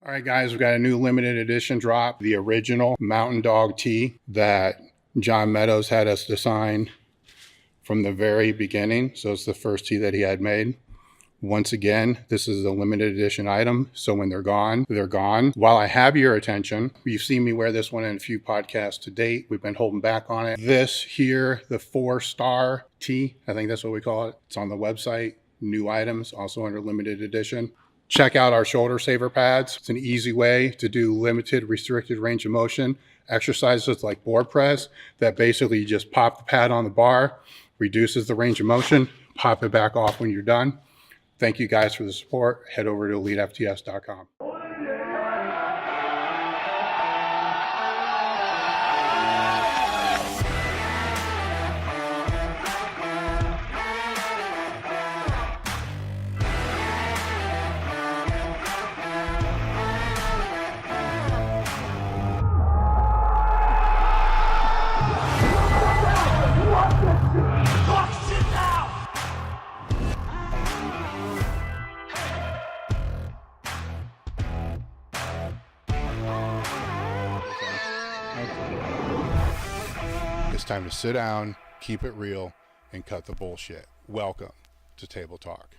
All right, guys, we've got a new limited edition drop, the original Mountain Dog tee that John Meadows had us design from the very beginning. So it's the first tee that he had made. Once again, this is a limited edition item. So when they're gone, they're gone. While I have your attention, you've seen me wear this one in a few podcasts to date. We've been holding back on it. This here, the 4-star tee, I think that's what we call it. It's on the website. New items, also under limited edition. Check out our shoulder saver pads. It's an easy way to do limited restricted range of motion exercises like board press that basically you just pop the pad on the bar, reduces the range of motion, pop it back off when you're done. Thank you guys for the support. Head over to elitefts.com. It's time to sit down, keep it real, and cut the bullshit. Welcome to Table Talk.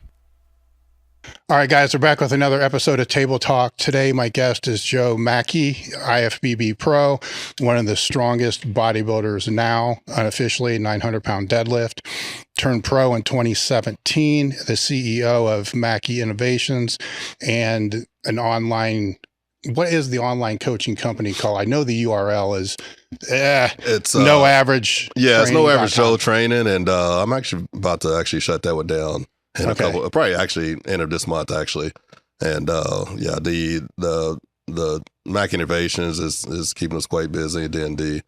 All right, guys, we're back with another episode of Table Talk. Today, my guest is Joe Mackey, IFBB Pro, one of the strongest bodybuilders now, unofficially, 900-pound deadlift. Turned pro in 2017, the CEO of Mackey Innovations, and an online, what is the online coaching company called? I know the URL is it's no average. Yeah, it's no average Joe training, and I'm actually about to shut that one down in a couple, probably actually end of this month actually. And yeah, the Mack Innovations is keeping us quite busy. Then the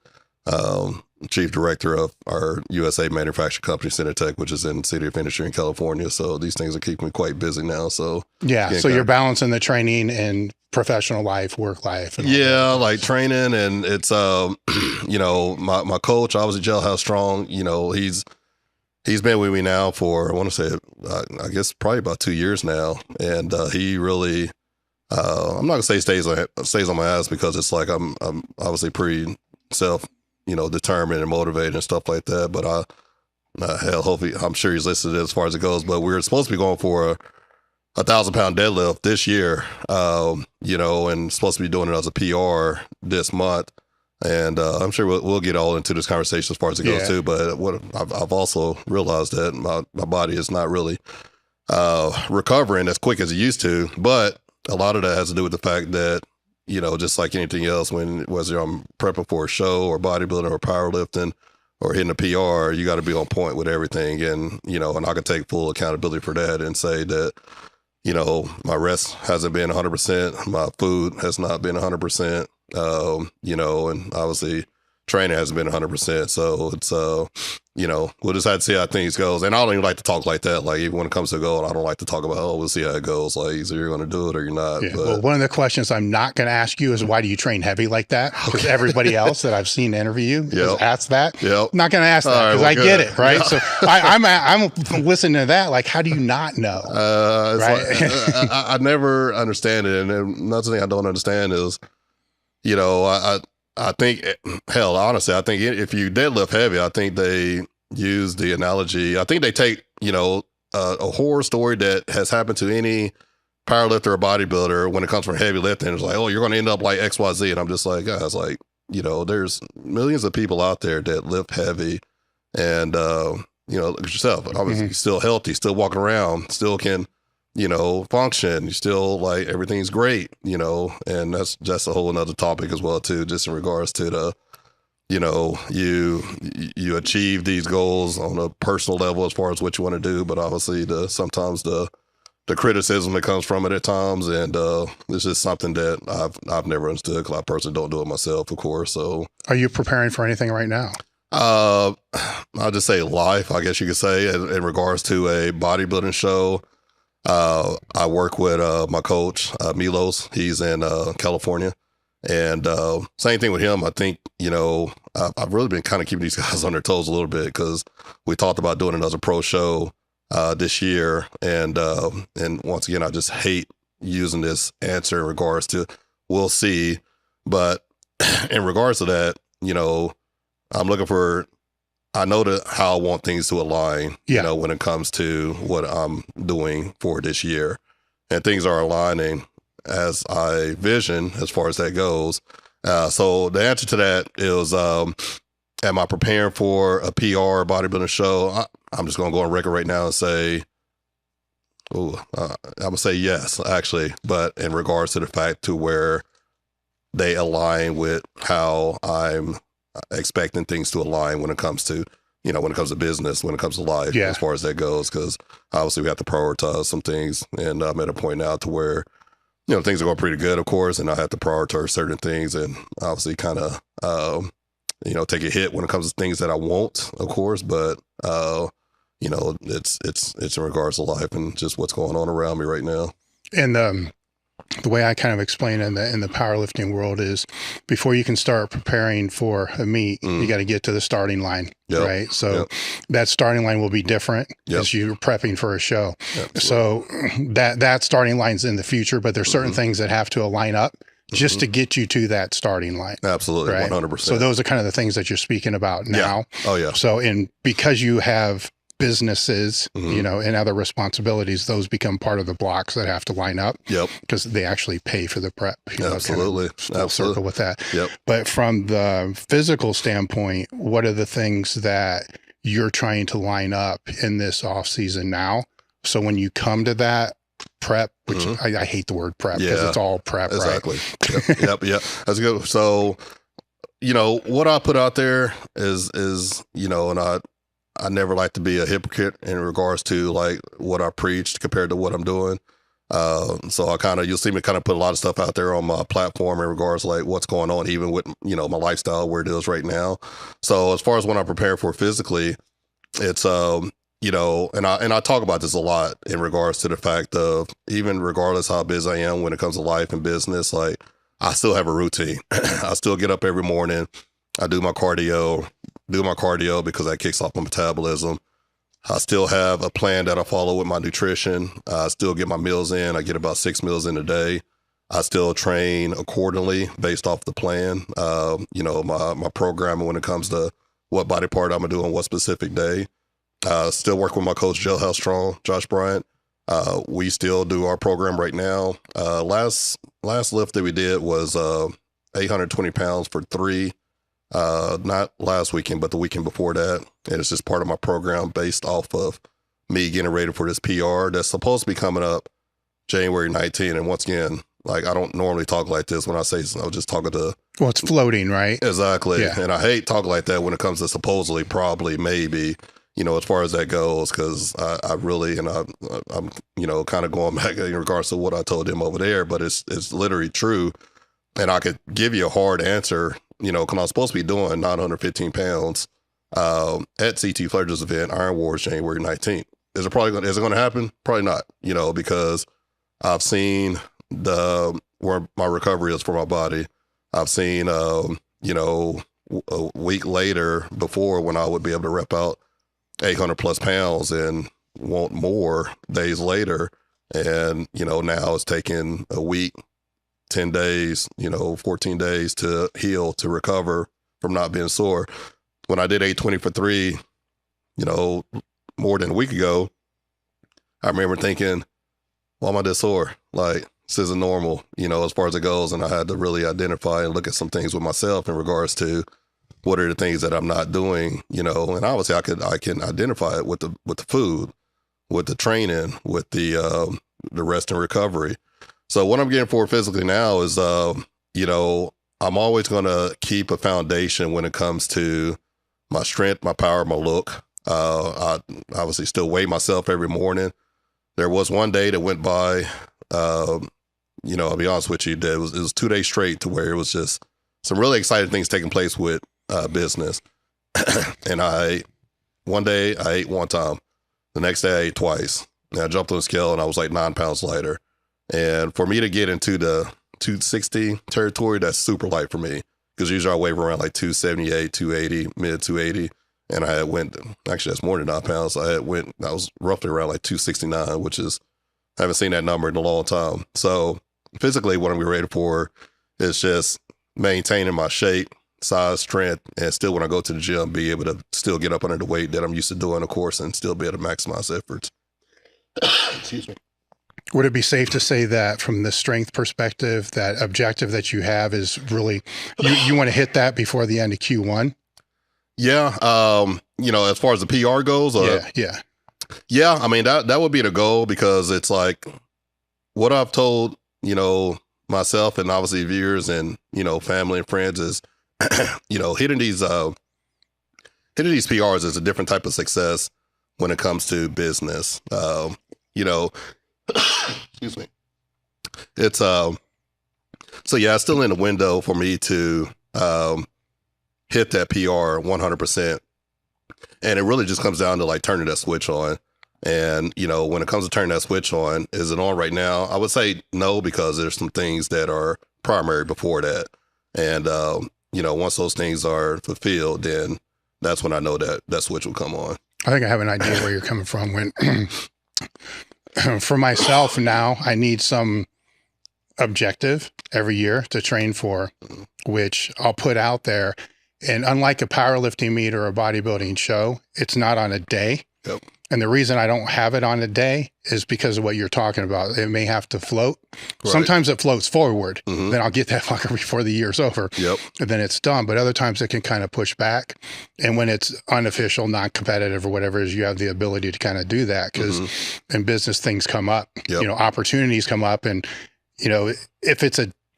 chief director of our USA manufacturing company, Tech, which is in the City of Industry in California. So these things are keeping me quite busy now. So yeah, so you're balancing the training and professional life, work life. And yeah, like training, and it's you know, my coach, I was at Jailhouse Strong. You know, he's been with me now for, I want to say, I guess probably about 2 years now, and he really, I'm not gonna say stays on my ass, because it's like I'm obviously pretty determined and motivated and stuff like that. But hell, hopefully, I'm sure he's listed as far as it goes. But we're supposed to be going for a 1,000-pound deadlift this year, and supposed to be doing it as a PR this month. And I'm sure we'll get all into this conversation as far as it goes too. But what I've also realized that my body is not really recovering as quick as it used to. But a lot of that has to do with the fact that, just like anything else, whether I'm prepping for a show or bodybuilding or powerlifting or hitting a PR, you got to be on point with everything. And, and I can take full accountability for that and say that, my rest hasn't been 100%. My food has not been 100%. And obviously training hasn't been 100%. So it's, we'll just have to see how things goes. And I don't even like to talk like that. Like, even when it comes to goal, I don't like to talk about, we'll see how it goes. Like, either you're going to do it or you're not. Yeah. But, well, one of the questions I'm not going to ask you is, why do you train heavy like that? Because everybody else that I've seen interview you has asked that. I'm not going to ask that, because I get it, right? So I'm listening to that. Like, how do you not know? Right? Like, I never understand it. And another thing I don't understand is, I think, hell, honestly, I think if you deadlift heavy, I think they use the analogy. I think they take, a horror story that has happened to any powerlifter or bodybuilder when it comes from heavy lifting. It's like, oh, you're going to end up like XYZ. And I'm just like, guys, like, there's millions of people out there that lift heavy, and, look at yourself. Obviously, you're still healthy, still walking around, still can, function. You still, like, everything's great, and that's a whole another topic as well too, just in regards to the, you achieve these goals on a personal level as far as what you want to do, but obviously sometimes the criticism that comes from it at times, and it's just something that I've never understood, because I personally don't do it myself, of course. So, are you preparing for anything right now? I'll just say life, I guess you could say, in regards to a bodybuilding show. I work with my coach, Meadows. He's in California. And same thing with him. I think, I've really been kind of keeping these guys on their toes a little bit, because we talked about doing another pro show this year. And once again, I just hate using this answer in regards to we'll see. But in regards to that, you know, I'm looking for, I know how I want things to align, you know, when it comes to what I'm doing for this year. And things are aligning as I vision as far as that goes. So the answer to that is, am I preparing for a PR bodybuilding show? I'm just going to go on record right now and say, I'm going to say yes, actually. But in regards to the fact to where they align with how I'm expecting things to align when it comes to, you know, when it comes to business, when it comes to life, as far as that goes, because obviously we have to prioritize some things. And I'm at a point now to where, you know, things are going pretty good, of course, and I have to prioritize certain things and obviously kind of, you know, take a hit when it comes to things that I want, of course, but, you know, it's in regards to life and just what's going on around me right now. And the way I kind of explain in the powerlifting world is before you can start preparing for a meet, you got to get to the starting line, right? So that starting line will be different as you're prepping for a show. So that starting line's in the future, but there's certain things that have to align up just to get you to that starting line. Absolutely, right? 100%. So those are kind of the things that you're speaking about now. Oh, yeah. So because you have businesses, you know, and other responsibilities, those become part of the blocks that have to line up. Because they actually pay for the prep. You know, Absolutely. Kind of full circle with that. Yep. But from the physical standpoint, what are the things that you're trying to line up in this off season now? So when you come to that prep, which I hate the word prep because it's all prep, exactly. right? Yep. That's good. So, you know, what I put out there is, you know, and I never like to be a hypocrite in regards to like what I preached compared to what I'm doing. So you'll see me kind of put a lot of stuff out there on my platform in regards to like what's going on, even with, you know, my lifestyle, where it is right now. So as far as when I prepare for physically, it's, you know, and I talk about this a lot in regards to the fact of even regardless how busy I am when it comes to life and business, like I still have a routine. I still get up every morning. I do my cardio because that kicks off my metabolism. I still have a plan that I follow with my nutrition. I still get my meals in. I get about 6 meals in a day. I still train accordingly based off the plan. You know, my programming when it comes to what body part I'm going to do on what specific day. Still work with my coach, Jailhouse Strong, Josh Bryant. We still do our program right now. Last lift that we did was 820 pounds for 3. Not last weekend, but the weekend before that. And it's just part of my program based off of me getting ready for this PR that's supposed to be coming up January 19th. And once again, like I don't normally talk like this when I say I'm just talking to. Well, it's floating, right? Exactly. Yeah. And I hate talking like that when it comes to supposedly, probably, maybe, you know, as far as that goes, because I really, and I'm, you know, kind of going back in regards to what I told him over there, but it's literally true. And I could give you a hard answer, you know, because I'm supposed to be doing 915 pounds at CT Fletcher's event, Iron Wars, January 19th. Is it going to happen? Probably not, you know, because I've seen where my recovery is for my body. I've seen, you know, a week later before when I would be able to rep out 800 plus pounds and want more days later. And, you know, now it's taking a week, 10 days, you know, 14 days to heal, to recover from not being sore. When I did 820 for 3, you know, more than a week ago, I remember thinking, why am I this sore? Like, this isn't normal, you know, as far as it goes. And I had to really identify and look at some things with myself in regards to what are the things that I'm not doing, you know. And obviously I can identify it with the food, with the training, with the rest and recovery. So what I'm getting for physically now is, you know, I'm always going to keep a foundation when it comes to my strength, my power, my look. I obviously still weigh myself every morning. There was one day that went by, you know, I'll be honest with you, it was 2 days straight to where it was just some really exciting things taking place with business. And one day I ate one time. The next day I ate twice. And I jumped on the scale and I was like 9 pounds lighter. And for me to get into the 260 territory, that's super light for me. Because usually I weigh around like 278, 280, mid 280. And actually that's more than 9 pounds. I was roughly around like 269, which is Haven't seen that number in a long time. So physically, what I'm ready for is just maintaining my shape, size, strength, and still when I go to the gym, be able to still get up under the weight that I'm used to doing, of course, and still be able to maximize efforts. Excuse me. Would it be safe to say that from the strength perspective, that objective that you have is really, you want to hit that before the end of Q1? Yeah. As far as the PR goes, yeah. I mean, that would be the goal, because it's like what I've told, myself and obviously viewers and, family and friends is, hitting these PRs is a different type of success when it comes to business. Excuse me. It's so yeah, it's still in the window for me to hit that PR 100%. And it really just comes down to like turning that switch on. And, when it comes to turning that switch on, is it on right now? I would say no, because there's some things that are primary before that. And, once those things are fulfilled, then that's when I know that switch will come on. I think I have an idea where you're coming from. When for myself now, I need some objective every year to train for, which I'll put out there. And unlike a powerlifting meet or a bodybuilding show, it's not on a day. Yep. And the reason I don't have it on a day is because of what you're talking about. It may have to float. Right. Sometimes it floats forward. Mm-hmm. Then I'll get that fucker before the year's over. Yep. And then it's done. But other times it can kind of push back. And when it's unofficial, non-competitive or whatever it is, you have the ability to kind of do that, because in business things come up, yep. Opportunities come up. And,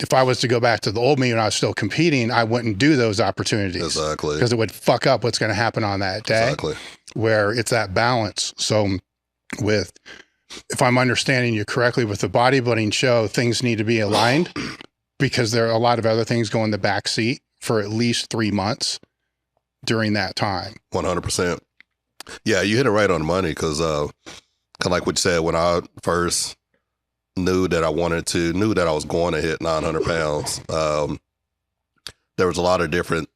if I was to go back to the old me when I was still competing, I wouldn't do those opportunities. Exactly. Because it would fuck up what's going to happen on that day. Exactly. Where it's that balance. So if I'm understanding you correctly, with the bodybuilding show, things need to be aligned, because there are a lot of other things go in the back seat for at least 3 months during that time. 100%. Yeah, you hit it right on the money, because kind of like what you said, when I first knew that I was going to hit 900 pounds, there was a lot of different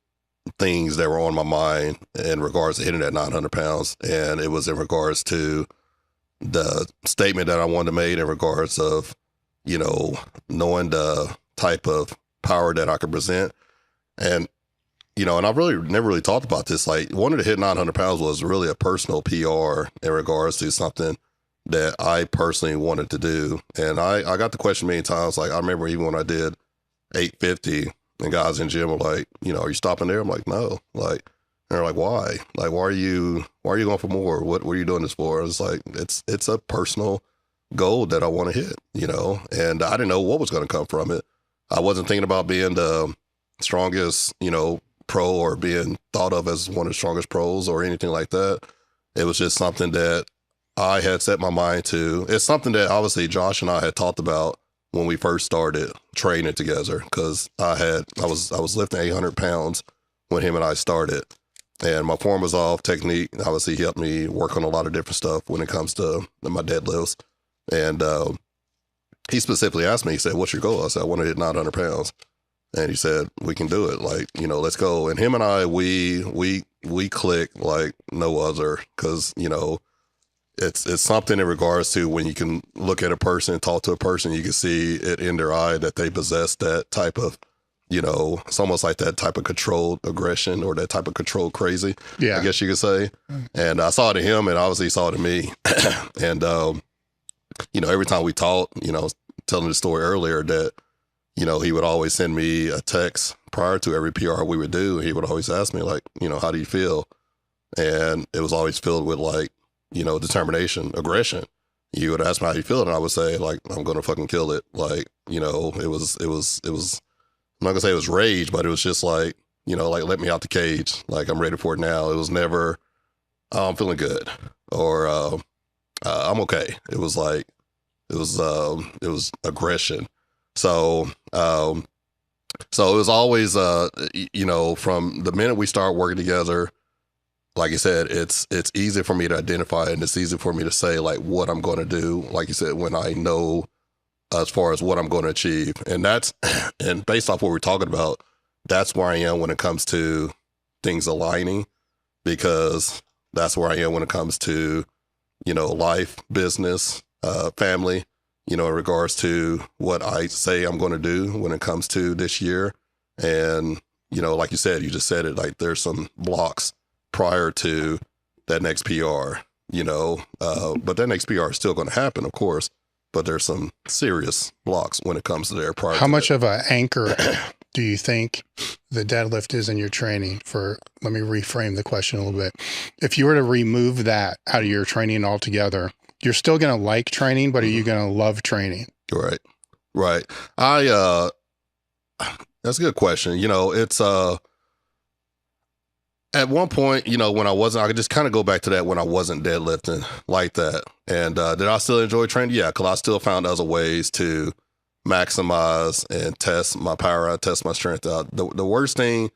things that were on my mind in regards to hitting that 900 pounds. And it was in regards to the statement that I wanted to make in regards of, knowing the type of power that I could present. And, and I've really never really talked about this. Like, wanting to hit 900 pounds was really a personal PR in regards to something that I personally wanted to do. And I got the question many times. Like, I remember even when I did 850, and guys in the gym were like, are you stopping there? I'm like, no. Like, and they're like, why? Like, why are you going for more? What are you doing this for? It's like, it's a personal goal that I want to hit, and I didn't know what was going to come from it. I wasn't thinking about being the strongest, pro, or being thought of as one of the strongest pros or anything like that. It was just something that I had set my mind to. It's something that obviously Josh and I had talked about when we first started training together, because I was lifting 800 pounds when him and I started, and my form was off, technique. Obviously, he helped me work on a lot of different stuff when it comes to my deadlifts. And he specifically asked me, he said, "What's your goal?" I said, "I want to hit 900 pounds." And he said, "We can do it. Like, let's go." And him and I, we click like no other, because, it's something in regards to when you can look at a person, talk to a person, you can see it in their eye that they possess that type of, it's almost like that type of controlled aggression, or that type of controlled crazy, I guess you could say. And I saw it in him, and obviously he saw it in me. And, every time we talked, telling the story earlier that, he would always send me a text prior to every PR we would do. He would always ask me, like, how do you feel? And it was always filled with, like, determination, aggression. You would ask me how you feel, and I would say, like, I'm going to fucking kill it. Like, it was, I'm not gonna say it was rage, but it was just like, like, let me out the cage. Like, I'm ready for it now. It was never, oh, I'm feeling good, or I'm okay. It was like, it was aggression. So it was always, from the minute we start working together, like you said, it's easy for me to identify, and it's easy for me to say, like, what I'm going to do, like you said, when I know as far as what I'm going to achieve. And and based off what we're talking about, that's where I am when it comes to things aligning, because that's where I am when it comes to, life, business, family. in regards to what I say I'm going to do when it comes to this year. And, like you said, you just said it, like there's some blocks prior to that next PR, but that next PR is still going to happen, of course, but there's some serious blocks when it comes to there prior. How much of an anchor do you think the deadlift is in your training let me reframe the question a little bit. If you were to remove that out of your training altogether, you're still going to like training, but are you going to love training? Right. That's a good question. It's, at one point, when I could just kind of go back to that when I wasn't deadlifting like that. And did I still enjoy training? Yeah, because I still found other ways to maximize and test my power out, test my strength out. The worst thing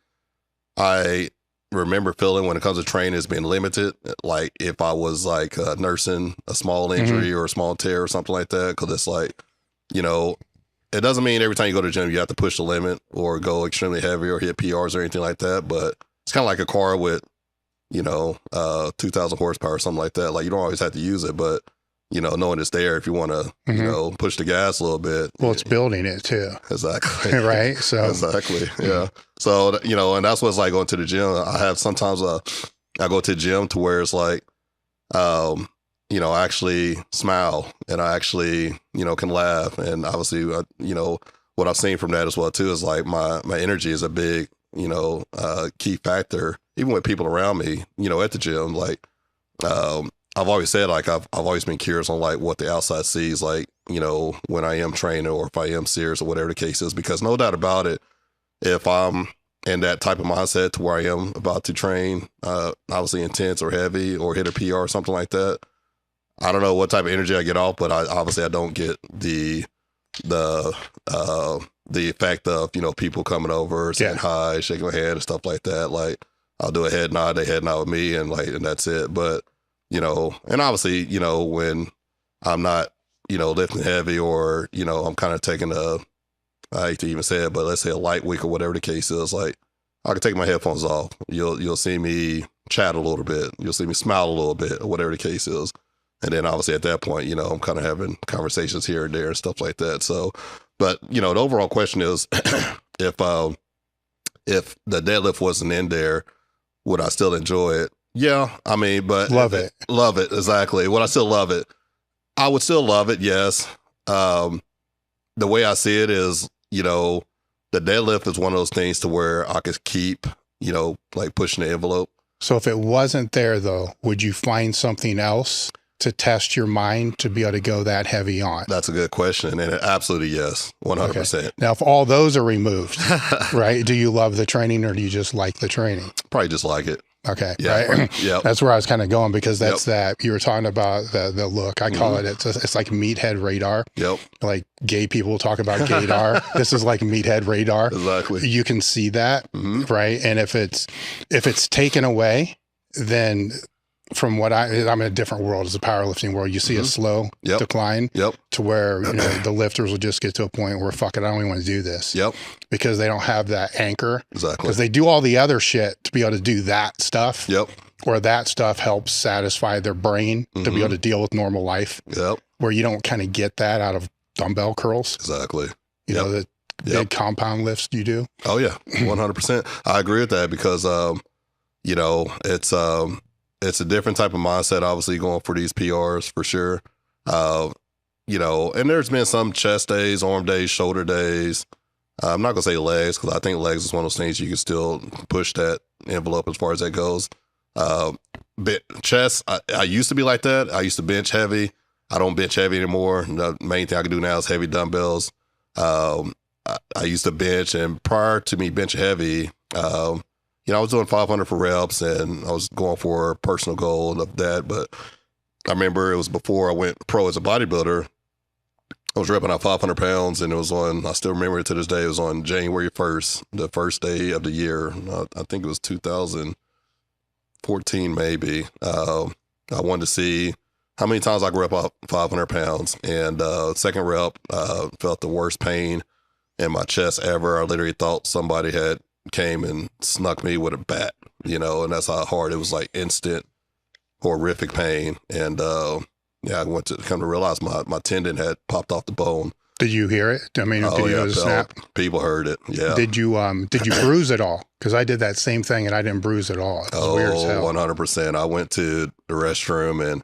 I remember feeling when it comes to training is being limited. Like if I was like nursing a small injury or a small tear or something like that, because it's like, it doesn't mean every time you go to the gym you have to push the limit or go extremely heavy or hit PRs or anything like that. But it's kind of like a car with, 2,000 horsepower or something like that. Like you don't always have to use it, but knowing it's there if you want to, push the gas a little bit. Well, it's building it too. Exactly. Right. So exactly. Yeah. So, and that's what it's like going to the gym. I have sometimes I go to the gym to where it's like, I actually smile and I actually, can laugh. And obviously, what I've seen from that as well too is like my energy is a big, key factor, even with people around me, at the gym. Like, I've always said, like, I've always been curious on like what the outside sees, like, when I am training or if I am serious or whatever the case is, because no doubt about it, if I'm in that type of mindset to where I am about to train, obviously intense or heavy or hit a PR or something like that, I don't know what type of energy I get off, but I don't get the effect of, people coming over, saying hi, shaking my hand and stuff like that. Like I'll do a head nod, they head nod with me and that's it. But, and obviously, when I'm not, lifting heavy or, I'm kind of taking I hate to even say it, but let's say a light week or whatever the case is, like I can take my headphones off. You'll see me chat a little bit. You'll see me smile a little bit or whatever the case is. And then obviously at that point, I'm kind of having conversations here and there and stuff like that. So, but the overall question is, if the deadlift wasn't in there, would I still enjoy it? Yeah, I mean, but love it, exactly. Would I still love it? I would still love it. Yes. The way I see it is, the deadlift is one of those things to where I could keep, like pushing the envelope. So if it wasn't there though, would you find something else to test your mind to be able to go that heavy on? That's a good question. And absolutely, yes, 100%. Okay. Now, if all those are removed, right, do you love the training or do you just like the training? Probably just like it. Okay. Yeah. Right. Yep. That's where I was kind of going because that's that you were talking about the look. I call it's like meathead radar. Yep. Like gay people talk about gaydar. This is like meathead radar. Exactly. You can see that, right? And if it's taken away, then from what I'm in a different world as a powerlifting world, you see a slow decline to where, the lifters will just get to a point where, fuck it, I don't even want to do this. Yep. Because they don't have that anchor. Exactly. Because they do all the other shit to be able to do that stuff. Yep. Or that stuff helps satisfy their brain to be able to deal with normal life. Yep. Where you don't kind of get that out of dumbbell curls. Exactly. You know, the big compound lifts you do. Oh yeah. 100%. I agree with that because, it's a different type of mindset, obviously, going for these PRs for sure. And there's been some chest days, arm days, shoulder days. I'm not going to say legs because I think legs is one of those things you can still push that envelope as far as that goes. Chest, I used to be like that. I used to bench heavy. I don't bench heavy anymore. The main thing I can do now is heavy dumbbells. I used to bench, and prior to me bench heavy, I was doing 500 for reps and I was going for a personal goal of that. But I remember it was before I went pro as a bodybuilder. I was repping out 500 pounds and I still remember it to this day, it was on January 1st, the first day of the year. I think it was 2014 maybe. I wanted to see how many times I could rep out 500 pounds. And second rep, felt the worst pain in my chest ever. I literally thought somebody had came and snuck me with a bat, and that's how hard it was, like instant horrific pain. And I went to come to realize my tendon had popped off the bone. Did you hear it? I mean, did you know the snap? People heard it. Yeah. Did you bruise at all? Because I did that same thing and I didn't bruise at all. It was weird as hell. 100%. I went to the restroom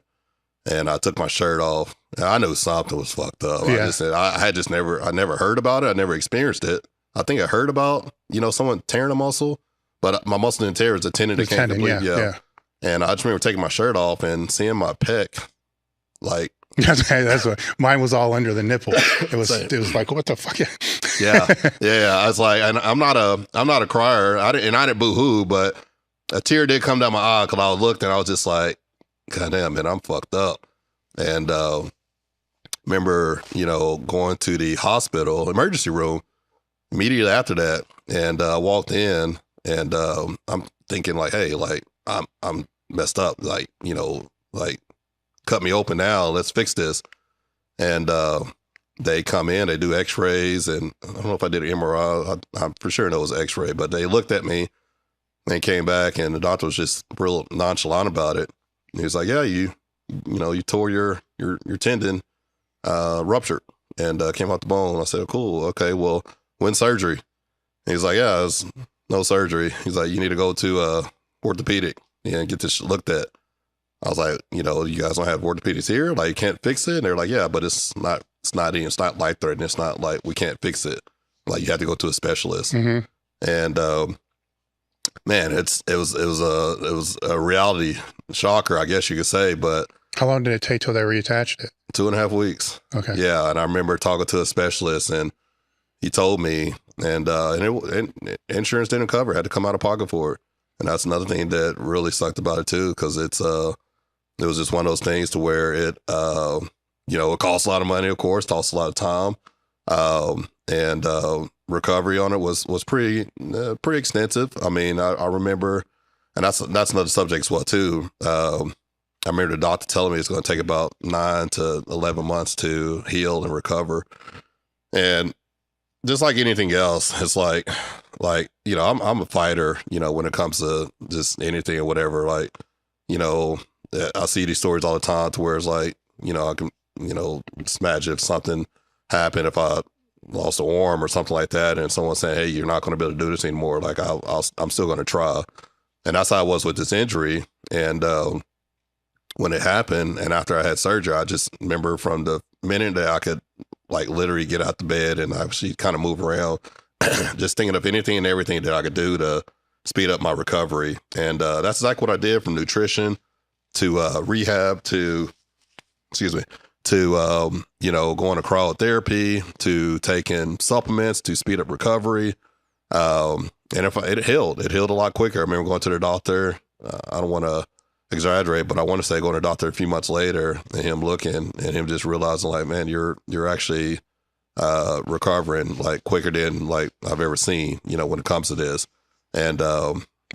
and I took my shirt off. And I knew something was fucked up. Yeah. I never heard about it. I never experienced it. I think I heard about, someone tearing a muscle, but my muscle didn't tear. It's a tendon that can't complete. Yeah. And I just remember taking my shirt off and seeing my pec, like. That's what mine was, all under the nipple. It was like, what the fuck? Yeah. I was like, and I'm not a crier. I didn't boo-hoo, but a tear did come down my eye because I looked and I was just like, God damn, man, I'm fucked up. And remember, going to the hospital emergency room immediately after that, and I walked in, and I'm thinking like, hey, like I'm messed up, like like cut me open now, let's fix this. And they come in, they do x-rays, and I don't know if I did an MRI, I'm for sure know it was x-ray, but they looked at me and came back, and the doctor was just real nonchalant about it. And he was like, yeah, you tore your tendon, ruptured, and came out the bone. I said, oh, cool, okay, well, when's surgery? And he's like, yeah, it's no surgery. He's like, you need to go to orthopedic and get this looked at. I was like, you guys don't have orthopedics here? Like, you can't fix it? And they're like, yeah, but it's not life-threatening. It's not like we can't fix it. Like, you have to go to a specialist. Mm-hmm. And man, it was a reality shocker, I guess you could say. But how long did it take till they reattached it? 2.5 weeks. Okay. Yeah, and I remember talking to a specialist, and he told me, and insurance didn't cover it. I had to come out of pocket for it. And that's another thing that really sucked about it too, because it was just one of those things to where it costs a lot of money, of course, costs a lot of time, and recovery on it was pretty extensive. I mean, I remember, and that's another subject as well too. I remember the doctor telling me it's going to take about 9 to 11 months to heal and recover, and just like anything else, it's like I'm a fighter, when it comes to just anything or whatever. Like, I see these stories all the time to where it's like, I can, just imagine if something happened, if I lost an arm or something like that, and someone saying, hey, you're not going to be able to do this anymore. Like, I'm still going to try. And that's how I was with this injury. And when it happened, and after I had surgery, I just remember from the minute that I could like literally get out the bed and actually kind of move around, just thinking of anything and everything that I could do to speed up my recovery. And that's exactly what I did, from nutrition to rehab to going to cryotherapy to taking supplements to speed up recovery. And it healed a lot quicker. I remember going to the doctor. I don't want to exaggerate, but I want to say going to the doctor a few months later and him looking and him just realizing like, man, you're actually recovering like quicker than like I've ever seen, when it comes to this. And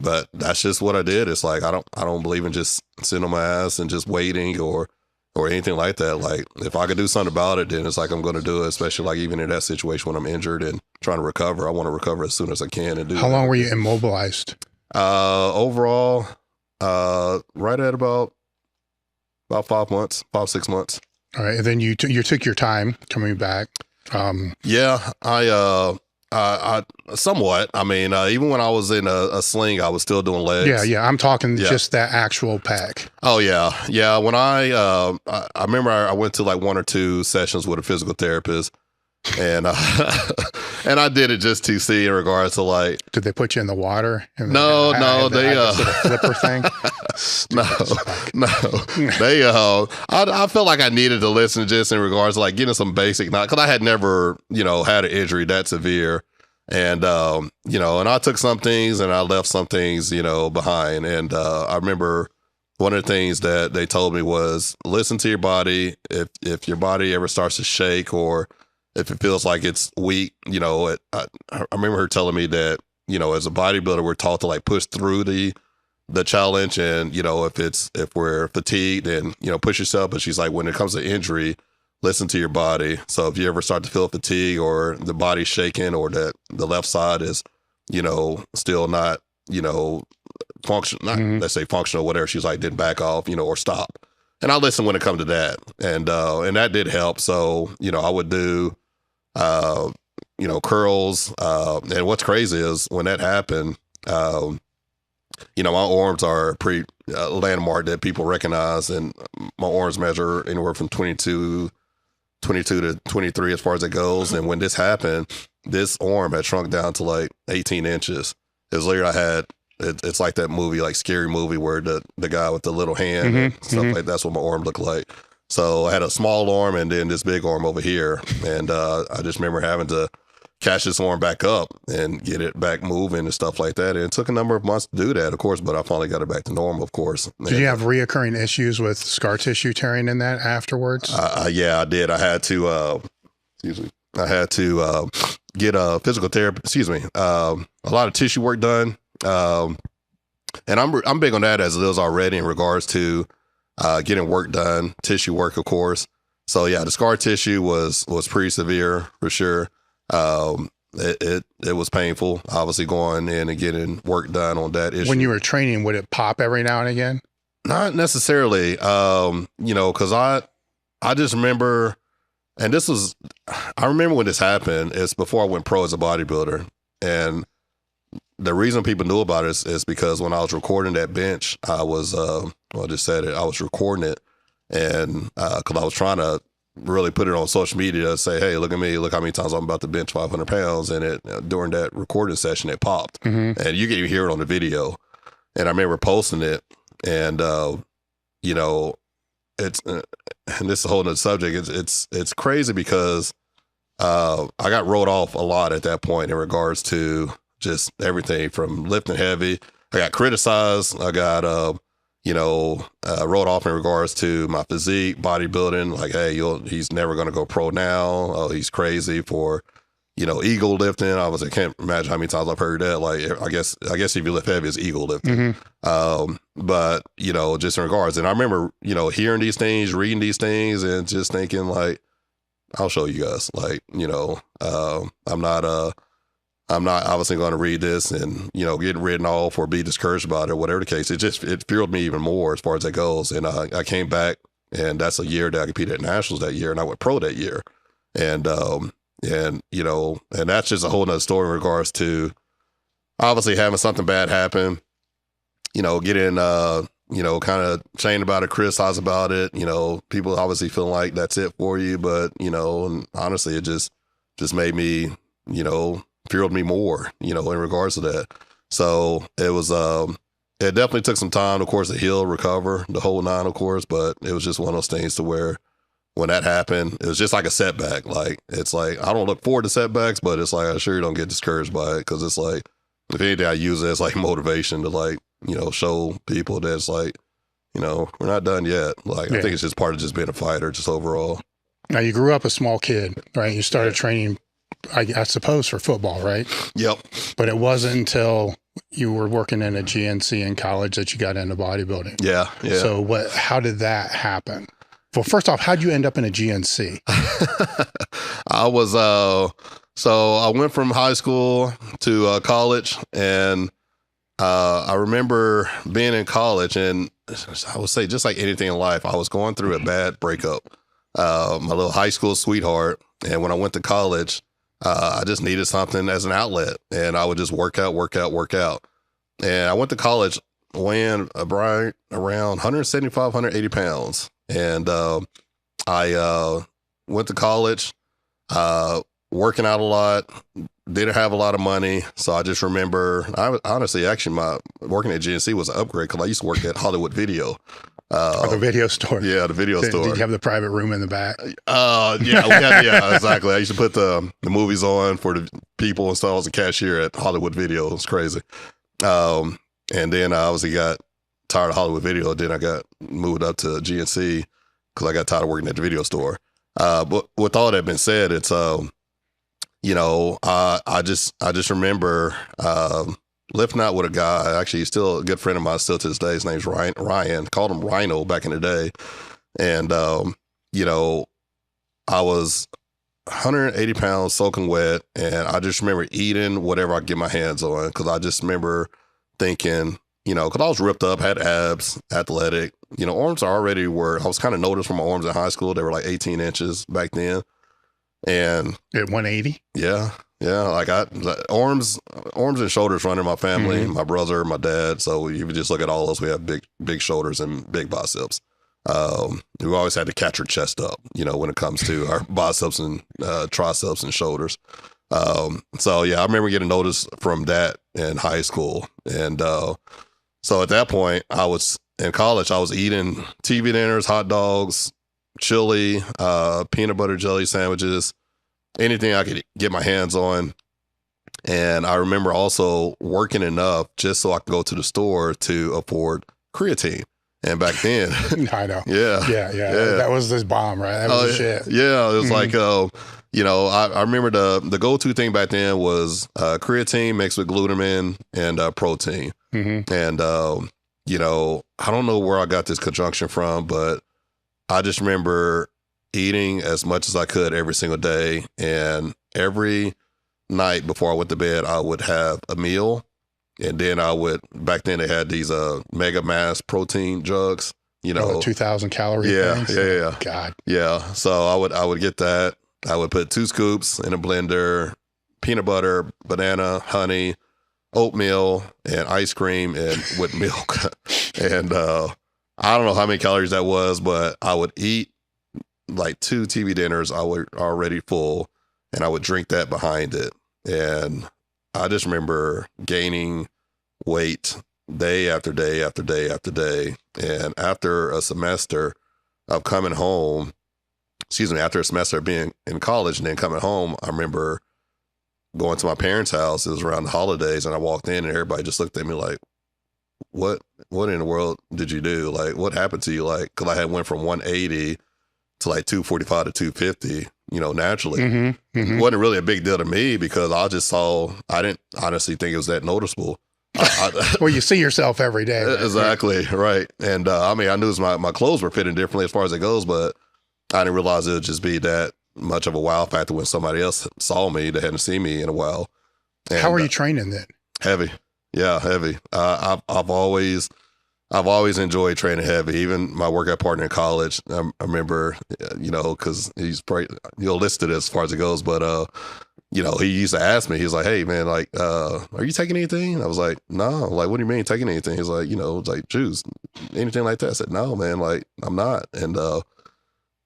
but that's just what I did. It's like I don't believe in just sitting on my ass and just waiting or anything like that. Like, if I could do something about it, then it's like I'm going to do it, especially like even in that situation when I'm injured and trying to recover. I want to recover as soon as I can and do. How long were you immobilized? Overall, right at about 5 months, 6 months. All right. And then you took your time coming back. Yeah, I somewhat. I mean, even when I was in a sling, I was still doing legs. Yeah. I'm talking just that actual pack. Oh yeah. When I remember I went to like 1 or 2 sessions with a physical therapist, and and I did it just to see in regards to like. Did they put you in the water? No, they flipper thing. No, they I felt like I needed to listen just in regards to like getting some basic knowledge, because I had never had an injury that severe, and and I took some things and I left some things behind, and I remember one of the things that they told me was listen to your body. If your body ever starts to shake or if it feels like it's weak, I remember her telling me that, as a bodybuilder, we're taught to like push through the challenge. And, if we're fatigued, then, push yourself. But she's like, when it comes to injury, listen to your body. So if you ever start to feel fatigue or the body's shaking or that the left side is, still not, functional, let's say functional, whatever, she's like, then back off, or stop. I listened when it come to that, and that did help. So, you know, I would do, you know, curls. And what's crazy is when that happened, you know, my arms are pretty landmark that people recognize, and my arms measure anywhere from 22 to 23 as far as it goes. And when this happened, this arm had shrunk down to like 18 inches. It was later I had, it's like that movie, like Scary Movie, where the guy with the little hand and stuff like that's what my arm looked like. So I had a small arm and then this big arm over here. And I just remember having to catch this arm back up and get it back moving and stuff like that. And it took a number of months to do that, of course, but I finally got it back to normal, of course. Did you have reoccurring issues with scar tissue tearing in that afterwards? Yeah, I did. I had to, get a physical therapy, a lot of tissue work done. And I'm big on that as it is already in regards to getting work done, tissue work, of course. So yeah, the scar tissue was pretty severe for sure. It was painful, obviously, going in and getting work done on that issue. When you were training, would it pop every now and again? Not necessarily, you know, because I just remember, and I remember when this happened, it's before I went pro as a bodybuilder. And the reason people knew about it is because when I was recording that bench, I was, I just said it, I was recording it. And because I was trying to really put it on social media to say, hey, look at me, look how many times I'm about to bench 500 pounds. And during that recording session, it popped. And you can even hear it on the video. And I remember posting it. And, you know, it's, and this is a whole nother subject. It's crazy because I got wrote off a lot at that point in regards to just everything from lifting heavy. I got criticized. I got, you know, wrote off in regards to my physique, bodybuilding. Like, hey, he's never going to go pro now. Oh, he's crazy for, you know, ego lifting. I can't imagine how many times I've heard that. Like, I guess if you lift heavy, it's ego lifting. But, you know, just in regards. And I remember, you know, hearing these things, reading these things, and just thinking like, I'll show you guys. Like, you know, I'm not obviously going to read this and, you know, get written off or be discouraged about it or whatever the case. It fueled me even more as far as that goes. And I came back, and that's a year that I competed at nationals that year, and I went pro that year. And you know, and that's just a whole nother story in regards to obviously having something bad happen, you know, getting, you know, kind of saying about it, criticize about it, you know, people obviously feeling like that's it for you. But, you know, and honestly, it just made me, you know, fueled me more, you know, in regards to that. So it was, it definitely took some time, of course, to heal, recover, the whole nine, of course, but it was just one of those things to where when that happened, it was just like a setback. Like, it's like, I don't look forward to setbacks, but it's like, I sure don't get discouraged by it. Cause it's like, if anything, I use it as like motivation to like, you know, show people that it's like, you know, we're not done yet. Like, I think it's just part of just being a fighter, just overall. Now, you grew up a small kid, right? You started training, I suppose, for football, right? Yep. But it wasn't until you were working in a GNC in college that you got into bodybuilding. Yeah. So how did that happen? Well, first off, how'd you end up in a GNC? I was, so I went from high school to college, and I remember being in college, and I would say just like anything in life, I was going through a bad breakup. My little high school sweetheart. And when I went to college, I just needed something as an outlet, and I would just work out. And I went to college weighing around 175, 180 pounds. And I went to college, working out a lot, didn't have a lot of money. So I just remember, actually, my working at GNC was an upgrade because I used to work at Hollywood Video. The video store. Yeah, the video store. Did you have the private room in the back? Yeah, exactly. I used to put the movies on for the people and stuff. I was a cashier at Hollywood Video. It was crazy. And then I obviously got tired of Hollywood Video. Then I got moved up to GNC because I got tired of working at the video store. But with all that being said, it's you know, I just remember lifting out with a guy. Actually, he's still a good friend of mine still to this day. His name's Ryan. Called him Rhino back in the day. And you know, I was 180 pounds soaking wet, and I just remember eating whatever I get my hands on, because I just remember thinking, you know, because I was ripped up, had abs, athletic. You know, arms already were, I was kind of noticed from my arms in high school. They were like 18 inches back then. And at 180? Yeah. Like arms and shoulders run in my family, my brother, my dad. So if you just look at all of us, we have big shoulders and big biceps. We always had to catch our chest up, you know, when it comes to our biceps and triceps and shoulders. So yeah, I remember getting noticed from that in high school. And so at that point, I was in college, I was eating TV dinners, hot dogs, chili, peanut butter jelly sandwiches, anything I could get my hands on. And I remember also working enough just so I could go to the store to afford creatine. And back then, I know. Yeah. That was this bomb, right? That was the shit. Yeah. It was like, you know, I remember the go-to thing back then was creatine mixed with glutamine and protein. And, you know, I don't know where I got this conjunction from, but I just remember eating as much as I could every single day. And every night before I went to bed, I would have a meal. And then back then they had these mega mass protein jugs, you know. 2,000 calorie things? Yeah. God. Yeah. So I would get that. I would put 2 scoops in a blender, peanut butter, banana, honey, oatmeal, and ice cream and with milk. And I don't know how many calories that was, but I would eat like 2 TV dinners. I was already full, and I would drink that behind it. And I just remember gaining weight day after day after day after day. And after a semester of coming home, after a semester of being in college and then coming home, I remember going to my parents' house. It was around the holidays, and I walked in and everybody just looked at me like, what in the world did you do? Like, what happened to you? Like, cause I had went from 180 to like 245 to 250, you know, naturally. It wasn't really a big deal to me because I didn't honestly think it was that noticeable. Well, you see yourself every day. Right? Exactly. Right. And I mean, I knew my clothes were fitting differently as far as it goes, but I didn't realize it would just be that much of a wow factor when somebody else saw me that hadn't seen me in a while. And, how are you training then? Heavy. Yeah, heavy. I've always enjoyed training heavy. Even my workout partner in college, I remember, you know, because he's probably, you'll list it as far as it goes, but you know, he used to ask me, he's like, hey man, like, are you taking anything? And I was like, no. Like, what do you mean taking anything? He's like, you know, it's like juice, anything like that. I said, no, man, like, I'm not. And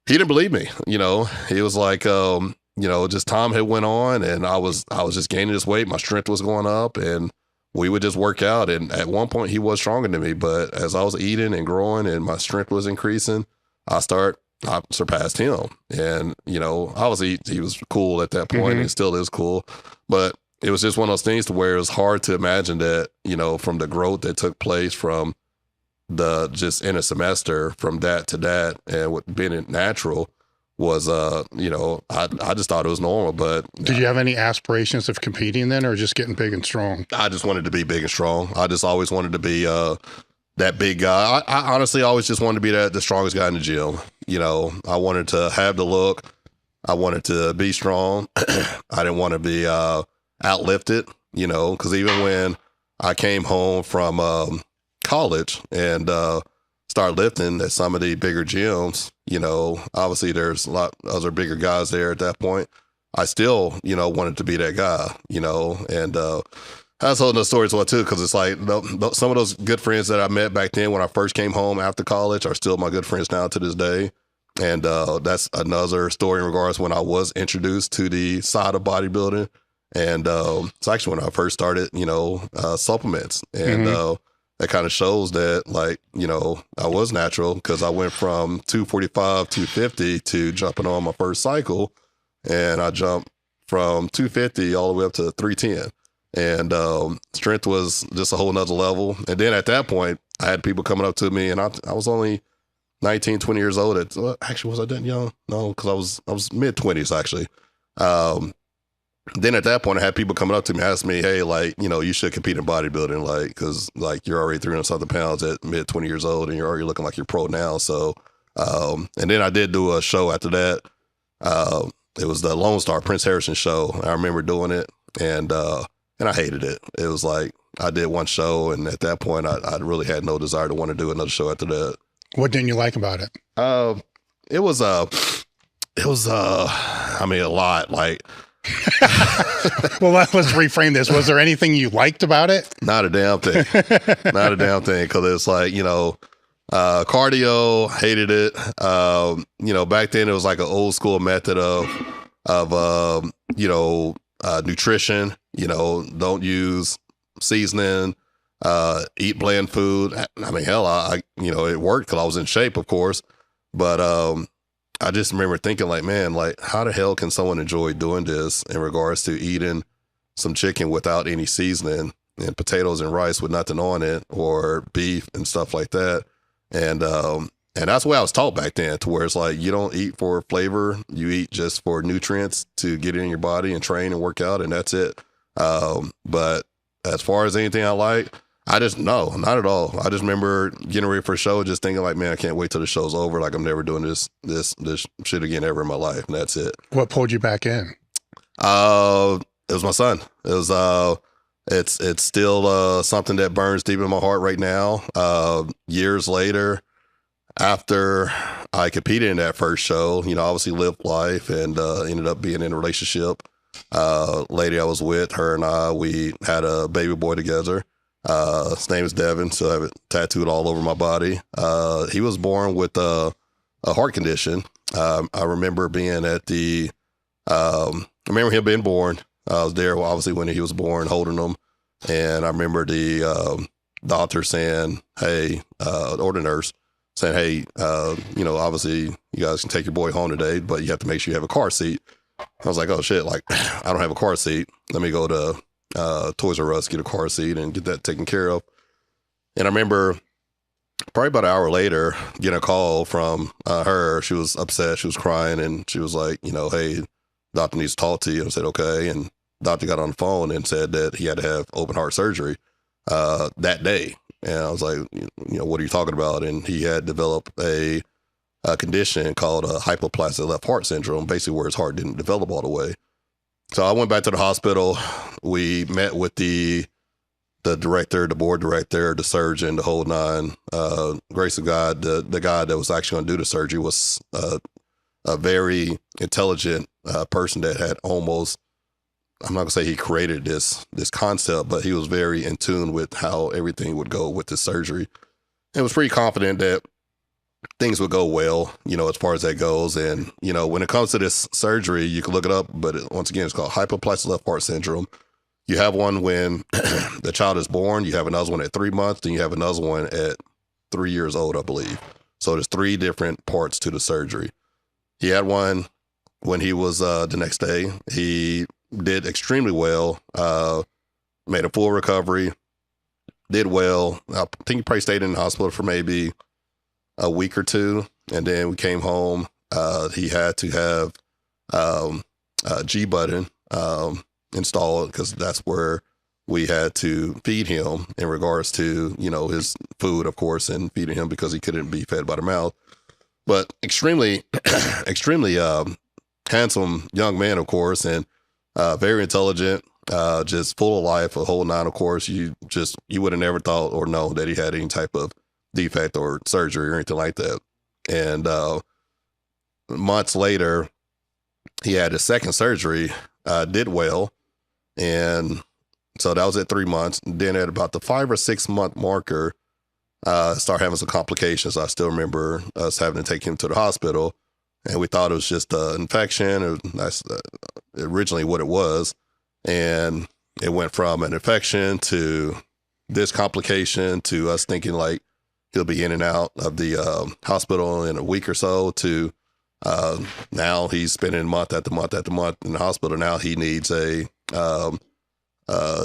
he didn't believe me. You know, he was like, you know, just time had went on, and I was just gaining this weight. My strength was going up, and we would just work out. And at one point he was stronger than me, but as I was eating and growing and my strength was increasing, I surpassed him. And, you know, obviously he was cool at that point and still is cool, but it was just one of those things to where it was hard to imagine that, you know, from the growth that took place from just in a semester from that to that, and with being natural was, you know, I just thought it was normal. But did you have any aspirations of competing then, or just getting big and strong? I just wanted to be big and strong. I just always wanted to be that big guy. I honestly always just wanted to be the strongest guy in the gym. You know, I wanted to have the look. I wanted to be strong. I didn't want to be outlifted, you know, because even when I came home from college and start lifting at some of the bigger gyms, you know, obviously there's a lot other bigger guys there at that point. I still, you know, wanted to be that guy, you know, and that's holding the story as well too, because it's like some of those good friends that I met back then when I first came home after college are still my good friends now to this day. And that's another story in regards when I was introduced to the side of bodybuilding. And it's actually when I first started, you know, supplements. And that kind of shows that, like, you know, I was natural, because I went from 245, 250 to jumping on my first cycle. And I jumped from 250 all the way up to 310. And strength was just a whole nother level. And then at that point, I had people coming up to me, and I was only 19, 20 years old. Actually, was I that young? No, because I was mid-20s, actually. Then at that point, I had people coming up to me, ask me, hey, like, you know, you should compete in bodybuilding, like, because, like, you're already 300-something pounds at mid-20 years old, and you're already looking like you're pro now. So, and then I did do a show after that. It was the Lone Star Prince Harrison show. I remember doing it, and and I hated it. It was like I did one show, and at that point, I really had no desire to want to do another show after that. What didn't you like about it? It was I mean, a lot. Like, Well, let's reframe this. Was there anything you liked about it? not a damn thing. Not a damn thing. Because it's like, cardio, hated it. Back then it was like an old school method of nutrition. Don't use seasoning. Eat bland food. I mean, hell, it worked because I was in shape, of course. But I just remember thinking, like, man, like, how the hell can someone enjoy doing this in regards to eating some chicken without any seasoning and potatoes and rice with nothing on it, or beef and stuff like that. And that's the way I was taught back then, to where it's like, you don't eat for flavor, you eat just for nutrients to get in your body and train and work out, and that's it. But as far as anything I like, no, not at all. I just remember getting ready for a show, just thinking like, man, I can't wait till the show's over. Like, I'm never doing this shit again ever in my life. And that's it. What pulled you back in? It was my son. It was, it's still, something that burns deep in my heart right now. Years later, after I competed in that first show, obviously lived life and, ended up being in a relationship. Lady I was with, her and we had a baby boy together. His name is Devin, so I have it tattooed all over my body. He was born with a heart condition. I remember being at I remember him being born. I was there, obviously, when he was born, holding him. And I remember the doctor saying, hey, or the nurse saying, hey, obviously you guys can take your boy home today, but you have to make sure you have a car seat. I was like, oh shit, like, I don't have a car seat. Let me go to Toys R Us, get a car seat and get that taken care of. And I remember probably about an hour later getting a call from her. She was upset. She was crying, and she was like, hey, doctor needs to talk to you. And I said, okay. And doctor got on the phone and said that he had to have open heart surgery that day. And I was like, what are you talking about? And he had developed a condition called hypoplastic left heart syndrome, basically where his heart didn't develop all the way. So I went back to the hospital. We met with the director, the board director, the surgeon, the whole nine. Grace of God, the guy that was actually going to do the surgery was a very intelligent person that had almost, I'm not going to say he created this concept, but he was very in tune with how everything would go with this surgery. And was pretty confident that things would go well, as far as that goes. And, when it comes to this surgery, you can look it up, but once again, it's called hypoplastic left heart syndrome. You have one when the child is born, you have another one at 3 months, then you have another one at 3 years old, I believe. So there's 3 different parts to the surgery. He had one when he was the next day. He did extremely well, made a full recovery, did well. I think he probably stayed in the hospital for maybe a week or 2, and then we came home. He had to have a G button installed, because that's where we had to feed him in regards to his food, of course, and feeding him because he couldn't be fed by the mouth. But extremely handsome young man, of course, and very intelligent, just full of life, a whole nine. Of course, you would have never thought or known that he had any type of defect or surgery or anything like that. And months later, he had his second surgery, did well. And so that was at 3 months. And then at about the 5 or 6 month marker, started having some complications. I still remember us having to take him to the hospital, and we thought it was just an infection. That's originally what it was. And it went from an infection to this complication to us thinking like he'll be in and out of the hospital in a week or so to now he's spending month after month after month in the hospital. Now he needs a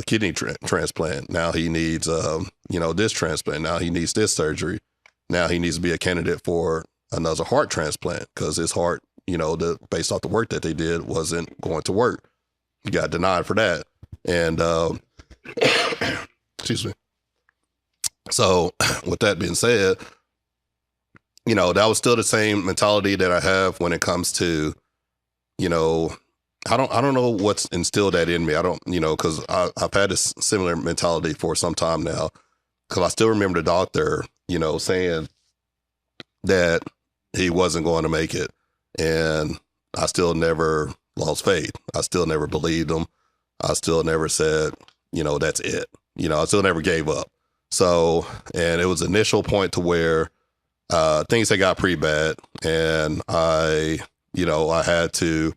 kidney transplant. Now he needs, this transplant. Now he needs this surgery. Now he needs to be a candidate for another heart transplant because his heart, based off the work that they did, wasn't going to work. He got denied for that. And, excuse me. So with that being said, that was still the same mentality that I have when it comes to, I don't know what's instilled that in me. I don't, because I've had this similar mentality for some time now. Because I still remember the doctor, saying that he wasn't going to make it, and I still never lost faith. I still never believed him. I still never said, that's it. I still never gave up. So, and it was an initial point to where things had got pretty bad, and I had to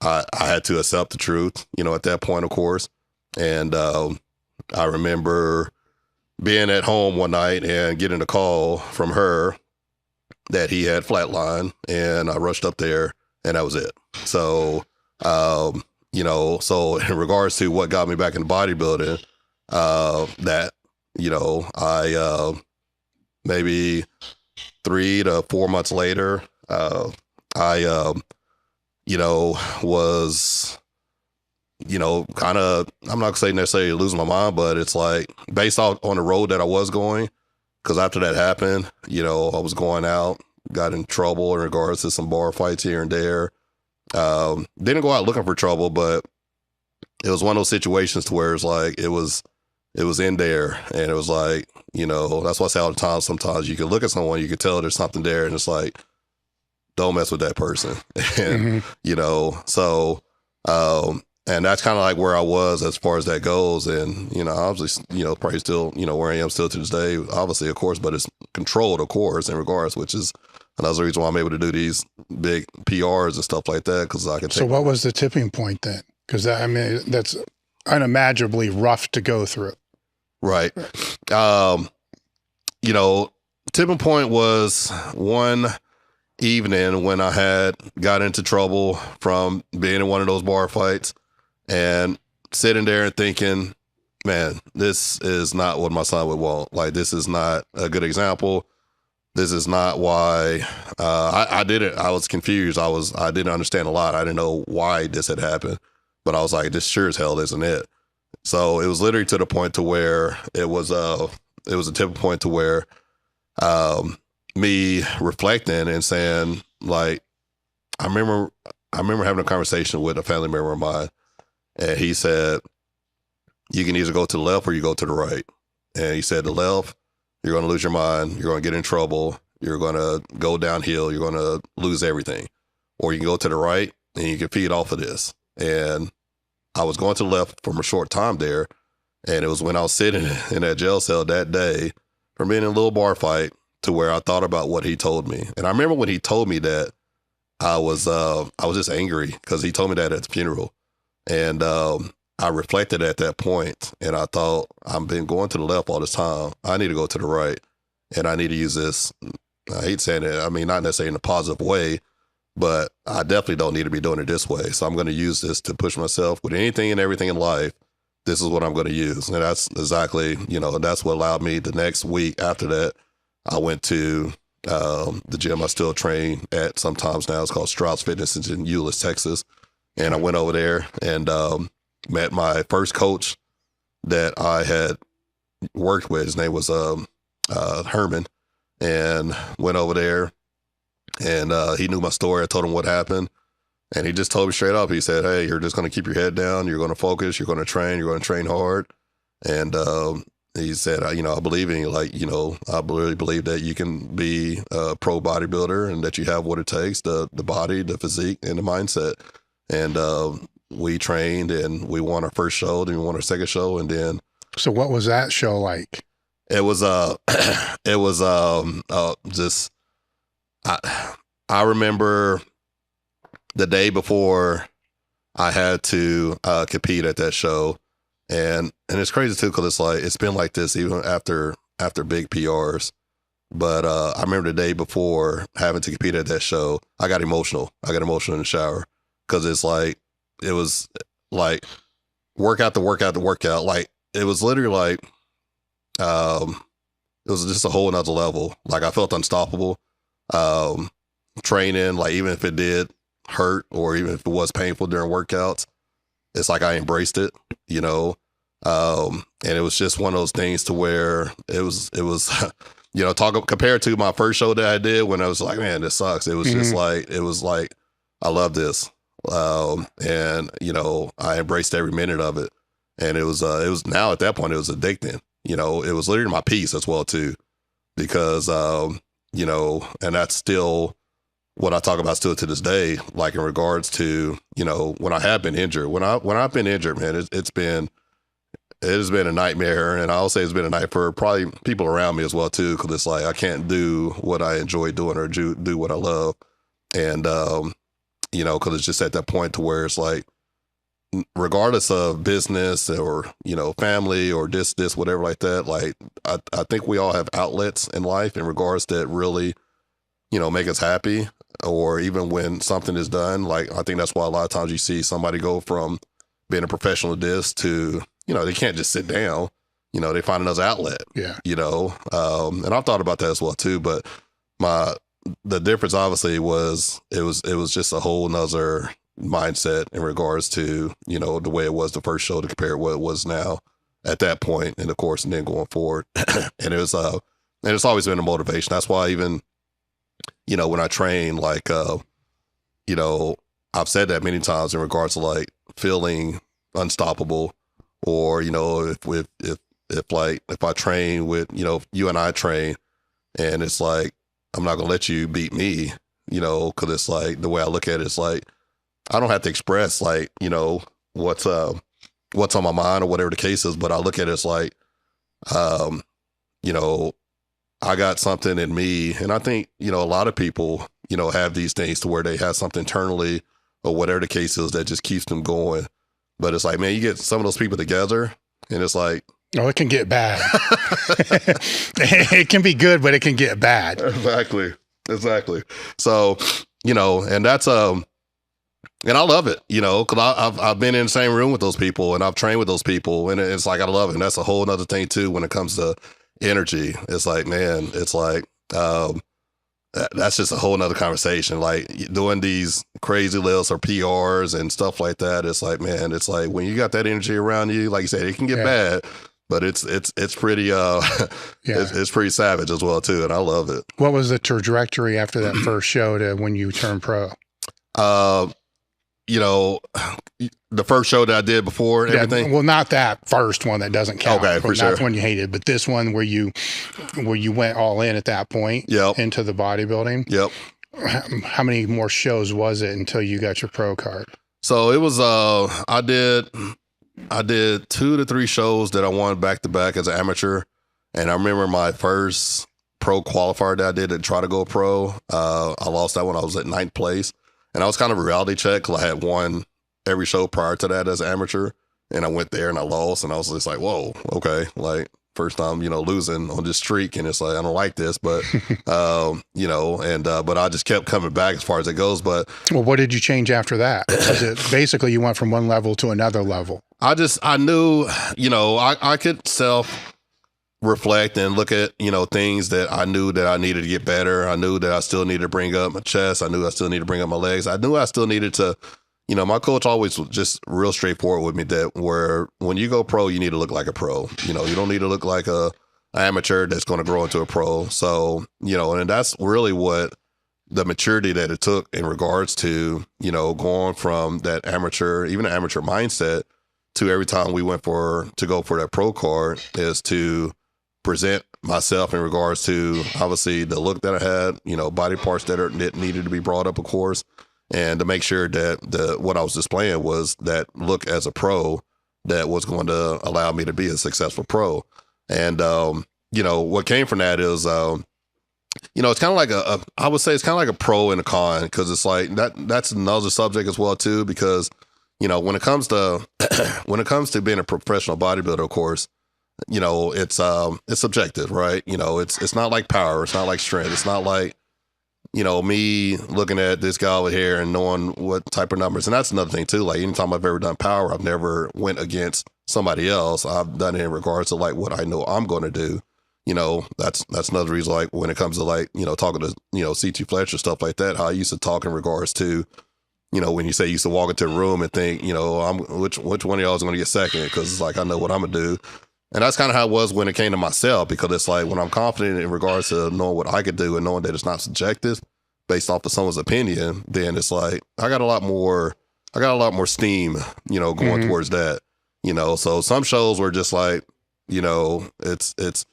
accept the truth, at that point, of course. And I remember being at home one night and getting a call from her that he had flatlined, and I rushed up there, and that was it. So, so in regards to what got me back in bodybuilding, I maybe 3 to 4 months later, I was, kind of, I'm not gonna say necessarily losing my mind, but it's like based on the road that I was going, because after that happened, I was going out, got in trouble in regards to some bar fights here and there. Didn't go out looking for trouble, but it was one of those situations to where it's like, it was in there, and it was like, that's why I say all the time, sometimes you can look at someone, you can tell there's something there, and it's like, don't mess with that person. And, so, and that's kind of like where I was as far as that goes. And, obviously, probably still, where I am still to this day, obviously, of course, but it's controlled, of course, in regards, which is another reason why I'm able to do these big PRs and stuff like that. Cause I can take. So what was the tipping point then? Cause that's unimaginably rough to go through. Right. Tipping point was one evening when I had got into trouble from being in one of those bar fights and sitting there and thinking, man, this is not what my son would want. Like, this is not a good example. This is not why I did it. I was confused. I didn't understand a lot. I didn't know why this had happened, but I was like, this sure as hell isn't it. So it was literally to the point to where it was a tipping point to where me reflecting and saying, like, I remember having a conversation with a family member of mine, and he said, you can either go to the left or you go to the right. And he said, the left, you're going to lose your mind, you're going to get in trouble, you're going to go downhill, you're going to lose everything. Or you can go to the right and you can feed off of this. And I was going to the left from a short time there, and it was when I was sitting in that jail cell that day from being in a little bar fight to where I thought about what he told me. And I remember when he told me that, I was just angry because he told me that at the funeral. And I reflected at that point, and I thought, I've been going to the left all this time. I need to go to the right, and I need to use this. I hate saying it. I mean, not necessarily in a positive way, but I definitely don't need to be doing it this way. So I'm going to use this to push myself with anything and everything in life. This is what I'm going to use. And that's exactly, that's what allowed me the next week after that. I went to the gym I still train at sometimes now. It's called Strauss Fitness. It's in Euless, Texas. And I went over there and met my first coach that I had worked with. His name was Herman, and went over there, and he knew my story. I told him what happened, and he just told me straight up. He said, hey, you're just going to keep your head down. You're going to focus. You're going to train hard. And he said, I believe in you. Like, I really believe that you can be a pro bodybuilder and that you have what it takes, the body, the physique, and the mindset. And we trained and we won our first show, then we won our second show, and then. So what was that show like? It was just I remember the day before I had to compete at that show, and it's crazy too because it's like it's been like this even after big PRs. But I remember the day before having to compete at that show, I got emotional. I got emotional in the shower because it was like workout to workout to workout. Like it was literally like it was just a whole nother level. Like I felt unstoppable. Training, like even if it did hurt or even if it was painful during workouts, it's like I embraced it, and it was just one of those things to where it was compared to my first show that I did when I was like, man, this sucks. It was just like, it was like, I love this. And, you know, I embraced every minute of it. And it was now at that point, it was addicting. You know, it was literally my peace as well, too, because, you know, and that's still what I talk about still to this day, like in regards to, you know, when I have been injured, when I've been injured, man, it has been a nightmare. And I'll say it's been a night for probably people around me as well, too, because it's like I can't do what I enjoy doing or do what I love. And, you know, because it's just at that point to where it's like, regardless of business or, you know, family or this, whatever like that, like I think we all have outlets in life in regards that really, you know, make us happy. Or even when something is done, like I think that's why a lot of times you see somebody go from being a professional at this to, you know, they can't just sit down, you know, they find another outlet, you know, and I've thought about that as well too, but the difference obviously was, it was just a whole nother mindset in regards to, you know, the way it was the first show to compare what it was now at that point, and of course, and then going forward. And it was, and it's always been a motivation. That's why even, you know, when I train, like, you know, I've said that many times in regards to like feeling unstoppable, or, you know, if I train with, you know, you and I train, and it's like, I'm not gonna let you beat me, you know, because it's like the way I look at it, it's like I don't have to express like, you know, what's on my mind or whatever the case is, but I look at it as like, you know, I got something in me, and I think, you know, a lot of people, you know, have these things to where they have something internally or whatever the case is that just keeps them going. But it's like, man, you get some of those people together, and it's like, oh, it can get bad. It can be good, but it can get bad. Exactly. So, you know, and that's and I love it, you know, because I've been in the same room with those people, and I've trained with those people, and it's like I love it. And that's a whole other thing too when it comes to energy. It's like, man, it's like that's just a whole nother conversation. Like doing these crazy lifts or PRs and stuff like that. It's like, man, it's like when you got that energy around you, like you said, it can get bad, but it's pretty it's pretty savage as well too, and I love it. What was the trajectory after that first show to when you turned pro? You know, the first show that I did before everything. Well, not that first one, that doesn't count. Okay, for sure. That's one you hated, but this one where you went all in at that point into the bodybuilding. Yep. How many more shows was it until you got your pro card? So it was I did 2 to 3 shows that I won back to back as an amateur, and I remember my first pro qualifier that I did to try to go pro. I lost that one. I was at 9th place. And I was kind of a reality check because I had won every show prior to that as an amateur. And I went there and I lost. And I was just like, whoa, okay. Like, first time, you know, losing on this streak. And it's like, I don't like this. But, you know, and but I just kept coming back as far as it goes. But well, what did you change after that? Basically, you went from one level to another level. I knew, you know, I could reflect and look at, you know, things that I knew that I needed to get better. I knew that I still needed to bring up my chest. I knew I still needed to bring up my legs. I knew I still needed to, you know, my coach always was just real straightforward with me that where when you go pro, you need to look like a pro. You know, you don't need to look like a amateur that's going to grow into a pro. So, you know, and that's really what the maturity that it took in regards to, you know, going from that amateur, even an amateur mindset to every time we went to go for that pro card is to present myself in regards to obviously the look that I had, you know, body parts that needed to be brought up, of course, and to make sure that what I was displaying was that look as a pro that was going to allow me to be a successful pro. And, you know, what came from that is, you know, it's kind of like I would say it's kind of like a pro and a con, because it's like that's another subject as well too, because, you know, when it comes to being a professional bodybuilder, of course, you know, it's subjective, right? You know, it's not like power. It's not like strength. It's not like, you know, me looking at this guy over here and knowing what type of numbers. And that's another thing too. Like anytime I've ever done power, I've never went against somebody else. I've done it in regards to like what I know I'm going to do. You know, that's another reason, like when it comes to like, you know, talking to, you know, C.T. Fletcher, stuff like that, how I used to talk in regards to, you know, when you say you used to walk into a room and think, you know, which one of y'all is going to get second? Because it's like, I know what I'm going to do. And that's kind of how it was when it came to myself, because it's like when I'm confident in regards to knowing what I could do and knowing that it's not subjective based off of someone's opinion, then it's like I got a lot more I got a lot more steam, going towards that, so some shows were just like, it's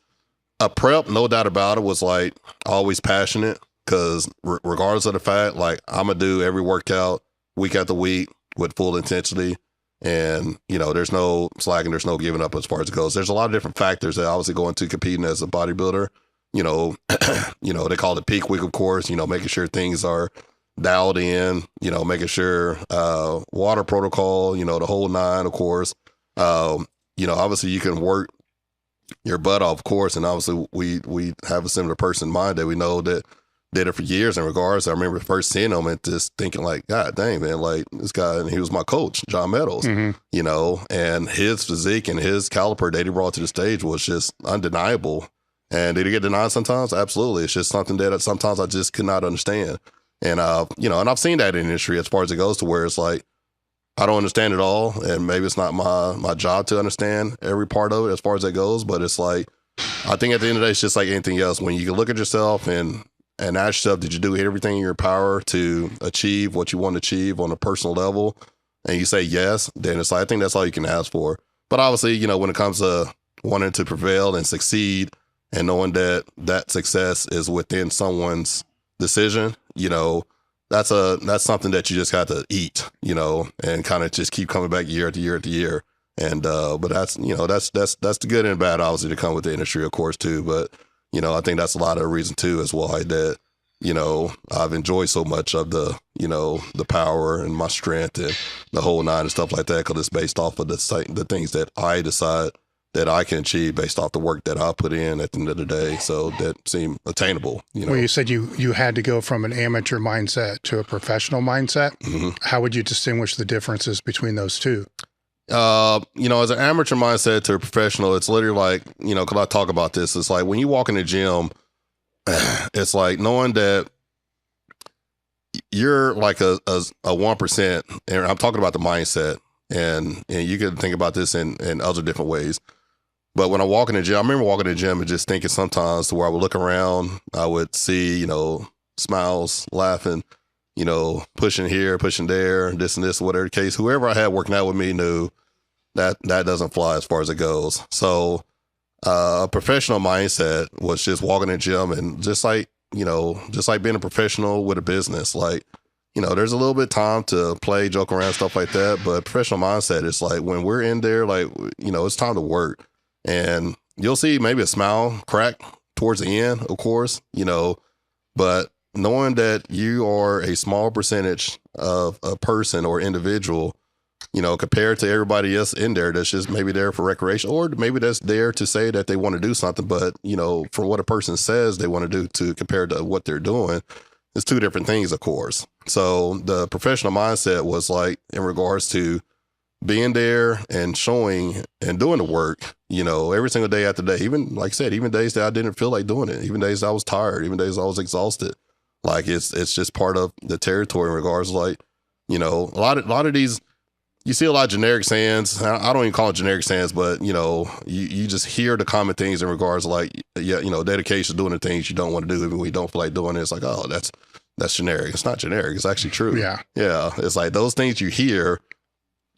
a prep, no doubt about it, was like always passionate because regardless of the fact, like I'm going to do every workout week after week with full intensity. And, there's no slacking, there's no giving up as far as it goes. There's a lot of different factors that obviously go into competing as a bodybuilder. They call it peak week, of course, making sure things are dialed in, making sure water protocol, the whole nine, of course. Obviously you can work your butt off, of course, and obviously we have a similar person in mind that we know that did it for years in regards. I remember first seeing him and just thinking like, God dang, man, like this guy, and he was my coach, John Meadows, and his physique and his caliber that he brought to the stage was just undeniable. And did he get denied sometimes? Absolutely. It's just something that sometimes I just could not understand. And, and I've seen that in the industry as far as it goes to where it's like, I don't understand it all. And maybe it's not my job to understand every part of it as far as that goes. But it's like, I think at the end of the day, it's just like anything else. When you can look at yourself and ask yourself, did you do everything in your power to achieve what you want to achieve on a personal level? And you say yes, then it's like, I think that's all you can ask for. But obviously, when it comes to wanting to prevail and succeed and knowing that that success is within someone's decision, that's something that you just got to eat, and kind of just keep coming back year after year after year. And, but that's the good and bad, obviously, to come with the industry, of course, too. But, I think that's a lot of the reason too, as well, that, I've enjoyed so much of the, the power and my strength and the whole nine and stuff like that, because it's based off of the things that I decide that I can achieve based off the work that I put in at the end of the day. So that seemed attainable. Well, you said you had to go from an amateur mindset to a professional mindset. How would you distinguish the differences between those two? As an amateur mindset to a professional, it's literally like, because I talk about this, it's like when you walk in the gym, it's like knowing that you're like a 1%, and I'm talking about the mindset, and you can think about this in other different ways. But when I walk in the gym, I remember walking in the gym and just thinking sometimes to where I would look around, I would see, smiles, laughing, pushing here, pushing there, this and this, whatever the case. Whoever I had working out with me knew that doesn't fly as far as it goes. So a professional mindset was just walking in the gym and just like being a professional with a business. Like, there's a little bit of time to play, joke around, stuff like that. But professional mindset is like when we're in there, like, it's time to work. And you'll see maybe a smile crack towards the end, of course, but knowing that you are a small percentage of a person or individual, compared to everybody else in there that's just maybe there for recreation, or maybe that's there to say that they want to do something, but, for what a person says they want to do to compare to what they're doing, it's two different things, of course. So the professional mindset was like in regards to being there and showing and doing the work, every single day after day, even like I said, even days that I didn't feel like doing it, even days I was tired, even days I was exhausted. Like it's just part of the territory in regards to like, a lot of these, you see a lot of generic sayings. I don't even call it generic sayings, but you just hear the common things in regards to like, dedication to doing the things you don't want to do, even when you don't feel like doing it. It's like, oh, that's generic. It's not generic. It's actually true. Yeah. It's like those things you hear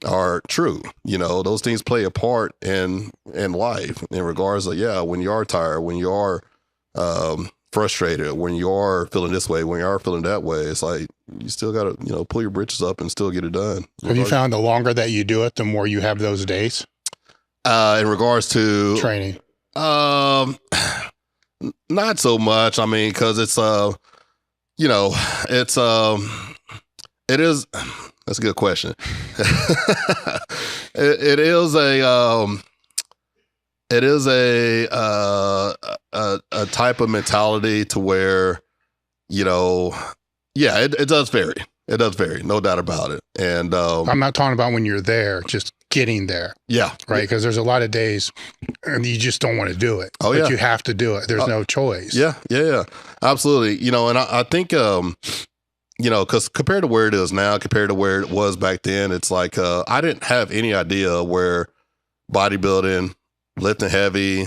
are true. Those things play a part in life in regards to, when you are tired, when you are frustrated, when you are feeling this way, when you are feeling that way, it's like you still got to, pull your britches up and still get it done. Have you found the longer that you do it, the more you have those days? In regards to training? Not so much. I mean, because it's, it is, that's a good question. It is a type of mentality to where, it does vary. It does vary, no doubt about it. And I'm not talking about when you're there, just getting there. Yeah. Right. Because there's a lot of days and you just don't want to do it. Oh, but you have to do it. There's no choice. Yeah. Absolutely. And I think, because compared to where it is now, compared to where it was back then, it's like I didn't have any idea where bodybuilding, lifting heavy,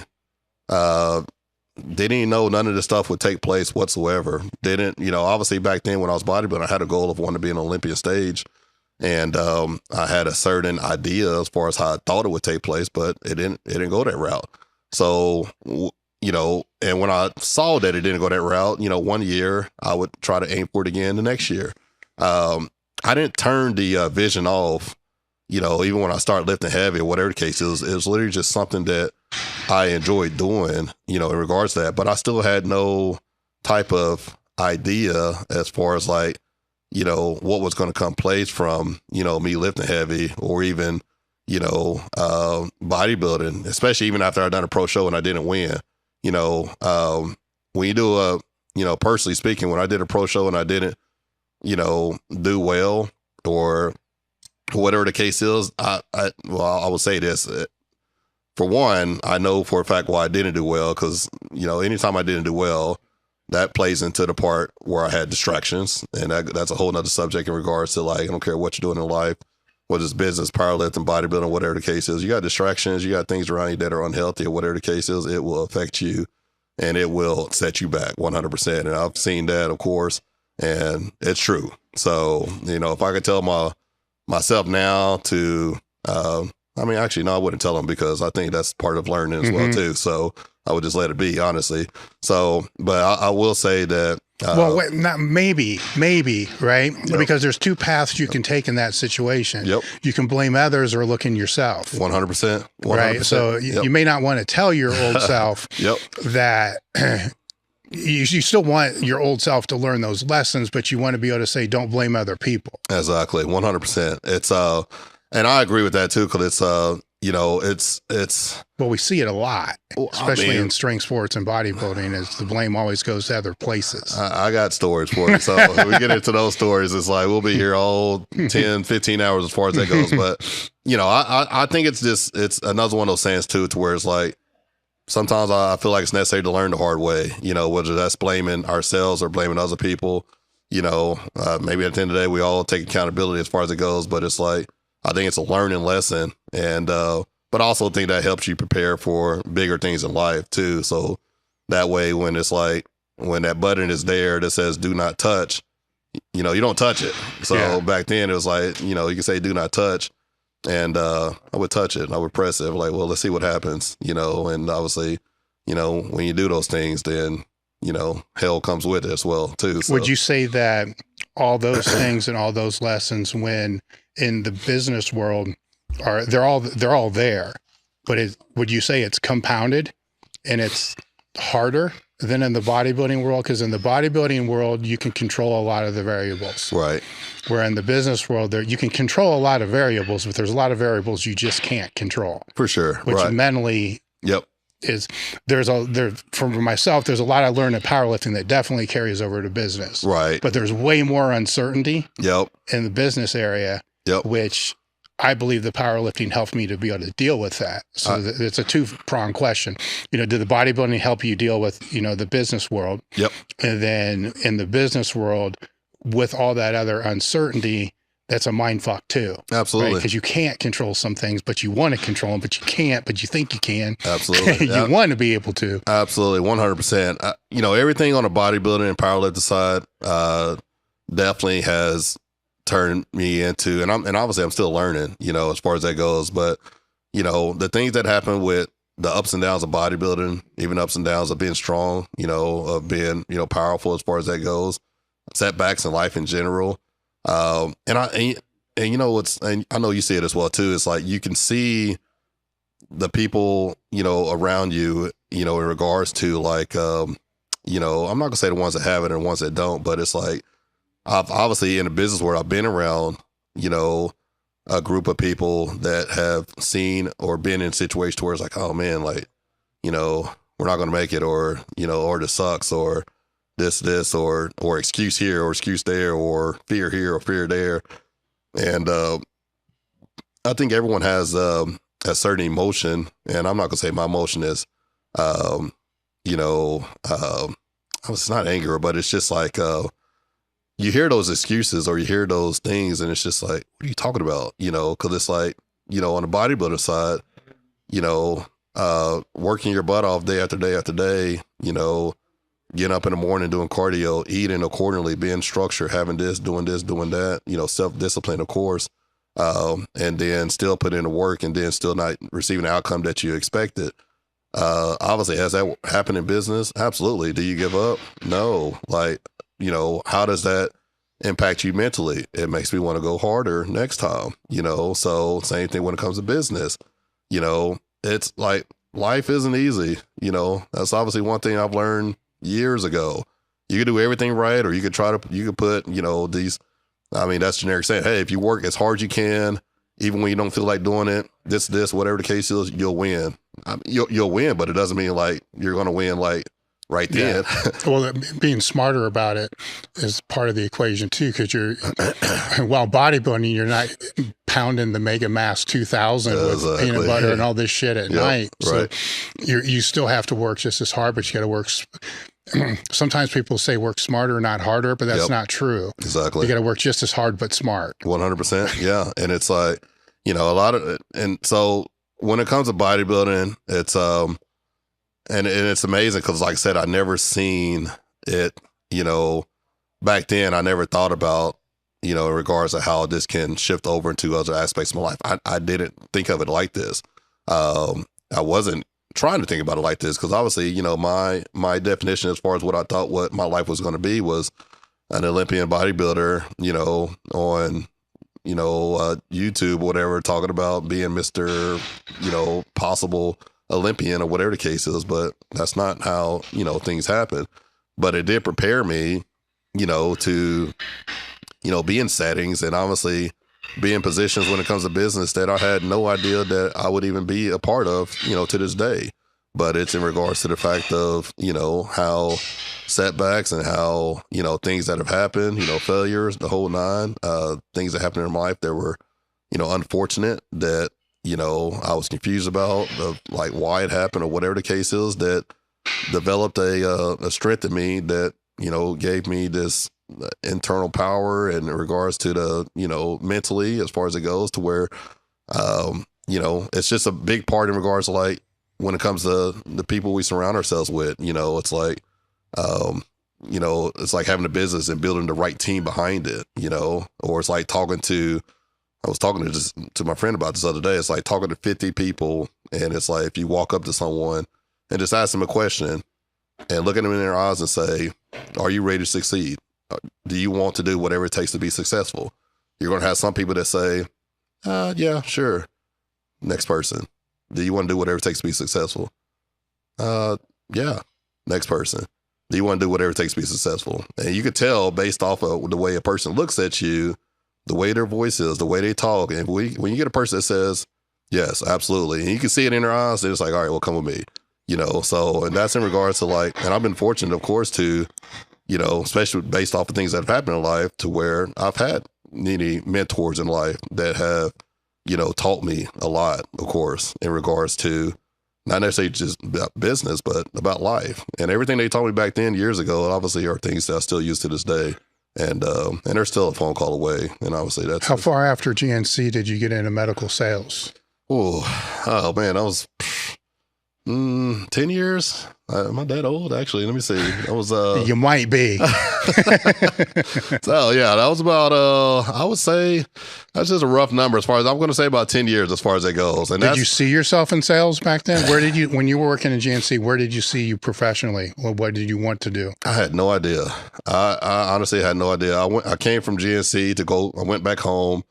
didn't even know none of this stuff would take place whatsoever. Didn't, obviously back then when I was bodybuilding, I had a goal of wanting to be on an Olympian stage. And I had a certain idea as far as how I thought it would take place, but it didn't go that route. So, you know, and when I saw that it didn't go that route, you know, one year I would try to aim for it again the next year. I didn't turn the vision off, you know, even when I started lifting heavy or whatever the case is. It was literally just something that I enjoyed doing, you know, in regards to that. But I still had no type of idea as far as like, you know, what was going to come place from, you know, me lifting heavy or even, you know, bodybuilding, especially even after I'd done a pro show and I didn't win. You know, when you do you know, personally speaking, when I did a pro show and I didn't, you know, do well or whatever the case is, I would say this. For one, I know for a fact why I didn't do well because, you know, anytime I didn't do well, that plays into the part where I had distractions. And that's a whole nother subject in regards to like, I don't care what you're doing in life, whether it's business, powerlifting, bodybuilding, whatever the case is, you got distractions, you got things around you that are unhealthy or whatever the case is, it will affect you and it will set you back 100%. And I've seen that, of course, and it's true. So, you know, if I could tell myself now to, I mean, actually, no, I wouldn't tell them because I think that's part of learning as well, too. So I would just let it be, honestly. So, but I will say that. Well, wait, not maybe, right? Yep. Because there's two paths you can take in that situation. Yep. You can blame others or look in yourself. 100%. Right. So you may not want to tell your old self that you still want your old self to learn those lessons, but you want to be able to say, don't blame other people. Exactly. 100%. It's, and I agree with that too, because it's, you know, it's. Well, we see it a lot, especially in strength sports and bodybuilding, is the blame always goes to other places. I got stories for you. So if we get into those stories, it's like, we'll be here all 10, 15 hours as far as that goes. But, you know, I think it's another one of those sayings too, to where it's like, sometimes I feel like it's necessary to learn the hard way, you know, whether that's blaming ourselves or blaming other people, you know, maybe at the end of the day, we all take accountability as far as it goes, but it's like, I think it's a learning lesson, and but I also think that helps you prepare for bigger things in life too. So that way, when it's like when that button is there that says "Do not touch," you know, you don't touch it. So back then it was like, you know, you can say "Do not touch," and I would touch it and I would press it. Like, well, let's see what happens, you know. And obviously, you know, when you do those things, then you know, hell comes with it as well too. So. Would you say that all those things and all those lessons, when in the business world, they're all there, but would you say it's compounded and it's harder than in the bodybuilding world? Because in the bodybuilding world, you can control a lot of the variables, right? Where in the business world, you can control a lot of variables, but there's a lot of variables you just can't control. For sure, which mentally, for myself, there's a lot I learned in powerlifting that definitely carries over to business. Right. But there's way more uncertainty in the business area, which I believe the powerlifting helped me to be able to deal with that. So it's a two-pronged question. You know, did the bodybuilding help you deal with, you know, the business world? Yep. And then in the business world, with all that other uncertainty, that's a mind fuck too. Absolutely. Because you can't control some things, but you want to control them, but you can't, but you think you can. Absolutely. You want to be able to. Absolutely. 100%. You know, everything on the bodybuilding and powerlifting side definitely has turned me into, and obviously I'm still learning, you know, as far as that goes, but you know, the things that happen with the ups and downs of bodybuilding, even ups and downs of being strong, you know, of being, you know, powerful as far as that goes, setbacks in life in general. And you know, and I know you see it as well too. It's like, you can see the people, you know, around you, you know, in regards to like, you know, I'm not gonna say the ones that have it and the ones that don't, but it's like, I've obviously in the business world, I've been around, you know, a group of people that have seen or been in situations where it's like, oh man, like, you know, we're not going to make it, or, you know, or this sucks, or this, or excuse here, or excuse there, or fear here, or fear there. And I think everyone has a certain emotion, and I'm not going to say my emotion is, you know, it's not anger, but it's just like, you hear those excuses or you hear those things and it's just like, what are you talking about? You know, because it's like, you know, on the bodybuilder side, you know, working your butt off day after day after day, you know, getting up in the morning, doing cardio, eating accordingly, being structured, having this, doing that, you know, self-discipline, of course, and then still put in the work and then still not receiving the outcome that you expected. Obviously, has that happened in business? Absolutely. Do you give up? No. Like, you know, how does that impact you mentally? It makes me want to go harder next time, you know? So same thing when it comes to business, you know, it's like life isn't easy. You know, that's obviously one thing I've learned years ago. You could do everything right, or you could put, you know, that's generic saying, hey, if you work as hard as you can, even when you don't feel like doing it, whatever the case is, you'll win. You'll win, but it doesn't mean like you're going to win like right then. Well, being smarter about it is part of the equation too, because while bodybuilding, you're not pounding the Mega Mass 2000 with peanut butter and all this shit at night. So you still have to work just as hard, but you got to work. Sometimes people say work smarter, not harder, but that's not true. Exactly. You got to work just as hard, but smart. 100%. Yeah. And it's like, you know, and so when it comes to bodybuilding, it's, and it's amazing because, like I said, I never seen it, you know, back then. I never thought about, you know, in regards to how this can shift over into other aspects of my life. I didn't think of it like this. I wasn't trying to think about it like this because obviously, you know, my definition as far as what I thought what my life was going to be was an Olympian bodybuilder, you know, on, you know, YouTube or whatever, talking about being Mr., you know, possible Olympian or whatever the case is, but that's not how, you know, things happen. But it did prepare me, you know, to, you know, be in settings and obviously be in positions when it comes to business that I had no idea that I would even be a part of, you know, to this day. But it's in regards to the fact of, you know, how setbacks and how, you know, things that have happened, you know, failures, the whole nine, things that happened in my life that were, you know, unfortunate that, you know, I was confused about, like why it happened or whatever the case is, that developed a strength in me that, you know, gave me this internal power in regards to the, you know, mentally as far as it goes to where, you know, it's just a big part in regards to like when it comes to the people we surround ourselves with, you know, it's like, you know, it's like having a business and building the right team behind it, you know, or it's like I was talking to my friend about this other day. It's like talking to 50 people, and it's like if you walk up to someone and just ask them a question and look at them in their eyes and say, are you ready to succeed? Do you want to do whatever it takes to be successful? You're going to have some people that say, yeah, sure. Next person. Do you want to do whatever it takes to be successful? Yeah. Next person. Do you want to do whatever it takes to be successful? And you could tell based off of the way a person looks at you, the way their voice is, the way they talk. And when you get a person that says, yes, absolutely, and you can see it in their eyes, they're just like, all right, well, come with me, you know? So, and that's in regards to like, and I've been fortunate, of course, to, you know, especially based off of things that have happened in life to where I've had many mentors in life that have, you know, taught me a lot, of course, in regards to not necessarily just about business, but about life. And everything they taught me back then years ago, obviously are things that I still use to this day. And they're still a phone call away. And obviously that's... How far after GNC did you get into medical sales? Oh man, I was 10 years. Am I that old? Actually, let me see. I was... You might be. So yeah, that was about, I would say, that's just a rough number as far as, I'm going to say about 10 years as far as that goes. And did you see yourself in sales back then? Where did you, when you were working in GNC, where did you see you professionally? Or what did you want to do? I had no idea. I honestly had no idea. I came from GNC I went back home.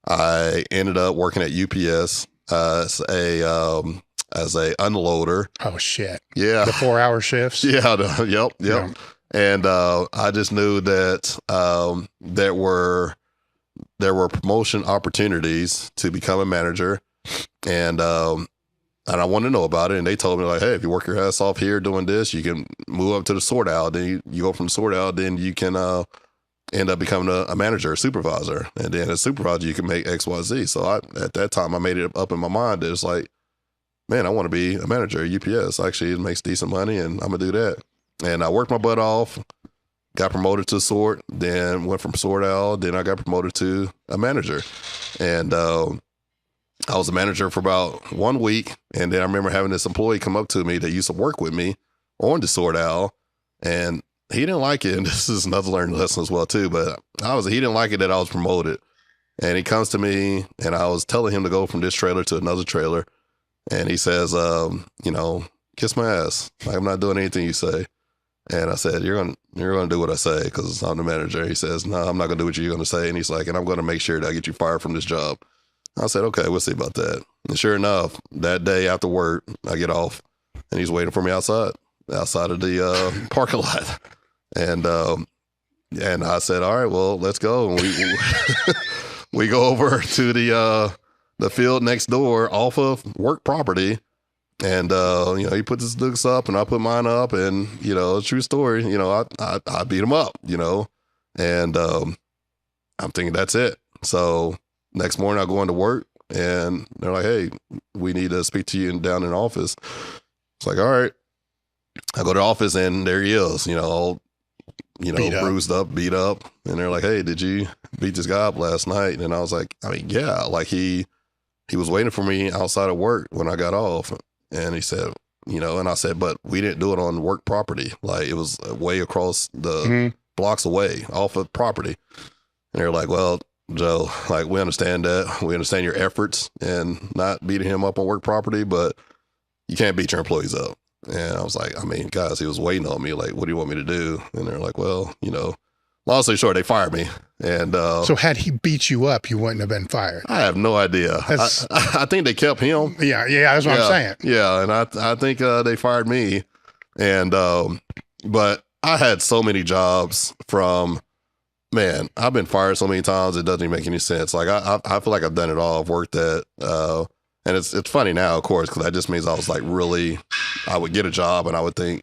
I ended up working at UPS as a unloader. Oh shit. Yeah. The 4-hour shifts. Yeah. Yep. Yeah. And I just knew that there were promotion opportunities to become a manager, and I wanted to know about it. And they told me like, hey, if you work your ass off here doing this, you can move up to the sort out. Then you go from sort out, then you can end up becoming a manager, a supervisor, and then as supervisor you can make X, Y, Z. So at that time I made it up in my mind that it's like, man, I want to be a manager at UPS. Actually, it makes decent money, and I'm gonna do that. And I worked my butt off, got promoted to sort, then went from sort out, then I got promoted to a manager. And I was a manager for about 1 week. And then I remember having this employee come up to me that used to work with me on the sort out. And he didn't like it. And this is another learning lesson as well too, but he didn't like it that I was promoted. And he comes to me and I was telling him to go from this trailer to another trailer. And he says, you know, kiss my ass. Like, I'm not doing anything you say. And I said, you're gonna do what I say because I'm the manager. He says, no, I'm not gonna do what you're gonna say. And he's like, and I'm gonna make sure that I get you fired from this job. I said, okay, we'll see about that. And sure enough, that day after work, I get off and he's waiting for me outside of the parking lot. And I said, all right, well, let's go. And we go over to the field next door off of work property. And, you know, he puts his looks up and I put mine up and, you know, true story, you know, I beat him up, you know, and, I'm thinking that's it. So next morning I go into work and they're like, hey, we need to speak to you down in the office. It's like, all right. I go to the office and there he is, you know, all, you know, bruised up, beat up. And they're like, hey, did you beat this guy up last night? And I was like, I mean, yeah, like he was waiting for me outside of work when I got off. And he said, you know, and I said, but we didn't do it on work property. Like it was way across the blocks away off of property. And they're like, well, Joe, like we understand that. We understand your efforts and not beating him up on work property, but you can't beat your employees up. And I was like, I mean, guys, he was waiting on me. Like, what do you want me to do? And they're like, well, you know, long story short, they fired me. And so had he beat you up, you wouldn't have been fired. I have no idea. I think they kept him. Yeah, that's what I'm saying. Yeah, and I think they fired me. And but I had so many jobs from, man, I've been fired so many times it doesn't even make any sense. Like I feel like I've done it all. I've worked at and it's funny now, of course, because that just means I was like really, I would get a job and I would think,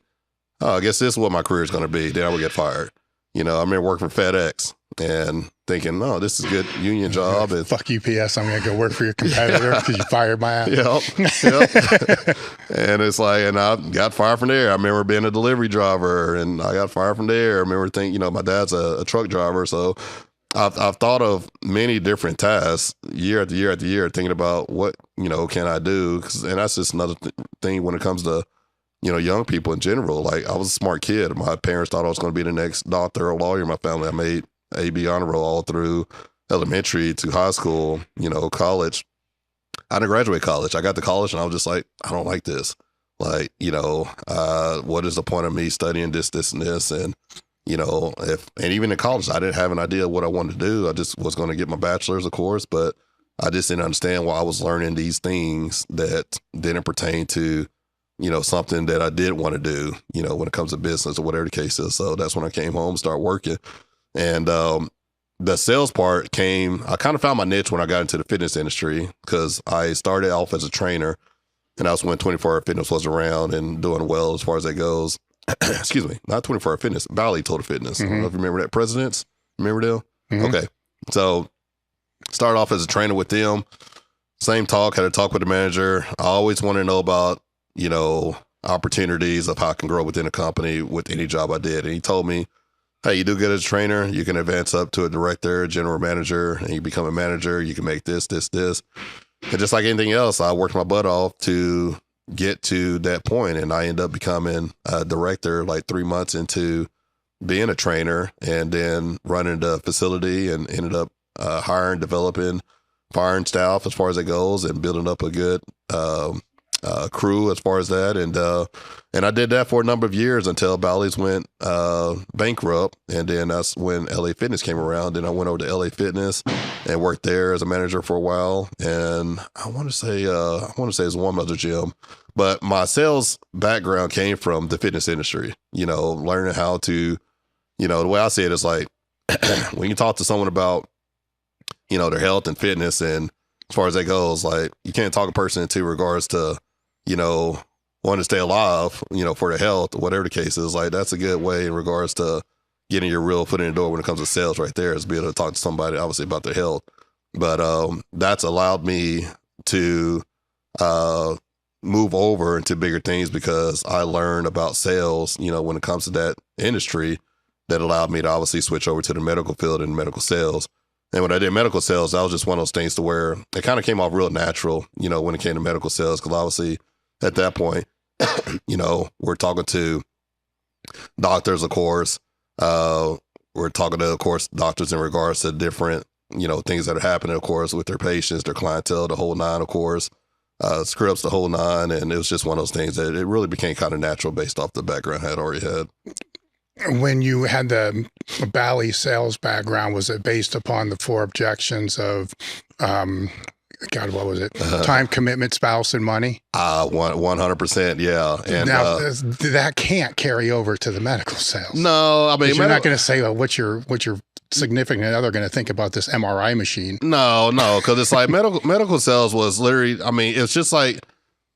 oh, I guess this is what my career is going to be. Then I would get fired. You know, I remember working for FedEx and thinking, oh, this is a good union job. And fuck UPS, I'm going to go work for your competitor because you fired my ass. Yep. And it's like, and I got fired from there. I remember being a delivery driver and I got fired from there. I remember thinking, you know, my dad's a truck driver. So I've thought of many different tasks year after year after year, thinking about what, you know, can I do? And that's just another thing when it comes to, you know, young people in general. Like I was a smart kid. My parents thought I was going to be the next doctor or lawyer in my family. I made AB honor roll all through elementary to high school, you know, college. I didn't graduate college. I got to college and I was just like, I don't like this. Like, you know, what is the point of me studying this, and this? And, you know, and even in college, I didn't have an idea what I wanted to do. I just was going to get my bachelor's, of course, but I just didn't understand why I was learning these things that didn't pertain to, you know, something that I did want to do, you know, when it comes to business or whatever the case is. So that's when I came home, started working. And the sales part came, I kind of found my niche when I got into the fitness industry because I started off as a trainer and that was when 24-hour fitness was around and doing well as far as that goes. Excuse me, not 24-hour fitness, Valley Total Fitness. I don't know if you remember that. Presidents, remember them? Okay. So started off as a trainer with them. Same talk, had a talk with the manager. I always wanted to know about, you know, opportunities of how I can grow within a company with any job I did. And he told me, hey, you do good as a trainer, you can advance up to a director, general manager, and you become a manager, you can make this. And just like anything else, I worked my butt off to get to that point, and I ended up becoming a director like 3 months into being a trainer and then running the facility and ended up hiring, developing, firing staff as far as it goes and building up a good crew as far as that. And I did that for a number of years until Bally's went bankrupt. And then that's when LA Fitness came around. And I went over to LA Fitness and worked there as a manager for a while. And I want to say it's one other gym, but my sales background came from the fitness industry, you know, learning how to, you know, the way I see it is like when you talk to someone about, you know, their health and fitness and as far as that goes, like you can't talk a person into regards to, you know, wanting to stay alive, you know, for their health, whatever the case is. Like that's a good way in regards to getting your real foot in the door when it comes to sales right there, is be able to talk to somebody obviously about their health. But that's allowed me to move over into bigger things because I learned about sales, you know, when it comes to that industry, that allowed me to obviously switch over to the medical field and medical sales. And when I did medical sales, that was just one of those things to where it kind of came off real natural, you know, when it came to medical sales, because obviously at that point, you know, we're talking to Doctors, of course. We're talking to, of course, doctors in regards to different, things that are happening, of course, with their patients, their clientele, the whole nine, of course, scripts, the whole nine. And it was just one of those things that it really became kind of natural based off the background I had already had. When you had the Bally sales background, was it based upon the 4 objections of, God, what was it? Time, commitment, spouse, and money? 100%, yeah. And now, that can't carry over to the medical sales. No, I mean, you're not going to say, well, what's your significant other going to think about this MRI machine? No, because it's like medical sales was literally, I mean, it's just like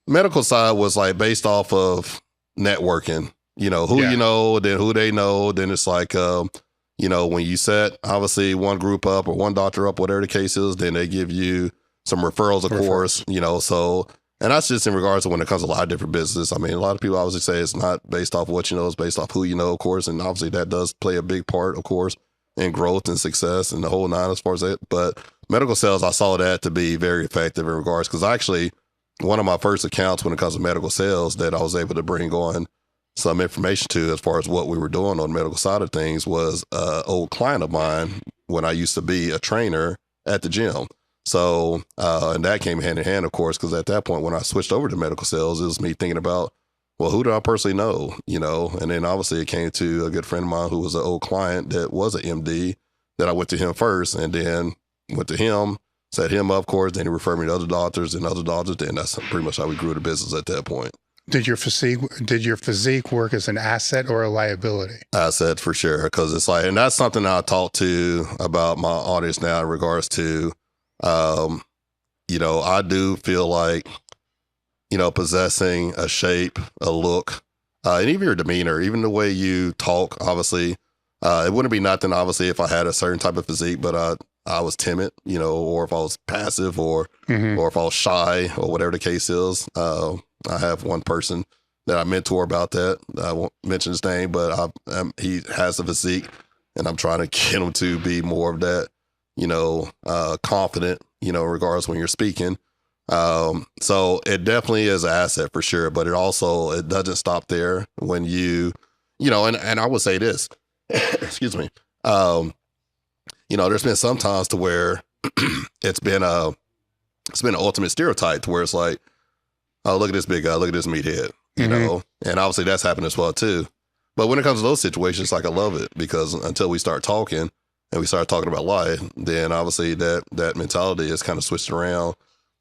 medical side was like based off of networking. Who you know, then who they know. Then it's like, when you set obviously one group up or one doctor up, whatever the case is, then they give you some referrals, of course, so, and that's just in regards to when it comes to a lot of different business. I mean, a lot of people obviously say it's not based off what you know, it's based off who you know, of course. And obviously that does play a big part, of course, in growth and success and the whole nine as far as that. But medical sales, I saw that to be very effective in regards, because actually one of my first accounts when it comes to medical sales that I was able to bring on some information to as far as what we were doing on the medical side of things was an old client of mine when I used to be a trainer at the gym. So, and that came hand in hand, of course, because at that point, when I switched over to medical sales, it was me thinking about, well, who do I personally know, and then obviously it came to a good friend of mine who was an old client that was an MD that I went to him first and then went to him, set him up, of course, then he referred me to other doctors and other doctors. Then that's pretty much how we grew the business at that point. Did your physique work as an asset or a liability? Asset for sure. Cause it's like, and that's something I talk to about my audience now in regards to, I do feel like, possessing a shape, a look, and even your demeanor, even the way you talk, obviously, it wouldn't be nothing, obviously, if I had a certain type of physique, but I was timid, or if I was passive or if I was shy or whatever the case is. I have one person that I mentor about that. I won't mention his name, but he has a physique and I'm trying to get him to be more of that, confident, in regards when you're speaking. So it definitely is an asset for sure, but it doesn't stop there when you, and I would say this, excuse me. There's been some times to where it's been an ultimate stereotype to where it's like, oh, look at this big guy, look at this meathead, you know, and obviously that's happened as well too. But when it comes to those situations, like I love it because until we start talking and we start talking about life, then obviously that mentality is kind of switched around.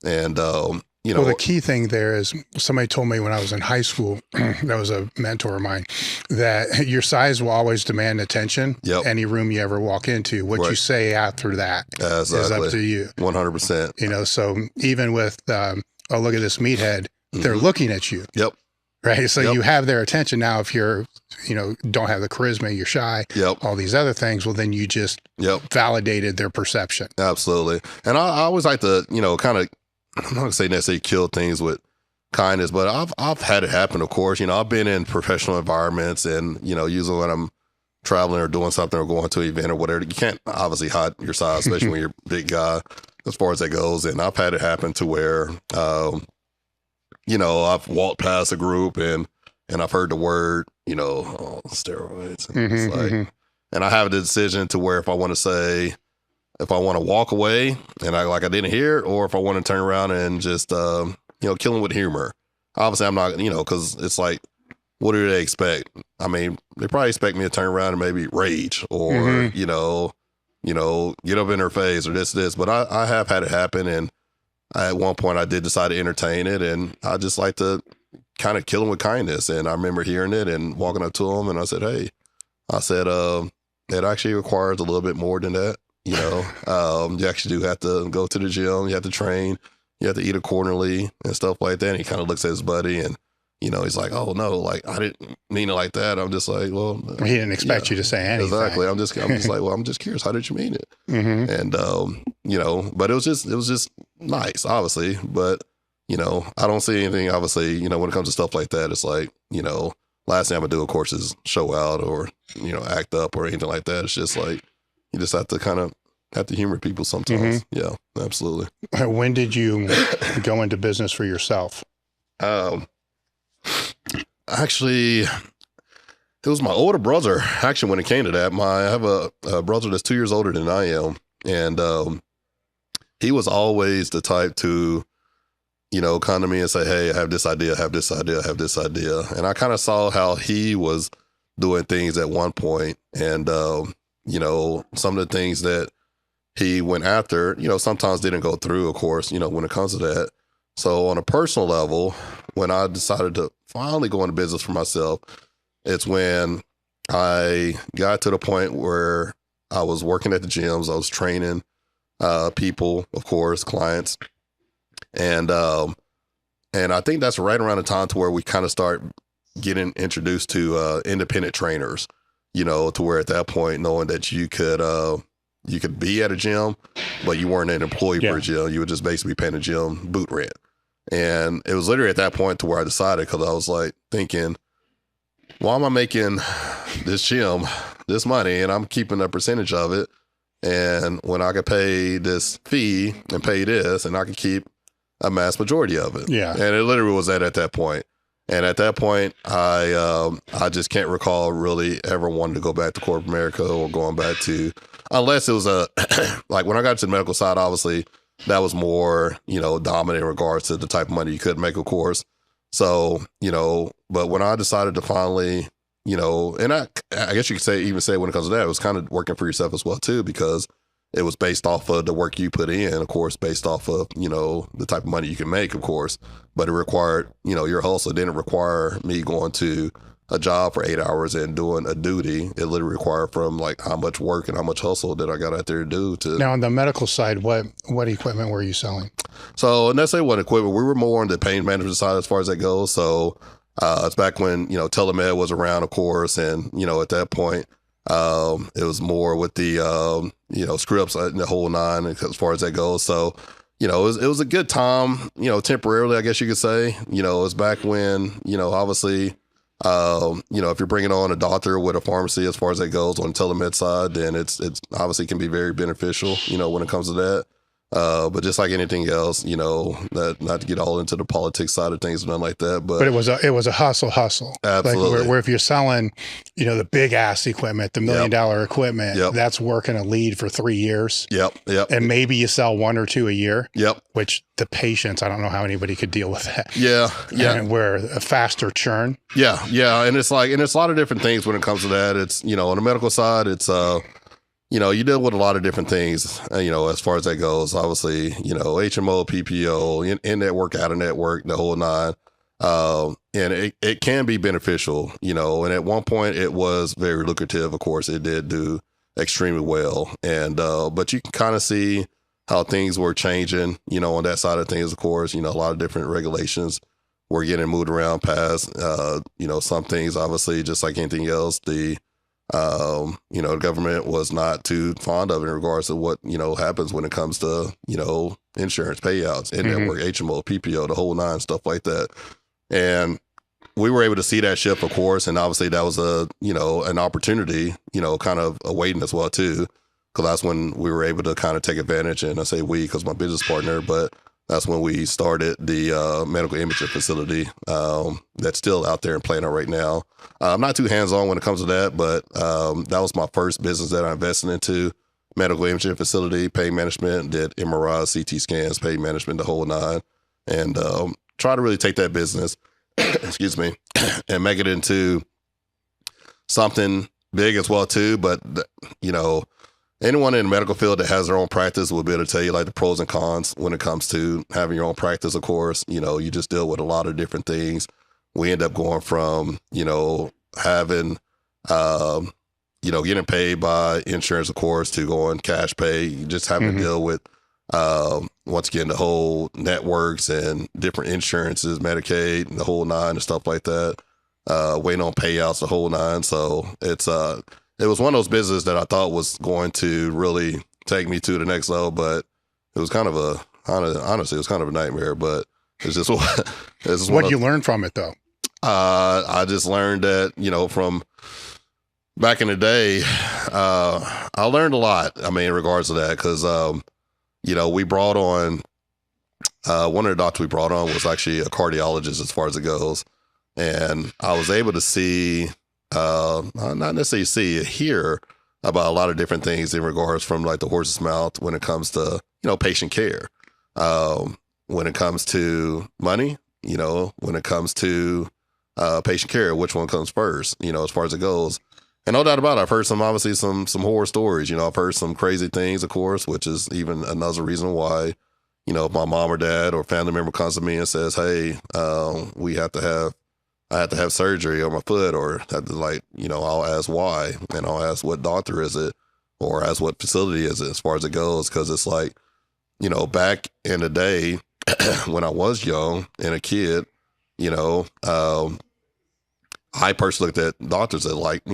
And, well, the key thing there is somebody told me when I was in high school, that was a mentor of mine, that your size will always demand attention. Yep. Any room you ever walk into, what you say after that is up to you. 100%. So even with, oh, look at this meathead, they're looking at you. Yep. Right. So you have their attention. Now, if you're, don't have the charisma, you're shy, all these other things, well, then you just validated their perception. Absolutely. And I always like to, kind of, I'm not going to say necessarily kill things with kindness, but I've had it happen, of course. I've been in professional environments and, usually when I'm traveling or doing something or going to an event or whatever, you can't obviously hide your size, especially when you're a big guy as far as that goes. And I've had it happen to where, I've walked past a group and I've heard the word, steroids. And it's like, and I have the decision to where if I want to walk away and I didn't hear it, or if I want to turn around and just, kill them with humor. Obviously I'm not, cause it's like, what do they expect? I mean, they probably expect me to turn around and maybe rage or, get up in their face or this, but I have had it happen. And at one point I did decide to entertain it and I just like to kind of kill them with kindness. And I remember hearing it and walking up to them and I said, hey, it actually requires a little bit more than that. You actually do have to go to the gym, you have to train, you have to eat accordingly and stuff like that. And he kind of looks at his buddy and, he's like, oh no, like I didn't mean it like that. I'm just like, well, he didn't expect you to say anything. Exactly. I'm just like, well, I'm just curious. How did you mean it? And, but it was just nice, obviously. But, I don't see anything, obviously, when it comes to stuff like that, it's like, last thing I'm gonna do, of course, is show out or, act up or anything like that. It's just like, you just have to kind of have to humor people sometimes. Yeah, absolutely. When did you go into business for yourself? Actually, It was my older brother, actually, when it came to that. I have a brother that's 2 years older than I am. And he was always the type to, come to me and say, hey, I have this idea, I have this idea, I have this idea. And I kind of saw how he was doing things at one point. And, some of the things that he went after, sometimes didn't go through, of course, when it comes to that. So on a personal level, when I decided to finally go into business for myself, it's when I got to the point where I was working at the gyms. I was training people, of course, clients. And I think that's right around the time to where we kind of start getting introduced to independent trainers, to where at that point, knowing that you could be at a gym, but you weren't an employee for a gym. You would just basically paying a gym boot rent. And it was literally at that point to where I decided, because I was like thinking, why am I making this gym this money and I'm keeping a percentage of it? And when I could pay this fee and pay this, and I could keep a mass majority of it. Yeah. And it literally was at that point. And at that point, I just can't recall really ever wanting to go back to corporate America or going back to, unless it was like when I got to the medical side, obviously that was more, dominant in regards to the type of money you could make, of course. So, but when I decided to finally, and I guess you could even say when it comes to that, it was kind of working for yourself as well too, because it was based off of the work you put in, of course, based off of, the type of money you can make, of course, but it required, your hustle. It didn't require me going to a job for 8 hours and doing a duty. It literally required from like how much work and how much hustle that I got out there to do. Now on the medical side, what equipment were you selling? So necessarily what equipment, we were more on the pain management side as far as that goes. So it's back when, telemed was around, of course. And, at that point, it was more with the, scripts and the whole nine as far as that goes. So, it was a good time, temporarily, I guess you could say. It was back when, obviously, if you're bringing on a doctor with a pharmacy as far as that goes on the telemed side, then it's obviously can be very beneficial, when it comes to that. But just like anything else, that not to get all into the politics side of things, nothing like that. But it was a hustle. Absolutely. Like where if you're selling, the big ass equipment, the $1 million equipment, that's working a lead for 3 years. Yep. And maybe you sell 1 or 2 a year. Yep. Which the patience, I don't know how anybody could deal with that. Yeah. And where a faster churn. Yeah. And it's a lot of different things when it comes to that. It's, on the medical side, it's, you deal with a lot of different things, as far as that goes. Obviously, HMO, PPO, in-network, out-of-network, the whole nine. And it can be beneficial, and at one point it was very lucrative. Of course, it did do extremely well. And, but you can kind of see how things were changing, on that side of things, of course, a lot of different regulations were getting moved around past, some things, obviously, just like anything else, the government was not too fond of it in regards to what, happens when it comes to, insurance payouts, in-network, HMO, PPO, the whole nine, stuff like that. And we were able to see that shift, of course. And obviously that was an opportunity, kind of awaiting as well too. Cause that's when we were able to kind of take advantage. And I say we, cause my business partner, but that's when we started the medical imaging facility that's still out there and playing out right now. I'm not too hands-on when it comes to that, but that was my first business that I invested into. Medical imaging facility, pain management, did MRIs, CT scans, pain management, the whole nine. And try to really take that business, excuse me, and make it into something big as well too. But, anyone in the medical field that has their own practice will be able to tell you like the pros and cons when it comes to having your own practice, of course. You just deal with a lot of different things. We end up going from, having, getting paid by insurance, of course, to going cash pay. You just having to deal with, once again, the whole networks and different insurances, Medicaid, and the whole nine and stuff like that. Waiting on payouts, the whole nine. So it was one of those businesses that I thought was going to really take me to the next level, but it was kind of honestly, it was kind of a nightmare, but it's just what did you learn from it though? I just learned that, from back in the day, I learned a lot. I mean, in regards to that, cause, we brought on, one of the doctors we brought on was actually a cardiologist as far as it goes. And I was able to see not necessarily see, hear about a lot of different things in regards from like the horse's mouth when it comes to, patient care. When it comes to money, when it comes to patient care, which one comes first, as far as it goes. And no doubt about it, I've heard some horror stories. I've heard some crazy things, of course, which is even another reason why, if my mom or dad or family member comes to me and says, hey, I have to have surgery on my foot, or have to I'll ask why, and I'll ask what doctor is it, or ask what facility is it as far as it goes. Cause it's like, back in the day when I was young and a kid, I personally looked at doctors as like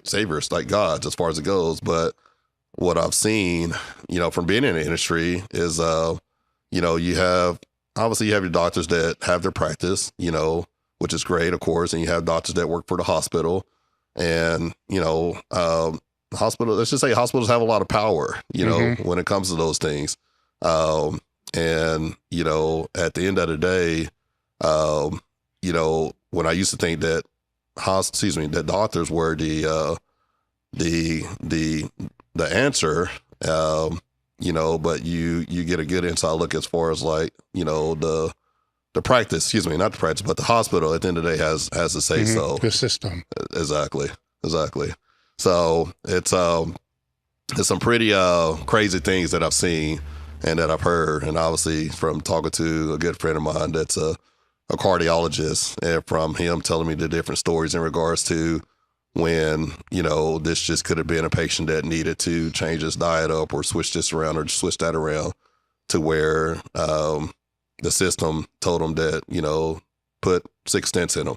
saviors, like gods as far as it goes. But what I've seen, from being in the industry is, you have your doctors that have their practice, which is great, of course. And you have doctors that work for the hospital, and, let's just say hospitals have a lot of power, when it comes to those things. And, at the end of the day, when I used to think that that doctors were the answer, but you get a good inside look as far as like, the practice, not the practice, but the hospital at the end of the day has to say so. The system. Exactly. So it's some pretty crazy things that I've seen and that I've heard, and obviously from talking to a good friend of mine that's a cardiologist, and from him telling me the different stories in regards to when, this just could have been a patient that needed to change his diet up or switch this around or switch that around, to where the system told him that, put 6 stents in him,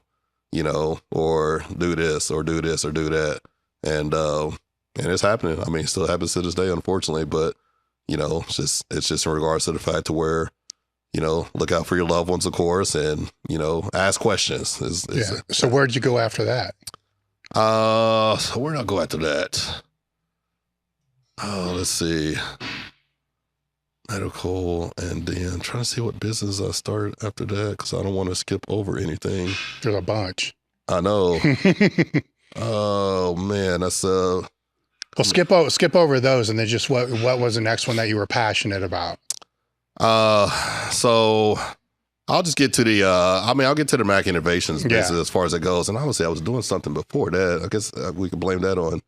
or do this or do this or do that. And it's happening. I mean, it still happens to this day, unfortunately, but, it's just in regards to the fact to where, look out for your loved ones, of course, and, ask questions. So where'd you go after that? So where did I go after that? Oh, let's see. Medical, and then trying to see what business I started after that, because I don't want to skip over anything. There's a bunch. I know. Oh man, that's Well, skip over those, and then just what was the next one that you were passionate about? So I'll just get to the, I'll get to the Mackey Innovations business as far as it goes. And obviously I was doing something before that. I guess we can blame that on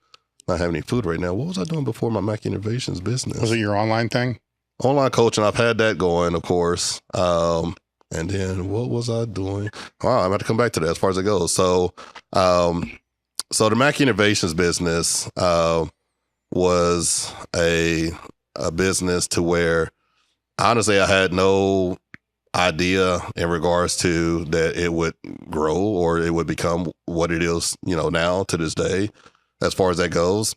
not having any food right now. What was I doing before my Mackey Innovations business? Was it your online thing? Online coaching. I've had that going, of course. And then what was I doing? Wow, I'm about to come back to that as far as it goes. So, so the Mackey Innovations business, was a business to where honestly, I had no idea in regards to that it would grow or it would become what it is, now to this day. As far as that goes,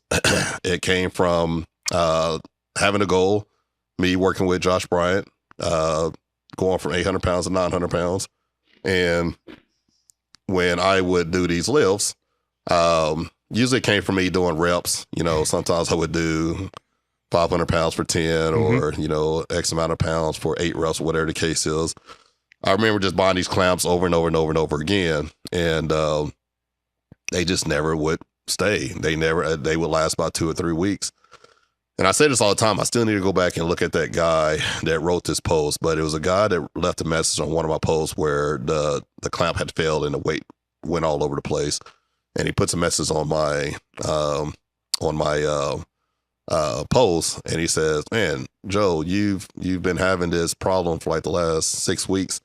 it came from having a goal, me working with Josh Bryant, going from 800 pounds to 900 pounds. And when I would do these lifts, usually it came from me doing reps. Sometimes I would do 500 pounds for 10 or, X amount of pounds for 8 reps, or whatever the case is. I remember just buying these clamps over and over and over and over again. And they just never would stay. They would last about 2 or 3 weeks. And I say this all the time. I still need to go back and look at that guy that wrote this post, but it was a guy that left a message on one of my posts where the clamp had failed and the weight went all over the place. And he puts a message on my post, and he says, "Man, Joe, you've been having this problem for like the last 6 weeks.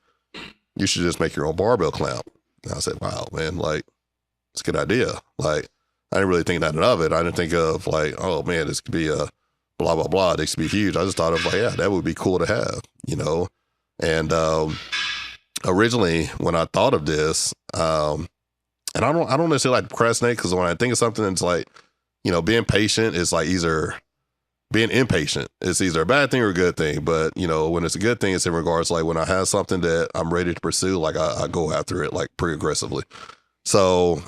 You should just make your own barbell clamp." And I said, "Wow, man, like it's a good idea." Like I didn't really think nothing of it. I didn't think of like, oh man, this could be a blah blah blah. This could be huge. I just thought of like, yeah, that would be cool to have, And originally, when I thought of this, and I don't necessarily like procrastinate, because when I think of something, it's like, being patient is like either being impatient. It's either a bad thing or a good thing. But, when it's a good thing, it's in regards to like when I have something that I'm ready to pursue, like I go after it like pretty aggressively. So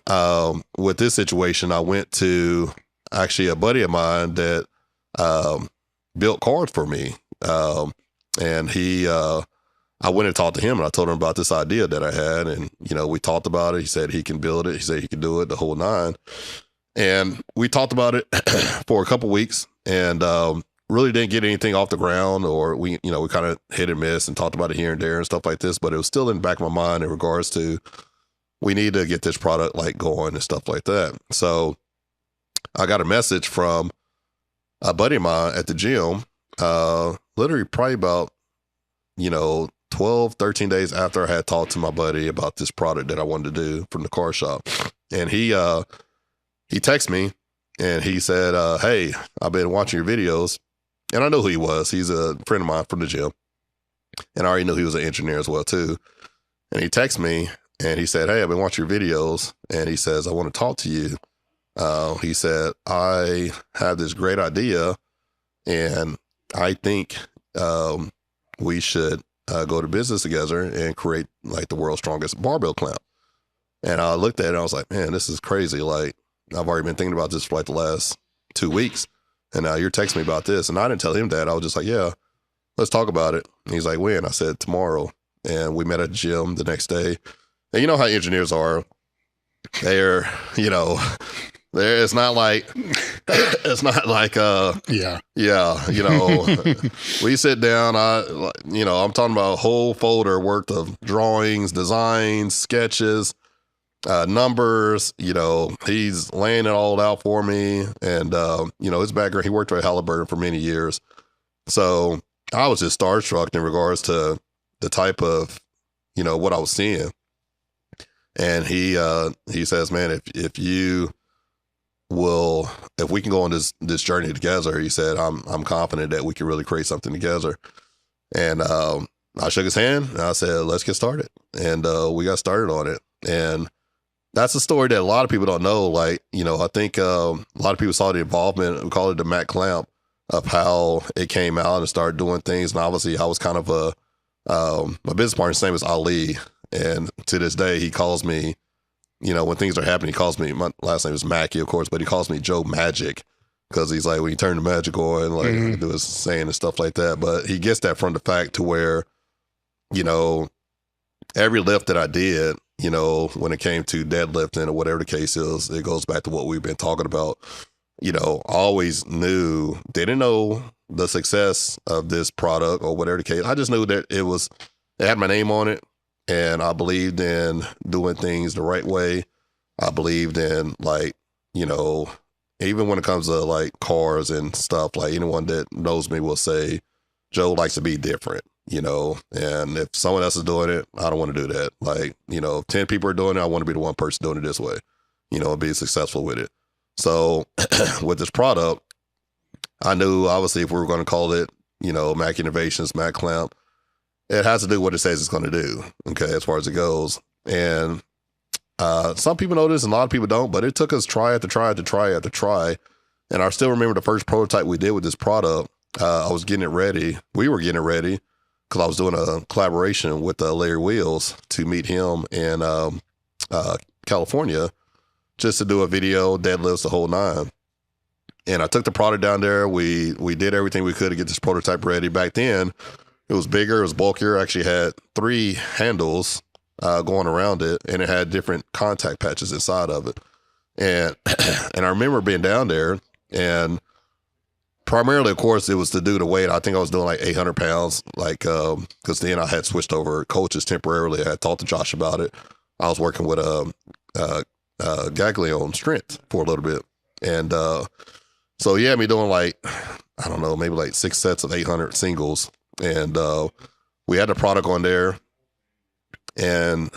with this situation, I went to actually a buddy of mine that built cards for me. And he I went and talked to him and I told him about this idea that I had. And, you know, we talked about it. He said he can build it. He said he could do it, the whole nine. And we talked about it for a couple weeks and really didn't get anything off the ground, or we kind of hit and miss and talked about it here and there and stuff like this. But it was still in the back of my mind in regards to we need to get this product like going and stuff like that. So I got a message from a buddy of mine at the gym, literally probably about, 12, 13 days after I had talked to my buddy about this product that I wanted to do from the car shop. And he texted me and he said, hey, I've been watching your videos. And I know who he was. He's a friend of mine from the gym. And I already knew he was an engineer as well too. And he texted me and he said, hey, I've been watching your videos. And he says, I want to talk to you. He said, I have this great idea and I think we should go to business together and create like the world's strongest barbell clamp. And I looked at it and I was like, man, this is crazy. Like, I've already been thinking about this for like the last 2 weeks. And now you're texting me about this. And I didn't tell him that. I was just like, yeah, let's talk about it. And he's like, when? I said, tomorrow. And we met at the gym the next day. And you know how engineers are. They're, it's not like, we sit down, I'm talking about a whole folder worth of drawings, designs, sketches, numbers, he's laying it all out for me. And, his background, he worked at Halliburton for many years. So I was just starstruck in regards to the type of, what I was seeing. And he says, man, if we can go on this journey together, he said, I'm confident that we can really create something together. And I shook his hand and I said, let's get started. And we got started on it. And that's a story that a lot of people don't know. Like, I think a lot of people saw the involvement, we call it the Mac clamp, of how it came out and started doing things. And obviously I was kind of my business partner's name is Ali. And to this day, he calls me, when things are happening, he calls me, my last name is Mackey, of course, but he calls me Joe Magic because he's like, when you turn the magic on, like do his saying and stuff like that. But he gets that from the fact to where, every lift that I did, when it came to deadlifting or whatever the case is, it goes back to what we've been talking about. Always knew, didn't know the success of this product or whatever the case. I just knew that it had my name on it. And I believed in doing things the right way. I believed in even when it comes to like cars and stuff, like anyone that knows me will say, Joe likes to be different, and if someone else is doing it, I don't want to do that. Like, if 10 people are doing it, I want to be the one person doing it this way, and be successful with it. So with this product, I knew obviously if we were going to call it, Mac Innovations, Mac Clamp, it has to do what it says it's going to do, okay, as far as it goes. And some people know this and a lot of people don't, but it took us try after try after try after try. And I still remember the first prototype we did with this product. I was getting it ready. We were getting it ready because I was doing a collaboration with Larry Wheels to meet him in California just to do a video, deadlifts, the whole nine. And I took the product down there. We did everything we could to get this prototype ready. Back then, it was bigger, it was bulkier. Actually had 3 handles going around it, and it had different contact patches inside of it. And I remember being down there, and primarily, of course, it was to do the weight. I think I was doing like 800 pounds, like because then I had switched over coaches temporarily. I had talked to Josh about it. I was working with Gaglione Strength for a little bit, and so he had me doing like, I don't know, maybe like 6 sets of 800 singles. And we had the product on there, and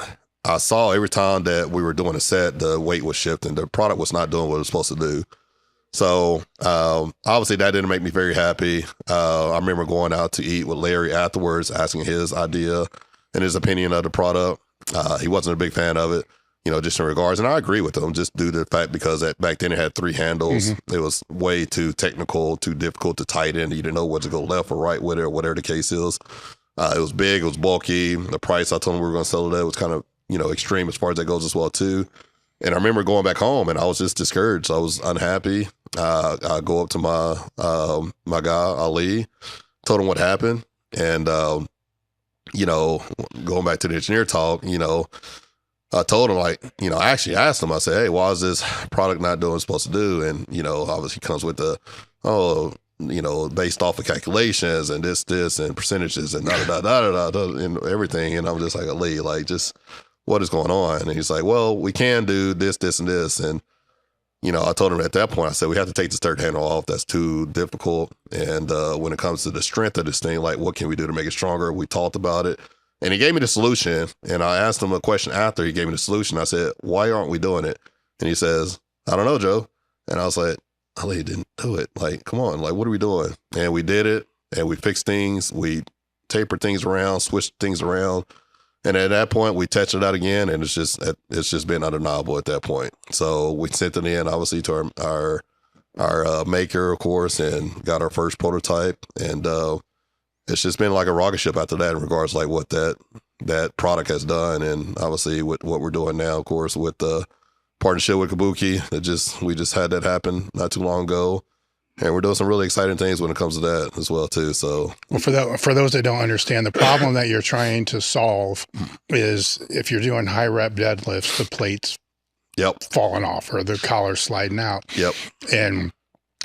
I saw every time that we were doing a set, the weight was shifting. The product was not doing what it was supposed to do. So obviously that didn't make me very happy. I remember going out to eat with Larry afterwards, asking his idea and his opinion of the product. He wasn't a big fan of it, just in regards. And I agree with him just due to the fact because back then it had 3 handles. It was way too technical, too difficult to tighten. You didn't know what to go left or right with it or whatever the case is. It was big, it was bulky. The price I told him we were going to sell it at was kind of, extreme as far as that goes as well too. And I remember going back home and I was just discouraged. I was unhappy. I go up to my guy, Ali, told him what happened. And going back to the engineer talk, I told him, like, I actually asked him, I said, hey, why is this product not doing what it's supposed to do? And, obviously comes with based off of calculations and this and percentages and and everything. And I'm just like, Lee, like, just what is going on? And he's like, well, we can do this, this, and this. And, I told him at that point, I said, we have to take this third handle off. That's too difficult. And when it comes to the strength of this thing, like, what can we do to make it stronger? We talked about it. And he gave me the solution, and I asked him a question after he gave me the solution. I said, why aren't we doing it? And he says, I don't know, Joe. And I was like, Ali didn't do it. Like, come on, like, what are we doing? And we did it, and we fixed things. We tapered things around, switched things around. And at that point, we touched it out again, and it's just been undeniable at that point. So we sent it in, obviously, to our maker, of course, and got our first prototype. And it's just been like a rocket ship after that in regards to like what that product has done. And obviously with what we're doing now, of course, with the partnership with Kabuki, we just had that happen not too long ago. And we're doing some really exciting things when it comes to that as well too. So, well, for those that don't understand, the problem that you're trying to solve is if you're doing high rep deadlifts, the plates falling off or the collar sliding out. Yep. And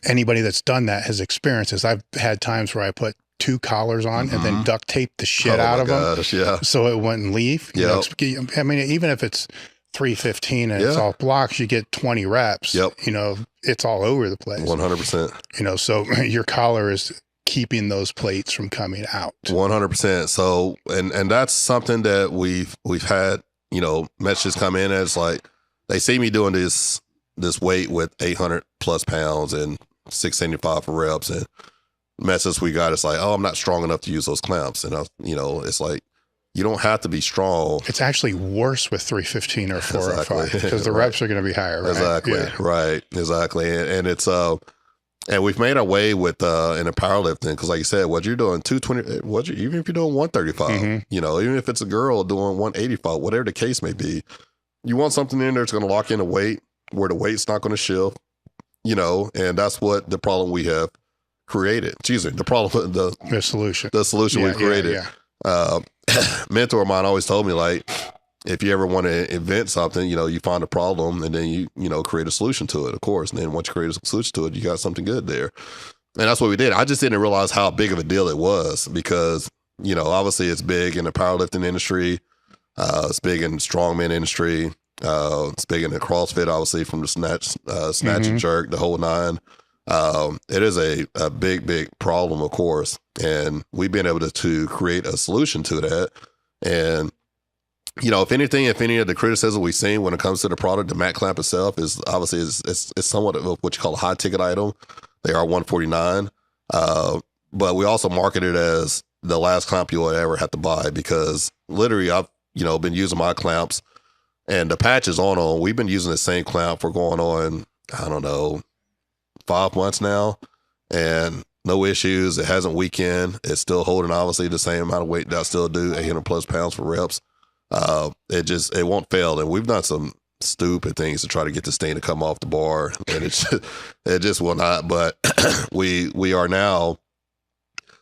anybody that's done that has experienced this. I've had times where I put 2 collars on and then duct tape the shit out of them so it wouldn't leave. I mean, even if it's 315 and it's all blocks, you get 20 reps. It's all over the place. 100%. So your collar is keeping those plates from coming out. 100%. So and that's something that we've had, messages come in as like they see me doing this weight with 800 plus pounds and 675 for reps, and message we got is like, oh, I'm not strong enough to use those clamps. And it's like, you don't have to be strong. It's actually worse with 315 or 405 because the reps are going to be higher, right? Exactly. Yeah. Right. Exactly. And it's and we've made our way with in the powerlifting, because like you said, what you're doing 220, even if you're doing 135, even if it's a girl doing 185, whatever the case may be, you want something in there that's going to lock in a weight where the weight's not going to shift, and that's what the problem we have created. The solution we created. Mentor of mine always told me, like, if you ever want to invent something, you find a problem and then you create a solution to it, of course. And then once you create a solution to it, you got something good there. And that's what we did. I just didn't realize how big of a deal it was because, obviously it's big in the powerlifting industry. It's big in the strongman industry. It's big in the CrossFit, obviously, from the snatch and jerk, the whole nine. It is a big, big problem, of course. And we've been able to create a solution to that. And, if any of the criticism we've seen when it comes to the product, the mat clamp itself is obviously it's somewhat of what you call a high ticket item. They are $149. But we also market it as the last clamp you'll ever have to buy, because literally I've, been using my clamps and the patches on them. We've been using the same clamp for going on, I don't know, 5 months now, and no issues. It hasn't weakened. It's still holding obviously the same amount of weight that I still do, 800 plus pounds for reps. It won't fail. And we've done some stupid things to try to get this thing to come off the bar, and it just will not. But we are now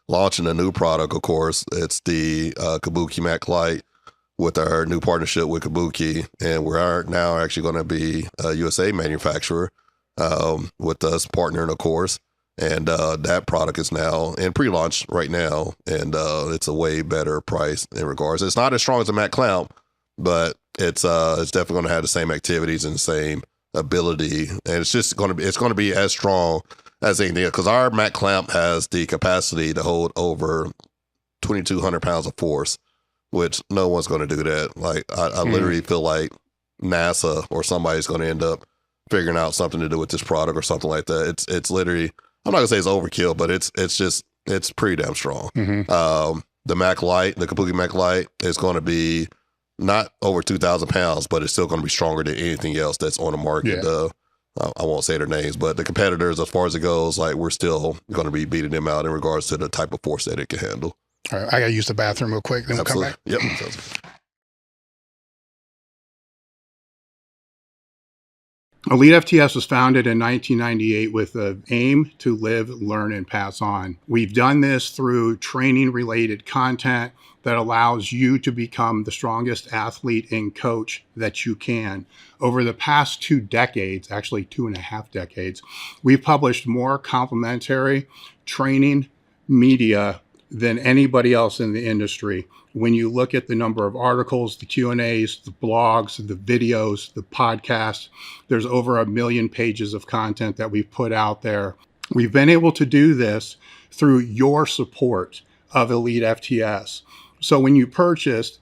launching a new product, of course. It's the Kabuki Mac Lite with our new partnership with Kabuki, and we are now actually going to be a USA manufacturer with us partnering, of course. And that product is now in pre-launch right now, and it's a way better price in regards. It's not as strong as a Mac clamp, but it's definitely going to have the same activities and the same ability, and it's going to be as strong as anything, because our Mac clamp has the capacity to hold over 2,200 pounds of force, which no one's going to do that. Like I literally feel like NASA or somebody's going to end up figuring out something to do with this product or something like that. It's literally, I'm not gonna say it's overkill, but it's pretty damn strong. The Mac Lite, the Kabuki Mac Lite, is going to be not over 2,000 pounds, but it's still going to be stronger than anything else that's on the market. I won't say their names, but the competitors, as far as it goes, like, we're still going to be beating them out in regards to the type of force that it can handle. All right, I got to use the bathroom real quick, then we'll come back. Yep. Elite FTS was founded in 1998 with the aim to live, learn, and pass on. We've done this through training-related content that allows you to become the strongest athlete and coach that you can. Over the past 2 decades, actually 2.5 decades, we've published more complimentary training media than anybody else in the industry. When you look at the number of articles, the Q&As, the blogs, the videos, the podcasts, there's over 1 million pages of content that we've put out there. We've been able to do this through your support of Elite FTS. So when you purchased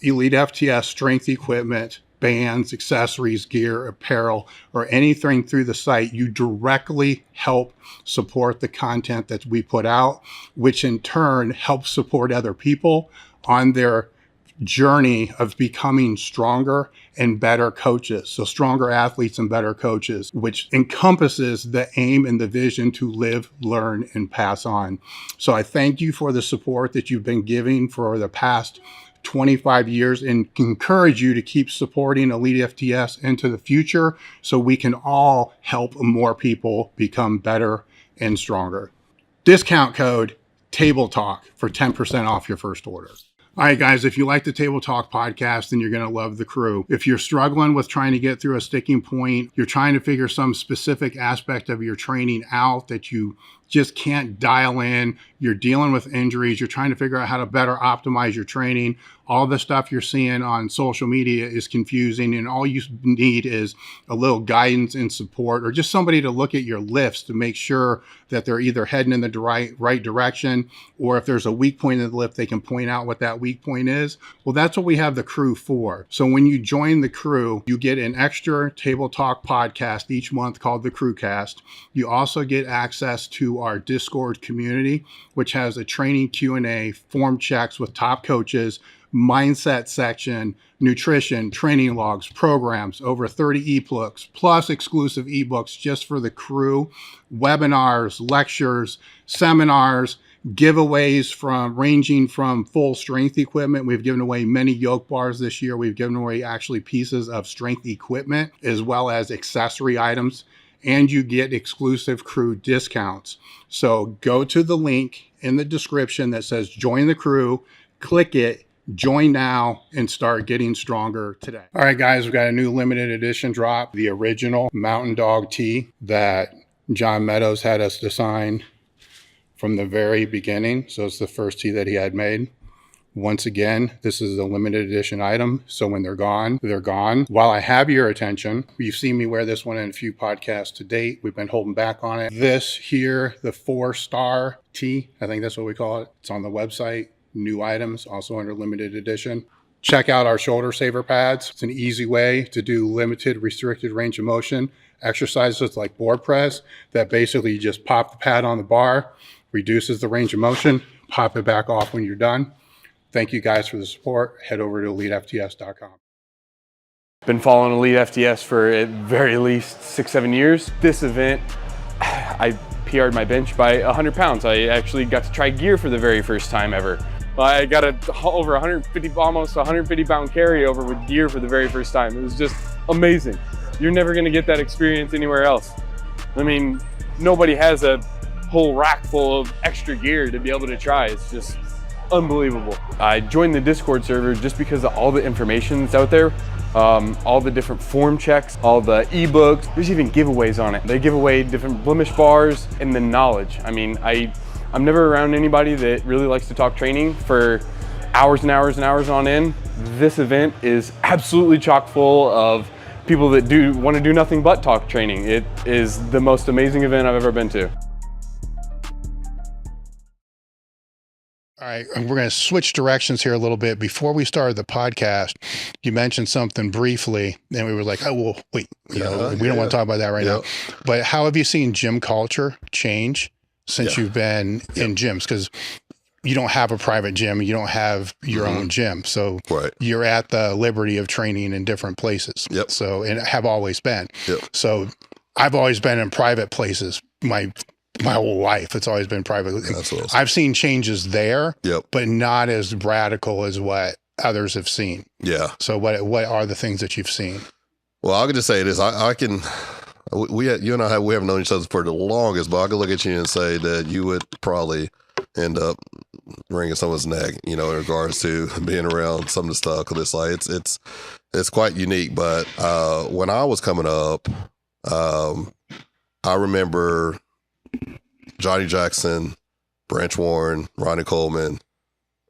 Elite FTS strength equipment, bands, accessories, gear, apparel, or anything through the site, you directly help support the content that we put out, which in turn helps support other people on their journey of becoming stronger and better coaches. So stronger athletes and better coaches, which encompasses the aim and the vision to live, learn, and pass on. So I thank you for the support that you've been giving for the past 25 years and encourage you to keep supporting Elite FTS into the future so we can all help more people become better and stronger. Discount code Table Talk for 10% off your first order. All right, guys, if you like the Table Talk podcast, then you're going to love the crew. If you're struggling with trying to get through a sticking point, you're trying to figure some specific aspect of your training out that you just can't dial in, you're dealing with injuries, you're trying to figure out how to better optimize your training, all the stuff you're seeing on social media is confusing, and all you need is a little guidance and support, or just somebody to look at your lifts to make sure that they're either heading in the right direction, or if there's a weak point in the lift, they can point out what that weak point is. Well, that's what we have the crew for. So when you join the crew, you get an extra Table Talk podcast each month called the Crewcast. You also get access to our Discord community, which has a training Q&A, form checks with top coaches, mindset section, nutrition, training logs, programs, over 30 ebooks, plus exclusive ebooks just for the crew, webinars, lectures, seminars, giveaways ranging from full strength equipment. We've given away many yoke bars this year. We've given away actually pieces of strength equipment as well as accessory items, and you get exclusive crew discounts. So go to the link in the description that says join the crew, click it, join now, and start getting stronger today. All right, guys, we've got a new limited edition drop, the original Mountain Dog tee that John Meadows had us design from the very beginning. So it's the first tee that he had made. Once again, this is a limited edition item, so when they're gone, they're gone. While I have your attention, you've seen me wear this one in a few podcasts to date. We've been holding back on it. This here, the 4-star tee, I think that's what we call it. It's on the website. New items, also under limited edition. Check out our shoulder saver pads. It's an easy way to do limited restricted range of motion exercises like board press that basically you just pop the pad on the bar, reduces the range of motion, pop it back off when you're done. Thank you guys for the support. Head over to elitefts.com. Been following Elite FTS for at very least 6-7 years. This event, I PR'd my bench by 100 pounds. I actually got to try gear for the very first time ever. I got over 150, almost 150 pound carryover with gear for the very first time. It was just amazing. You're never gonna get that experience anywhere else. I mean, nobody has a whole rack full of extra gear to be able to try. It's just unbelievable. I joined the Discord server just because of all the information that's out there, all the different form checks, all the ebooks. There's even giveaways on it. They give away different blemish bars and the knowledge. I mean, I'm never around anybody that really likes to talk training for hours and hours and hours on end. This event is absolutely chock full of people that want to do nothing but talk training. It is the most amazing event I've ever been to. All right, and we're going to switch directions here a little bit. Before we started the podcast, you mentioned something briefly, and we were like, oh, well, wait, we don't want to talk about that right now. But how have you seen gym culture change since you've been in gyms? Because you don't have a private gym, you don't have your own gym. So you're at the liberty of training in different places. So, and have always been. So I've always been in private places. My whole life, it's always been private. That's awesome. I've seen changes there, but not as radical as what others have seen. So what are the things that you've seen? Well, I can just say this. I can. You and I we haven't known each other for the longest, but I can look at you and say that you would probably end up wringing someone's neck, in regards to being around some of the stuff. Because it's like it's quite unique. But when I was coming up, I remember Johnny Jackson, Branch Warren, Ronnie Coleman.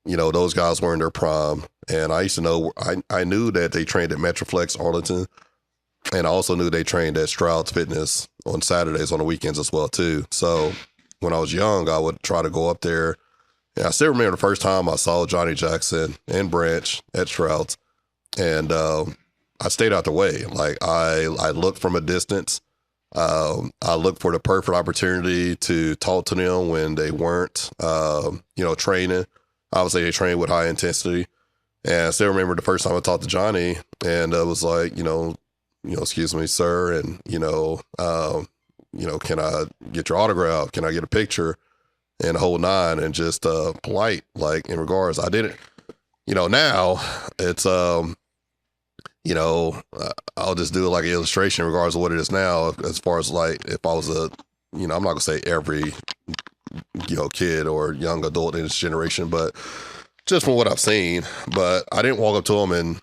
Those guys were in their prime, and I used to know. I knew that they trained at Metroflex Arlington. And I also knew they trained at Stroud's Fitness on Saturdays, on the weekends as well, too. So when I was young, I would try to go up there. And I still remember the first time I saw Johnny Jackson and Branch at Stroud's. And I stayed out the way. Like, I looked from a distance. I looked for the perfect opportunity to talk to them when they weren't, training. Obviously, they trained with high intensity. And I still remember the first time I talked to Johnny, and it was like, excuse me, sir, and can I get your autograph? Can I get a picture? And the whole nine, and just polite, like, in regards. I didn't, now it's I'll just do like an illustration in regards to what it is now. As far as like, if I was I'm not gonna say every kid or young adult in this generation, but just from what I've seen. But I didn't walk up to him and,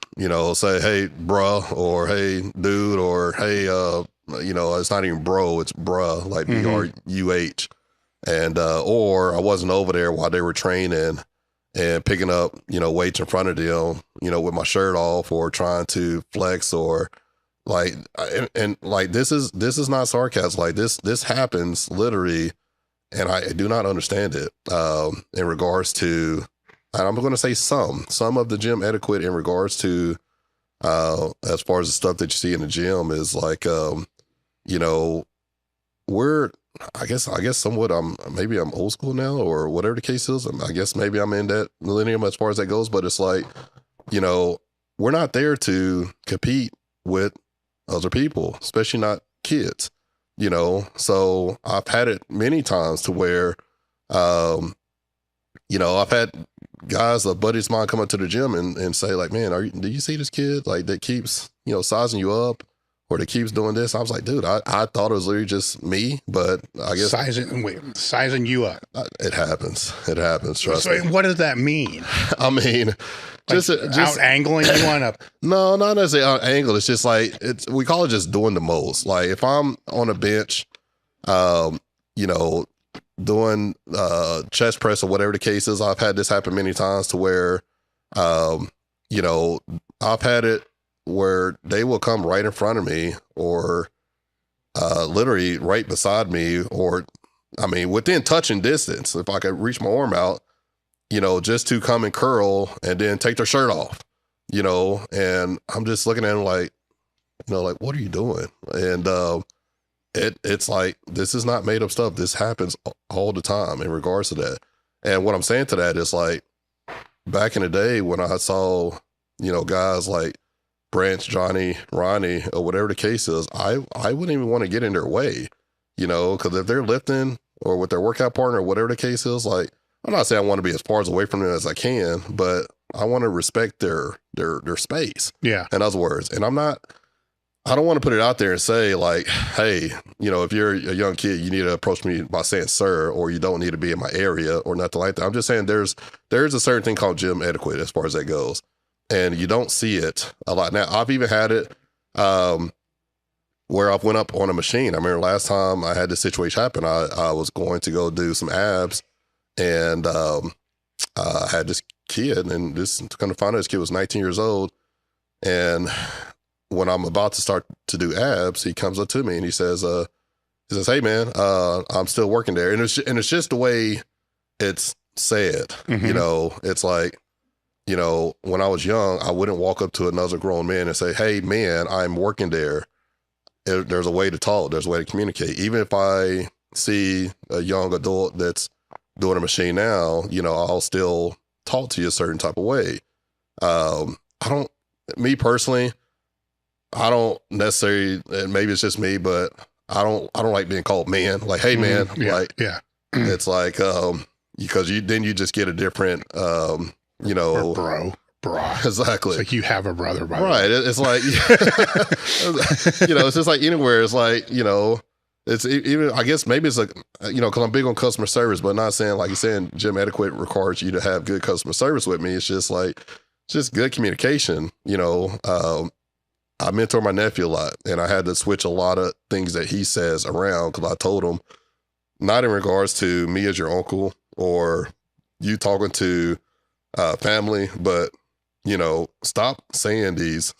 say, hey, bruh, or hey, dude, or hey, it's not even bro, it's bruh, like B-R-U-H. And, or I wasn't over there while they were training and picking up, weights in front of them, with my shirt off, or trying to flex, or like, and like, this is not sarcasm. Like, this happens literally, and I do not understand it, in regards to, and I'm going to say some of the gym etiquette in regards to, as far as the stuff that you see in the gym is like, I guess somewhat maybe I'm old school now, or whatever the case is. I guess maybe I'm in that millennium as far as that goes, but it's like, we're not there to compete with other people, especially not kids, so I've had it many times to where, I've had guys, buddies of mine come up to the gym and say like, man, do you see this kid like that keeps, sizing you up, or that keeps doing this? I was like, dude, I thought it was literally just me, but I guess sizing you up. It happens. Trust me. What does that mean? I mean, just out angling you on a. No, not necessarily out angle. It's just like, we call it just doing the most. Like, if I'm on a bench, doing chest press or whatever the case is, I've had this happen many times to where, I've had it where they will come right in front of me, or literally right beside me, or within touching distance, if I could reach my arm out, just to come and curl and then take their shirt off, and I'm just looking at them like, like, what are you doing? And it's like, this is not made up stuff. This happens all the time in regards to that. And what I'm saying to that is, like, back in the day when I saw, guys like Branch, Johnny, Ronnie, or whatever the case is, I wouldn't even want to get in their way, because if they're lifting or with their workout partner or whatever the case is, like, I'm not saying I want to be as far away from them as I can, but I want to respect their space. Yeah. In other words, and I don't want to put it out there and say like, hey, if you're a young kid, you need to approach me by saying sir, or you don't need to be in my area or nothing like that. I'm just saying there's a certain thing called gym etiquette as far as that goes. And you don't see it a lot. Now, I've even had it where I've went up on a machine. I remember last time I had this situation happen, I was going to go do some abs, and I had this kid, and this kind of find out this kid was 19 years old. And when I'm about to start to do abs, he comes up to me and he says, hey man, I'm still working there. And it's just the way it's said, it's like, when I was young, I wouldn't walk up to another grown man and say, hey man, I'm working there. There's a way to talk. There's a way to communicate. Even if I see a young adult that's doing a machine now, I'll still talk to you a certain type of way. Me personally, I don't necessarily, and maybe it's just me, but I don't like being called man. Like, hey man, It's like, because you just get a different, or bro. Exactly. It's like you have a brother, by right. the way. It's like, it's just like anywhere. It's like, it's even, I guess maybe it's like, because I'm big on customer service, but not saying, like you're saying, gym etiquette requires you to have good customer service with me. It's just like, just good communication. I mentor my nephew a lot, and I had to switch a lot of things that he says around because I told him, not in regards to me as your uncle or you talking to family, but, stop saying these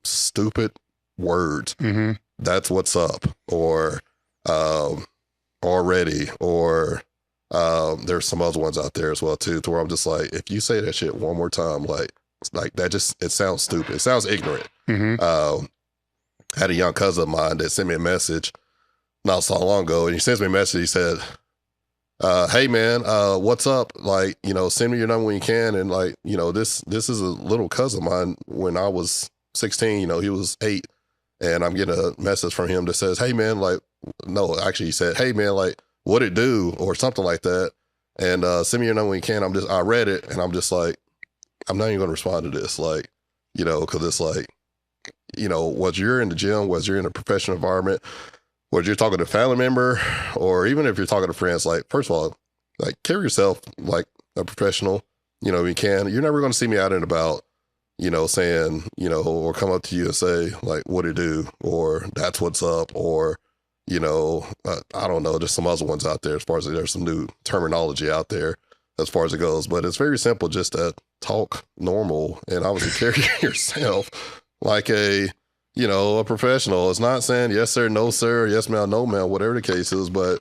stupid words. Mm-hmm. That's what's up, or already, or there's some other ones out there as well too, to where I'm just like, if you say that shit one more time, like that just, it sounds stupid. It sounds ignorant. Mm-hmm. I had a young cousin of mine that sent me a message not so long ago, and he sends me a message. He said, hey man, what's up? Like, send me your number when you can. And like, this is a little cousin of mine. When I was 16, he was 8, and I'm getting a message from him that says, hey man, like, no, actually he said, hey man, like, what it do, or something like that. And send me your number when you can. I read it, and I'm just like, I'm not even going to respond to this. Like, because it's like, whether you're in the gym, whether you're in a professional environment, whether you're talking to a family member, or even if you're talking to friends, like, first of all, like, carry yourself like a professional, you can. You're never going to see me out and about, saying, or come up to you and say, like, what it do, or that's what's up, or, I don't know, there's some other ones out there as far as there's some new terminology out there as far as it goes. But it's very simple just to talk normal and obviously carry yourself like a professional. It's not saying yes sir, no sir, yes ma'am, no ma'am, whatever the case is, but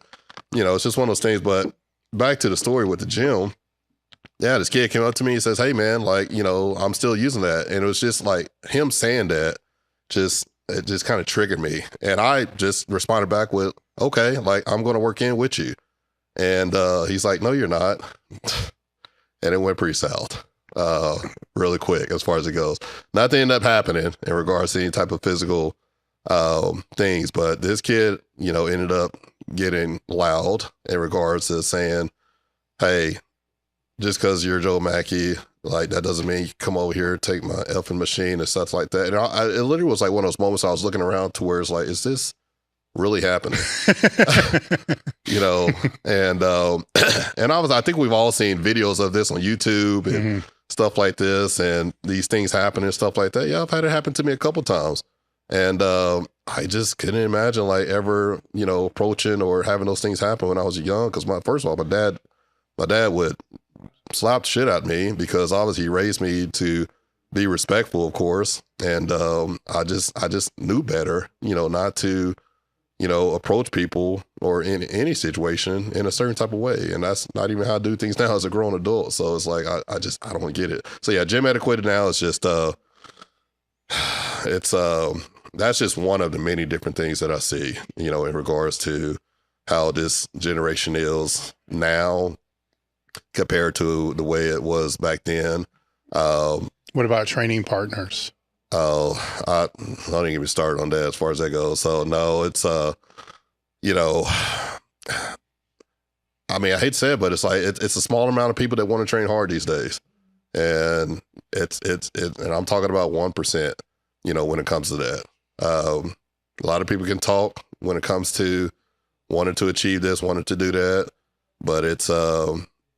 it's just one of those things. But back to the story with the gym, yeah, this kid came up to me and says, hey man, like, I'm still using that. And it was just like him saying that, it just kind of triggered me. And I just responded back with, okay, like, I'm going to work in with you. And he's like, no, you're not. And it went pretty south. Really quick as far as it goes. Nothing ended up happening in regards to any type of physical things, but this kid, ended up getting loud in regards to saying, hey, just because you're Joe Mackey, like, that doesn't mean you come over here, take my effing machine and stuff like that. And it literally was like one of those moments I was looking around to where it's like, is this really happening? And I think we've all seen videos of this on YouTube and stuff like this, and these things happen and stuff like that. Yeah, I've had it happen to me a couple times, and I just couldn't imagine like ever approaching or having those things happen when I was young. Because first of all, my dad would slap the shit out of me because obviously he raised me to be respectful, of course, and I just knew better, not to approach people or in any situation in a certain type of way. And that's not even how I do things now as a grown adult. So it's like, I don't get it. So yeah, gym etiquette now is just, that's just one of the many different things that I see, in regards to how this generation is now compared to the way it was back then. What about training partners? Oh, I don't even get me started on that as far as that goes. So no, it's, I mean, I hate to say it, but it's like, it's a small amount of people that want to train hard these days. And and I'm talking about 1%, when it comes to that. A lot of people can talk when it comes to wanting to achieve this, wanting to do that, but it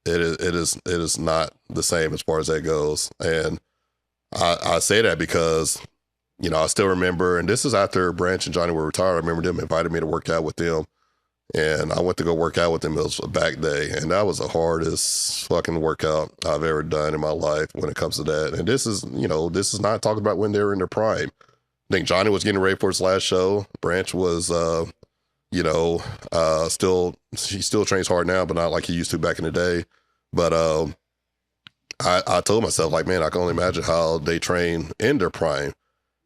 is not the same as far as that goes. And I say that because, I still remember, and this is after Branch and Johnny were retired. I remember them invited me to work out with them, and I went to go work out with them. It was a back day, and that was the hardest fucking workout I've ever done in my life when it comes to that. And this is not talking about when they were in their prime. I think Johnny was getting ready for his last show. Branch was, he still trains hard now, but not like he used to back in the day. But I told myself, like, man, I can only imagine how they train in their prime.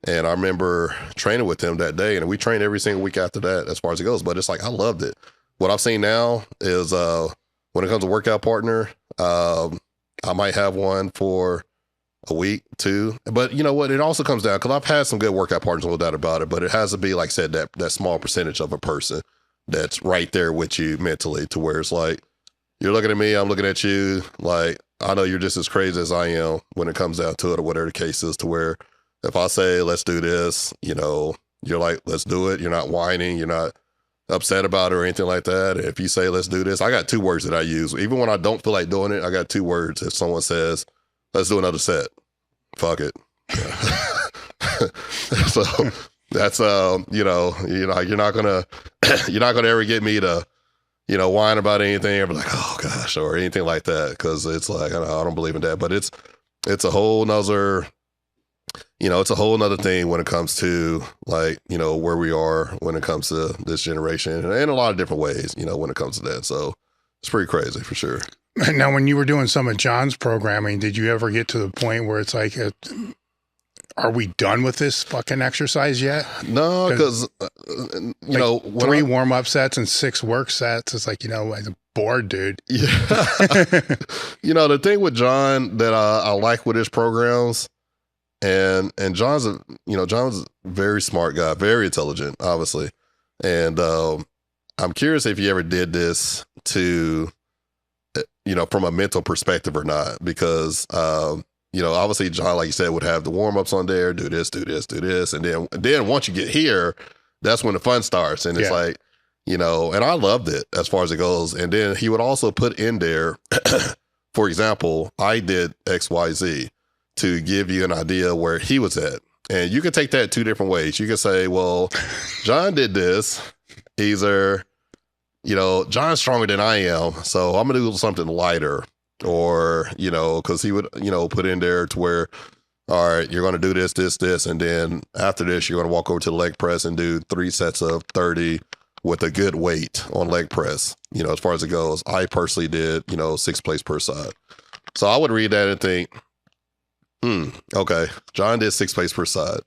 And I remember training with them that day, and we trained every single week after that as far as it goes. But it's like, I loved it. What I've seen now is when it comes to workout partner, I might have one for a week, 2. But you know what? It also comes down, because I've had some good workout partners, no doubt about it. But it has to be, like I said, that small percentage of a person that's right there with you mentally, to where it's like, you're looking at me, I'm looking at you. Like, I know you're just as crazy as I am when it comes down to it, or whatever the case is, to where if I say, let's do this, you know, you're like, let's do it. You're not whining. You're not upset about it or anything like that. If you say, let's do this, I got 2 words that I use. Even when I don't feel like doing it, I got 2 words. If someone says, let's do another set, fuck it. So that's, you know, you're not gonna ever get me to, you know, whine about anything or be like, oh gosh, or anything like that. Cause it's like, I don't believe in that, but it's a whole nother, you know, it's a whole nother thing when it comes to, like, you know, where we are when it comes to this generation, and in a lot of different ways, you know, when it comes to that. So it's pretty crazy for sure. Now, when you were doing some of John's programming, did you ever get to the point where it's like, are we done with this fucking exercise yet? No, because, you like know, 3 warm-up sets and 6 work sets. It's like, you know, I'm bored, dude. Yeah. You know, the thing with John that I like with his programs, and John's a very smart guy, very intelligent, obviously. And I'm curious if he ever did this to, you know, from a mental perspective or not, because, you know, obviously John, like you said, would have the warm-ups on there, do this. And then once you get here, that's when the fun starts. And it's like, you know, and I loved it as far as it goes. And then he would also put in there, for example, I did XYZ to give you an idea where he was at. And you can take that 2 different ways. You can say, well, John did this. Either, you know, John's stronger than I am, so I'm going to do something lighter. Or, you know, because he would, you know, put in there to where, all right, you're going to do this, and then after this, you're going to walk over to the leg press and do 3 sets of 30 with a good weight on leg press. You know, as far as it goes, I personally did, you know, 6 plates per side. So I would read that and think, okay, John did 6 plates per side.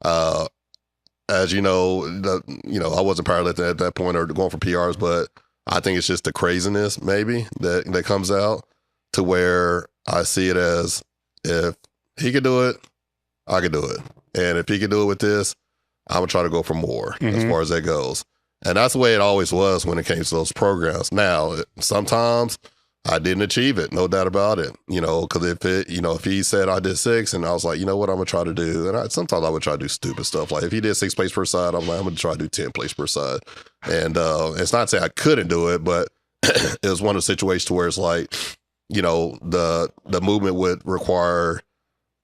As you know, I wasn't powerlifting at that point or going for PRs, but I think it's just the craziness maybe that comes out, to where I see it as, if he could do it, I could do it. And if he could do it with this, I'm going to try to go for more as far as that goes. And that's the way it always was when it came to those programs. Now, sometimes I didn't achieve it, no doubt about it, you know, because if he said I did 6 and I was like, you know what, I'm going to try to do. And sometimes I would try to do stupid stuff. Like if he did 6 plates per side, I'm like, I'm going to try to do 10 plates per side. And it's not to say I couldn't do it, but it was one of the situations where it's like, you know, the movement would require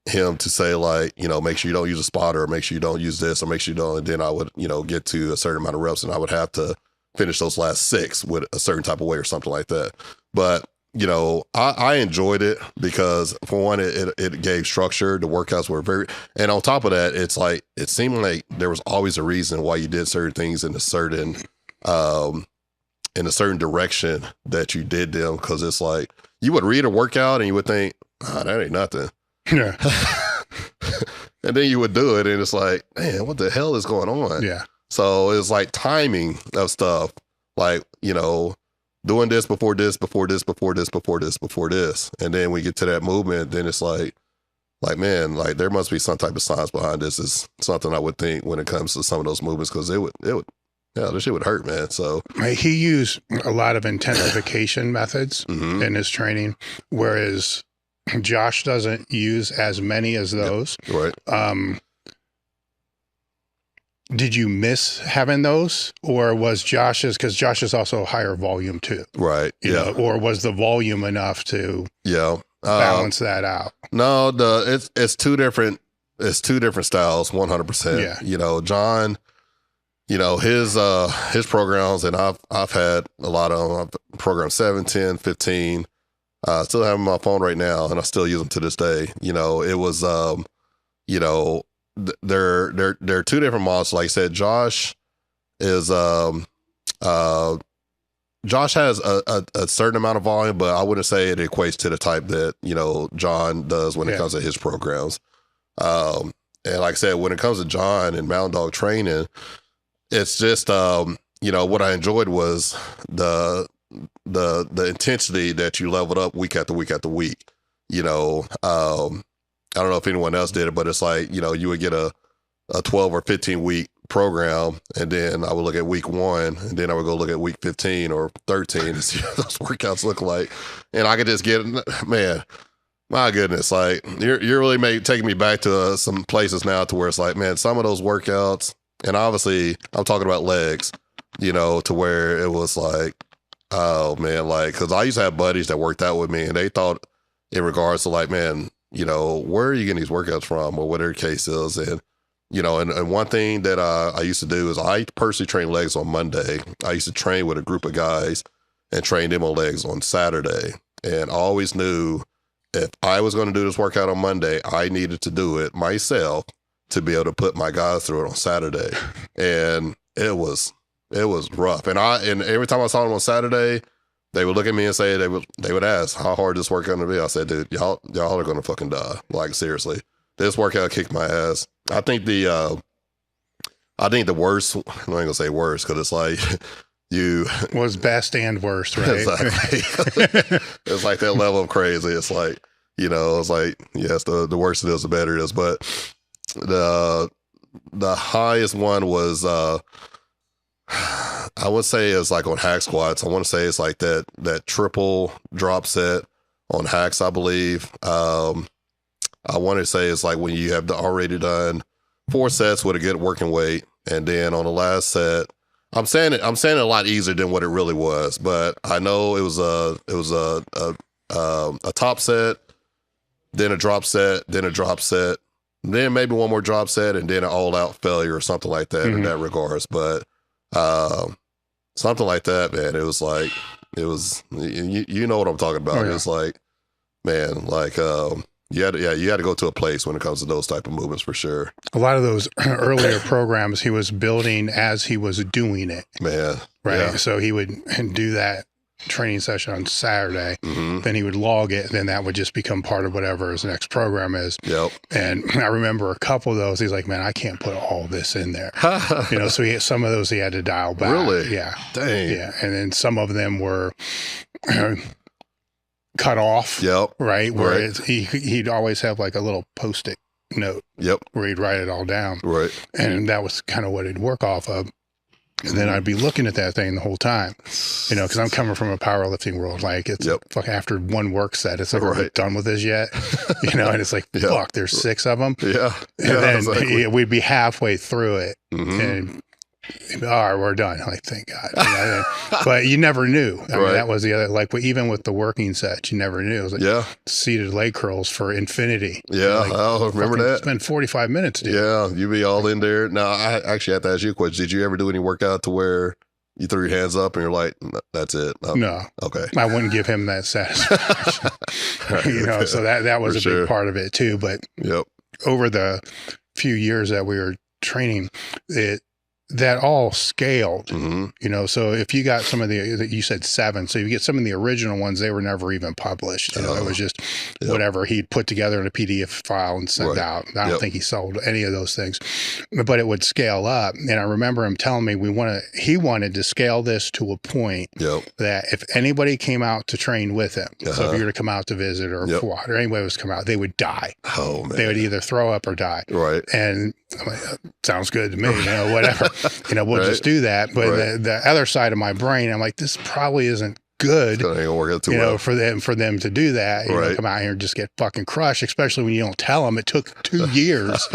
him to say, like, you know, make sure you don't use a spotter, or make sure you don't use this, or make sure you don't. And then I would, you know, get to a certain amount of reps, and I would have to finish those last 6 with a certain type of way or something like that. But, you know, I enjoyed it because, for one, it gave structure. The workouts were and on top of that, it's like, it seemed like there was always a reason why you did certain things in a certain direction that you did them. Because it's like, you would read a workout and you would think, that ain't nothing. Yeah. And then you would do it and it's like, man, what the hell is going on? Yeah. So it's like timing of stuff, like, you know, doing this before this, before this, before this, before this, before this. And then we get to that movement, then it's like, man, like there must be some type of science behind this. Is something I would think when it comes to some of those movements, because it would, this shit would hurt, man. So he used a lot of intensification methods in his training, whereas Josh doesn't use as many as those. Yep. Right. Did you miss having those, or was Josh's, because Josh is also higher volume too, right? You know, or was the volume enough to balance that out? No, it's two different styles, 100%. Yeah. You know, John, you know, his programs, and I've had a lot of them. Program 7, 10, 15. I still have them on my phone right now, and I still use them to this day. You know, it was you know, they're 2 different models. Like I said, Josh is Josh has a certain amount of volume, but I wouldn't say it equates to the type that, you know, John does when it comes to his programs. And like I said, when it comes to John and Mountain Dog training, it's just you know, what I enjoyed was the intensity that you leveled up week after week after week. You know, I don't know if anyone else did it, but it's like, you know, you would get a 12 or 15 week program, and then I would look at week 1, and then I would go look at week 15 or 13 to see what those workouts look like. And I could just get, man, my goodness, like you're really taking me back to some places now to where it's like, man, some of those workouts, and obviously I'm talking about legs, to where it was like, oh man, like, cause I used to have buddies that worked out with me, and they thought in regards to like, man, where are you getting these workouts from, or whatever the case is. And, and one thing that I used to do is I personally train legs on Monday. I used to train with a group of guys and train them on legs on Saturday. And I always knew if I was going to do this workout on Monday, I needed to do it myself to be able to put my guys through it on Saturday. And it was rough. And every time I saw them on Saturday, they would look at me and say, they would ask how hard this workout going to be. I said, dude, y'all are going to fucking die. Like, seriously, this workout kicked my ass. I think the worst, I'm not going to say worst, because it's like was best and worst, right? Exactly. It's like that level of crazy. It's like, it's like, yes, the worse it is, the better it is. But the highest one was, I would say it's like on hack squats. I want to say it's like that triple drop set on hacks, I believe. I want to say it's like when you have already done 4 sets with a good working weight, and then on the last set, I'm saying it a lot easier than what it really was, but I know it was a top set, then a drop set, then a drop set, then maybe one more drop set, and then an all out failure or something like that in that regards. But something like that, man. It was like, you know what I'm talking about. Oh, yeah. It's like, man, like, you had to go to a place when it comes to those type of movements for sure. A lot of those earlier programs he was building as he was doing it. Man. Right. Yeah. So he would do that training session on Saturday, then he would log it, then that would just become part of whatever his next program is. Yep. And I remember a couple of those, he's like, man, I can't put all this in there. So some of those he had to dial back. Really? Yeah. Dang. Yeah. And then some of them were cut off. Yep. Right. Where he'd always have like a little Post-it note. Yep. Where he'd write it all down. Right. And that was kind of what he'd work off of. And then I'd be looking at that thing the whole time, because I'm coming from a powerlifting world. Like, it's fuck, after one work set, it's like, we're done with this yet? And it's like, fuck, there's 6 of them. Yeah. And then we'd be halfway through it and, all right, we're done. I'm like, thank God. But you never knew. I mean, that was the other, like, even with the working sets, you never knew. It was like seated leg curls for infinity. Yeah. Like, I remember that. Spend 45 minutes, dude. Yeah. You be all in there. Now, I actually have to ask you a question. Did you ever do any workout to where you threw your hands up and you're like, that's it? No. Okay. I wouldn't give him that satisfaction. So that was a big part of it too. But over the few years that we were training, that all scaled, so if you got some of you said 7, so you get some of the original ones, they were never even published. It was just whatever he'd put together in a PDF file and sent out. I don't think he sold any of those things, but it would scale up. And I remember him telling me he wanted to scale this to a point that if anybody came out to train with him, so if you were to come out to visit or what, or anybody was to come out, they would die. Oh man. They would either throw up or die. Right. And I'm like, sounds good to me, whatever. We'll just do that. But the other side of my brain, I'm like, this probably isn't good, for them to do that, come out here and just get fucking crushed, especially when you don't tell them. It took 2 years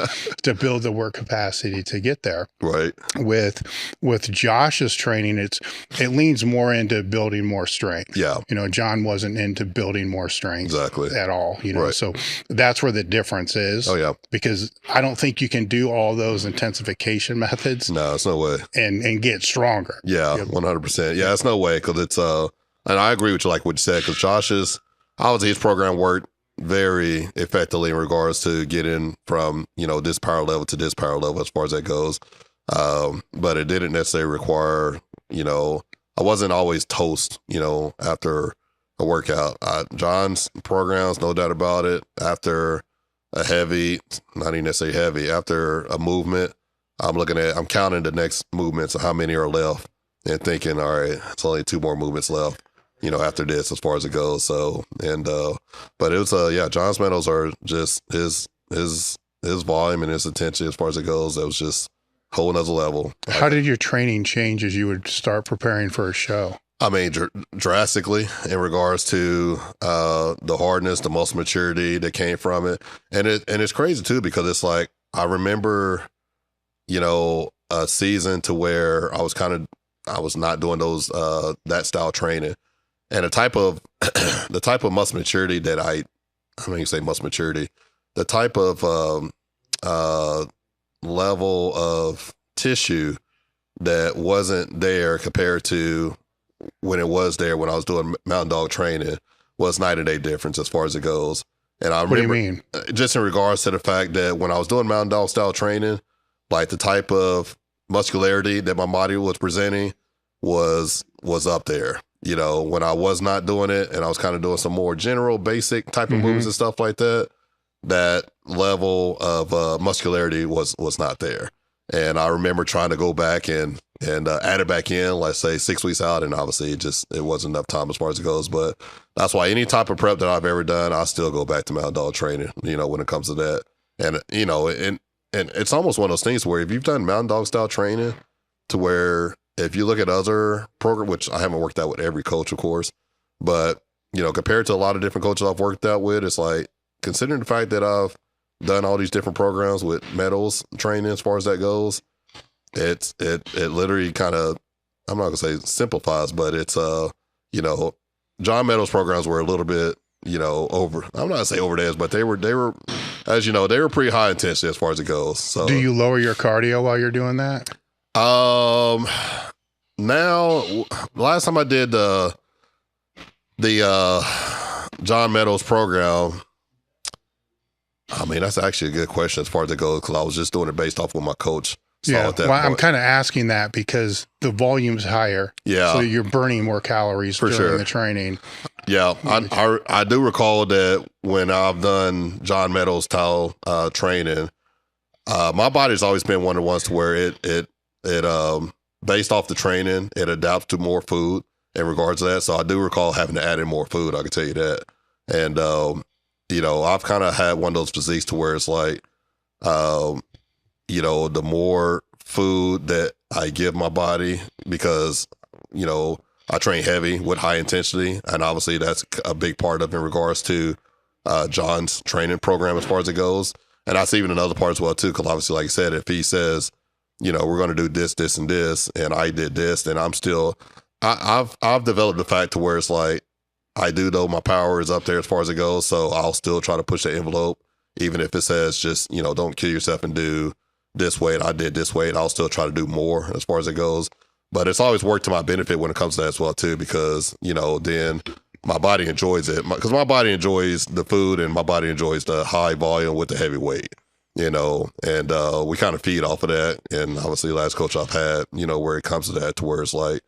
to build the work capacity to get there. Right. With Josh's training, it leans more into building more strength. Yeah. John wasn't into building more strength at all, so that's where the difference is. Oh yeah. Because I don't think you can do all those intensification methods. No, it's no way. And get stronger. Yeah. 100%. Yeah. It's no way. Because it's, and I agree with you, like what you said, because obviously his program worked very effectively in regards to getting from, this power level to this power level as far as that goes. But it didn't necessarily require, I wasn't always toast, after a workout. John's programs, no doubt about it, after a heavy, not even necessarily heavy, after a movement, I'm counting the next movements of how many are left and thinking, all right, it's only 2 more movements left. After this, as far as it goes. So, but it was, John's Meadows are just his volume and his attention as far as it goes. It was just, whole nother level. How did your training change as you would start preparing for a show? I mean, drastically in regards to the hardness, the muscle maturity that came from it. And it's crazy too, because it's like, I remember, you know, a season to where I was not doing those, that style training, and the type of muscle maturity that I mean, you say muscle maturity, the type of, level of tissue that wasn't there compared to when it was there when I was doing mountain dog training was night and day difference as far as it goes. And I remember, what do you mean? Just in regards to the fact that when I was doing mountain dog style training, like the type of muscularity that my body was presenting was up there. You know, when I was not doing it and I was kind of doing some more general basic type of moves and stuff like that, that level of muscularity was not there. And I remember trying to go back and add it back in, let's say 6 weeks out, and obviously it wasn't enough time as far as it goes. But that's why any type of prep that I've ever done, I still go back to mountain dog training, you know, when it comes to that. And, you know, and it's almost one of those things where if you've done mountain dog style training, to where if you look at other programs, which I haven't worked out with every coach, of course, but, you know, compared to a lot of different coaches I've worked out with, it's like, considering the fact that I've done all these different programs with Meadows training as far as that goes, it literally kind of, I'm not gonna say simplifies, but it's you know, John Meadows programs were a little bit, you know, over, I'm not gonna say over the edge, but they were, as you know, they were pretty high intensity as far as it goes. So do you lower your cardio while you're doing that? Now, last time I did the John Meadows program, I mean, that's actually a good question as far as it goes, because I was just doing it based off what my coach saw at that point. I'm kind of asking that because the volume's higher. Yeah. So you're burning more calories during the training. Yeah. I do recall that when I've done John Meadows style training, my body's always been one of the ones to where it based off the training, it adapts to more food in regards to that. So I do recall having to add in more food, I can tell you that. And, you know, I've kind of had one of those physiques to where it's like, you know, the more food that I give my body, because, you know, I train heavy with high intensity, and obviously that's a big part of in regards to John's training program as far as it goes. And that's even another part as well too, because obviously, like I said, if he says, you know, we're going to do this, this, and this, and I did this, then I'm still, I've developed the fact to where it's like, I do know my power is up there as far as it goes, so I'll still try to push the envelope, even if it says just, you know, don't kill yourself and do this weight. I did this weight. I'll still try to do more as far as it goes. But it's always worked to my benefit when it comes to that as well too, because, you know, then my body enjoys it, because my body enjoys the food and my body enjoys the high volume with the heavy weight, you know, and we kind of feed off of that. And obviously, last coach I've had, you know, where it comes to that, to where it's like,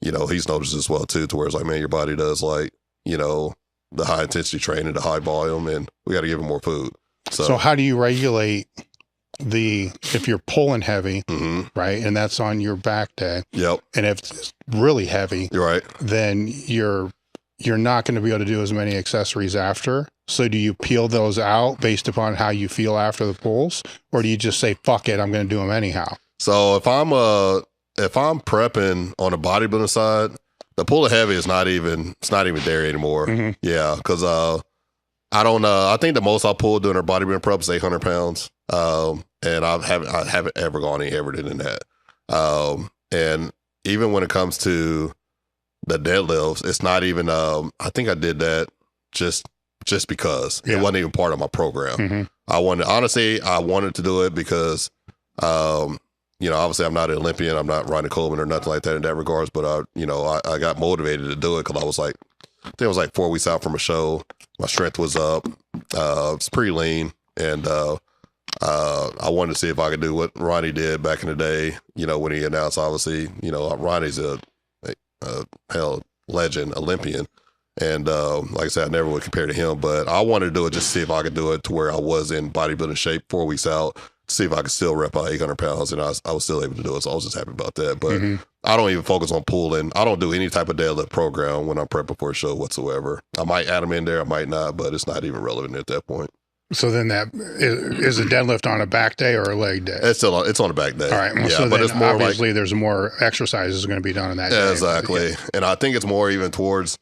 you know, he's noticed as well too, to where it's like, man, your body does like, you know, the high intensity training, the high volume, and we got to give him more food. So how do you regulate if you're pulling heavy, right? And that's on your back day. Yep. And if it's really heavy, you're right, then you're not going to be able to do as many accessories after. So do you peel those out based upon how you feel after the pulls, or do you just say, fuck it, I'm going to do them anyhow? So if I'm prepping on the bodybuilding side, the pulling heavy is not even there anymore. Yeah, because I think the most I pulled during our bodybuilding prep is 800 pounds, and I haven't ever gone any heavier than that. And even when it comes to the deadlifts, it's not even. I think I did that just because it wasn't even part of my program. I wanted to do it because. You know, obviously I'm not an Olympian. I'm not Ronnie Coleman or nothing like that in that regards. But I got motivated to do it because I was like, I think it was like 4 weeks out from a show. My strength was up. It's pretty lean, and I wanted to see if I could do what Ronnie did back in the day. You know, when he announced, obviously, you know, Ronnie's a hell legend, Olympian, and like I said, I never would compare to him. But I wanted to do it just to see if I could do it to where I was in bodybuilding shape 4 weeks out. See if I could still rep out 800 pounds, and I was still able to do it. So I was just happy about that. But I don't even focus on pulling. I don't do any type of deadlift program when I'm prepping for a show whatsoever. I might add them in there, I might not, but it's not even relevant at that point. So then that is a deadlift on a back day or a leg day? It's on a back day. All right. Well, yeah, so but then it's more obviously there's more exercises going to be done on that day. Exactly. And I think it's more even towards,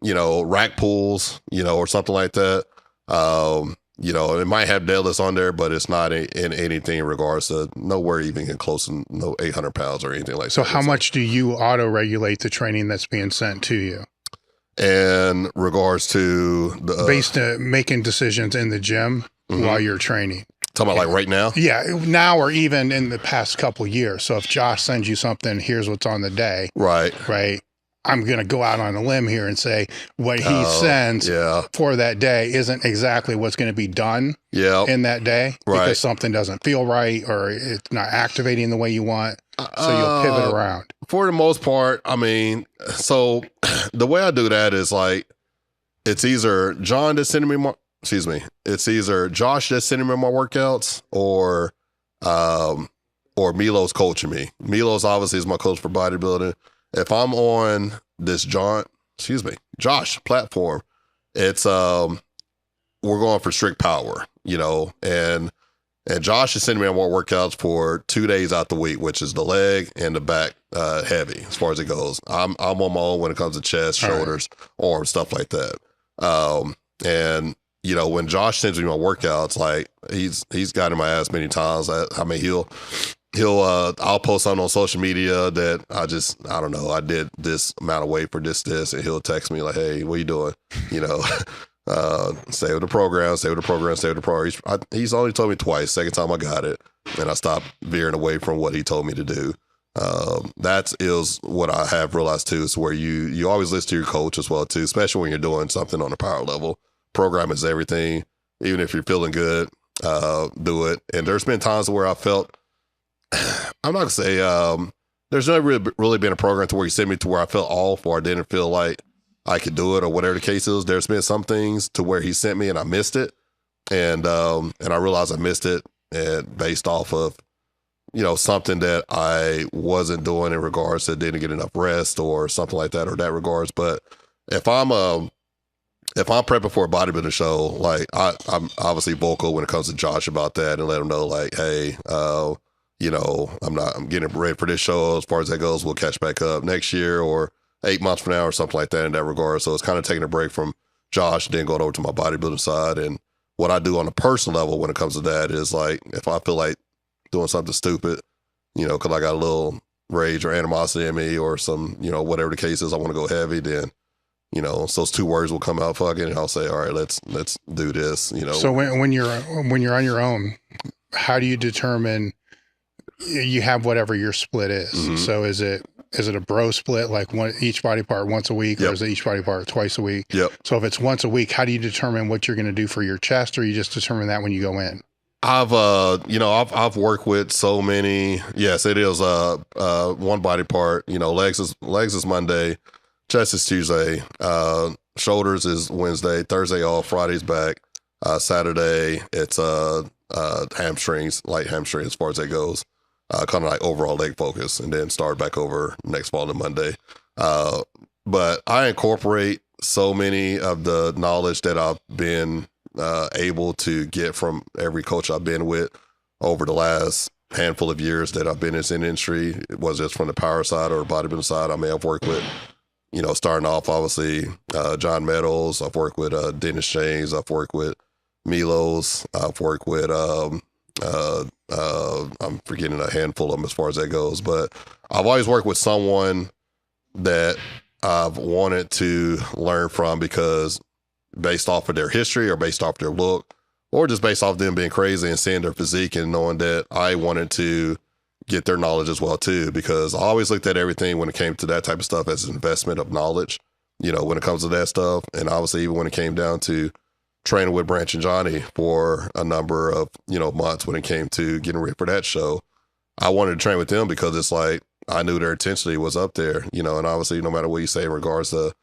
rack pulls, or something like that. It might have deadlifts on there, but it's not in anything in regards to nowhere even getting close to no 800 pounds or anything like that. So how much do you auto-regulate the training that's being sent to you? In regards to the based making decisions in the gym while you're training. Talking about like right now? Yeah, now or even in the past couple years. So if Josh sends you something, here's what's on the day. Right. I'm going to go out on a limb here and say what he sends for that day isn't exactly what's going to be done in that day because something doesn't feel right or it's not activating the way you want. So you'll pivot around. For the most part, I mean, so the way I do that is like, it's either John that's sending me it's either Josh that's sending me my workouts or Milo's coaching me. Milo's obviously is my coach for bodybuilding. If I'm on this Josh platform, it's we're going for strict power, and Josh is sending me more workouts for 2 days out the week, which is the leg and the back heavy as far as it goes. I'm on my own when it comes to chest, shoulders, arms, stuff like that. And when Josh sends me my workouts, like he's gotten my ass many times. I'll post something on social media that I don't know, I did this amount of weight for this, and he'll text me like, hey, what are you doing? Stay with the program. He's only told me twice. Second time I got it, and I stopped veering away from what he told me to do. That is what I have realized too, is where you always listen to your coach as well too, especially when you're doing something on a power level. Program is everything. Even if you're feeling good, do it. And there's been times where I felt, I'm not gonna say, there's never really been a program to where he sent me to where I felt off or I didn't feel like I could do it or whatever the case is. There's been some things to where he sent me and I missed it. And I realized I missed it and based off of, something that I wasn't doing in regards to didn't get enough rest or something like that or that regards. But if I'm prepping for a bodybuilding show, like I'm obviously vocal when it comes to Josh about that and let him know like, hey, I'm getting ready for this show. As far as that goes, we'll catch back up next year or 8 months from now or something like that in that regard. So it's kind of taking a break from Josh and then going over to my bodybuilding side. And what I do on a personal level when it comes to that is like, if I feel like doing something stupid, cause I got a little rage or animosity in me or some, whatever the case is, I want to go heavy, then, so those two words will come out fucking and I'll say, all right, let's do this, So when you're on your own, how do you determine you have whatever your split is? Mm-hmm. So is it a bro split, like each body part once a week, or is it each body part twice a week? Yep. So if it's once a week, how do you determine what you're going to do for your chest, or you just determine that when you go in? I've worked with so many. Yes, it is one body part. Legs is Monday, chest is Tuesday, shoulders is Wednesday, Thursday off, Friday's back, Saturday it's hamstrings, light hamstring as far as that goes. Kind of like overall leg focus, and then start back over next following Monday. But I incorporate so many of the knowledge that I've been able to get from every coach I've been with over the last handful of years that I've been in this industry. It was just from the power side or bodybuilding side. I may have worked with, starting off obviously John Meadows. I've worked with Dennis James. I've worked with Meadows. I've worked with I'm forgetting a handful of them as far as that goes, but I've always worked with someone that I've wanted to learn from because based off of their history or based off their look or just based off them being crazy and seeing their physique and knowing that I wanted to get their knowledge as well too, because I always looked at everything when it came to that type of stuff as an investment of knowledge, when it comes to that stuff. And obviously even when it came down to training with Bryant and Johnny for a number of, months when it came to getting ready for that show, I wanted to train with them because it's like, I knew their intensity was up there, and obviously no matter what you say in regards to,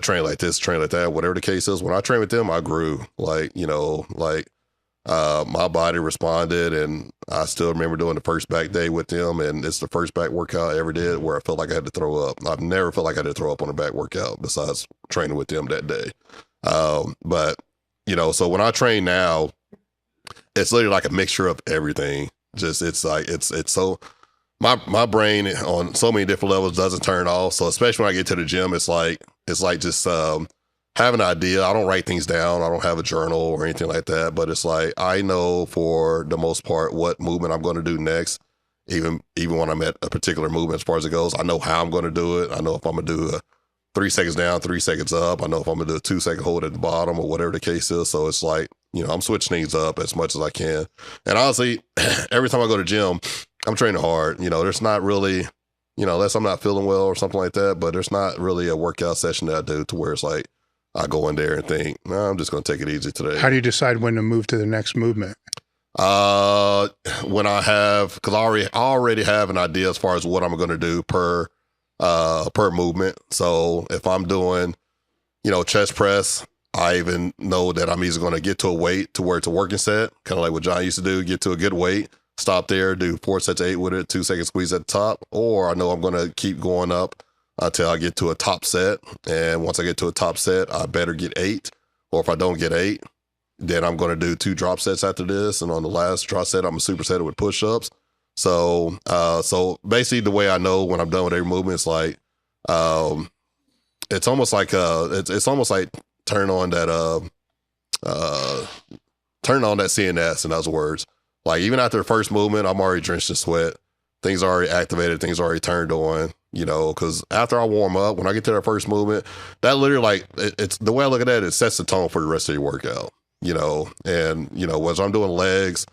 train like this, train like that, whatever the case is, when I trained with them, I grew my body responded, and I still remember doing the first back day with them, and it's the first back workout I ever did where I felt like I had to throw up. I've never felt like I had to throw up on a back workout besides training with them that day. But you know, so when I train now, it's literally like a mixture of everything. Just, it's like, it's so, my brain on so many different levels doesn't turn off. So especially when I get to the gym, it's like just have an idea. I don't write things down. I don't have a journal or anything like that, but it's like, I know for the most part what movement I'm going to do next. Even when I'm at a particular movement as far as it goes, I know how I'm going to do it. I know if I'm going to do a 3 seconds down, 3 seconds up. I know if I'm going to do a 2 second hold at the bottom or whatever the case is. So it's like, you know, I'm switching things up as much as I can. And honestly, every time I go to the gym, I'm training hard. You know, there's not really, you know, unless I'm not feeling well or something like that, but there's not really a workout session that I do to where it's like, I go in there and think, no, I'm just going to take it easy today. How do you decide when to move to the next movement? When I have, because I already have an idea as far as what I'm going to do per movement. So if I'm doing, you know, chest press, I even know that I'm either going to get to a weight to where it's a working set, kind of like what John used to do, get to a good weight, stop there, do 4 sets of 8 with it, 2 second squeeze at the top, or I know I'm going to keep going up until I get to a top set. And once I get to a top set, I better get 8, or if I don't get 8, then I'm going to do 2 drop sets after this. And on the last drop set, I'm a superset it with push-ups. So basically the way I know when I'm done with every movement is like, it's almost like, it's almost like turn on that CNS, in other words. Like even after the first movement, I'm already drenched in sweat. Things are already activated, things are already turned on, you know, because after I warm up, when I get to that first movement, that literally like, it's the way I look at that, it sets the tone for the rest of your workout. You know, and, you know, whether I'm doing legs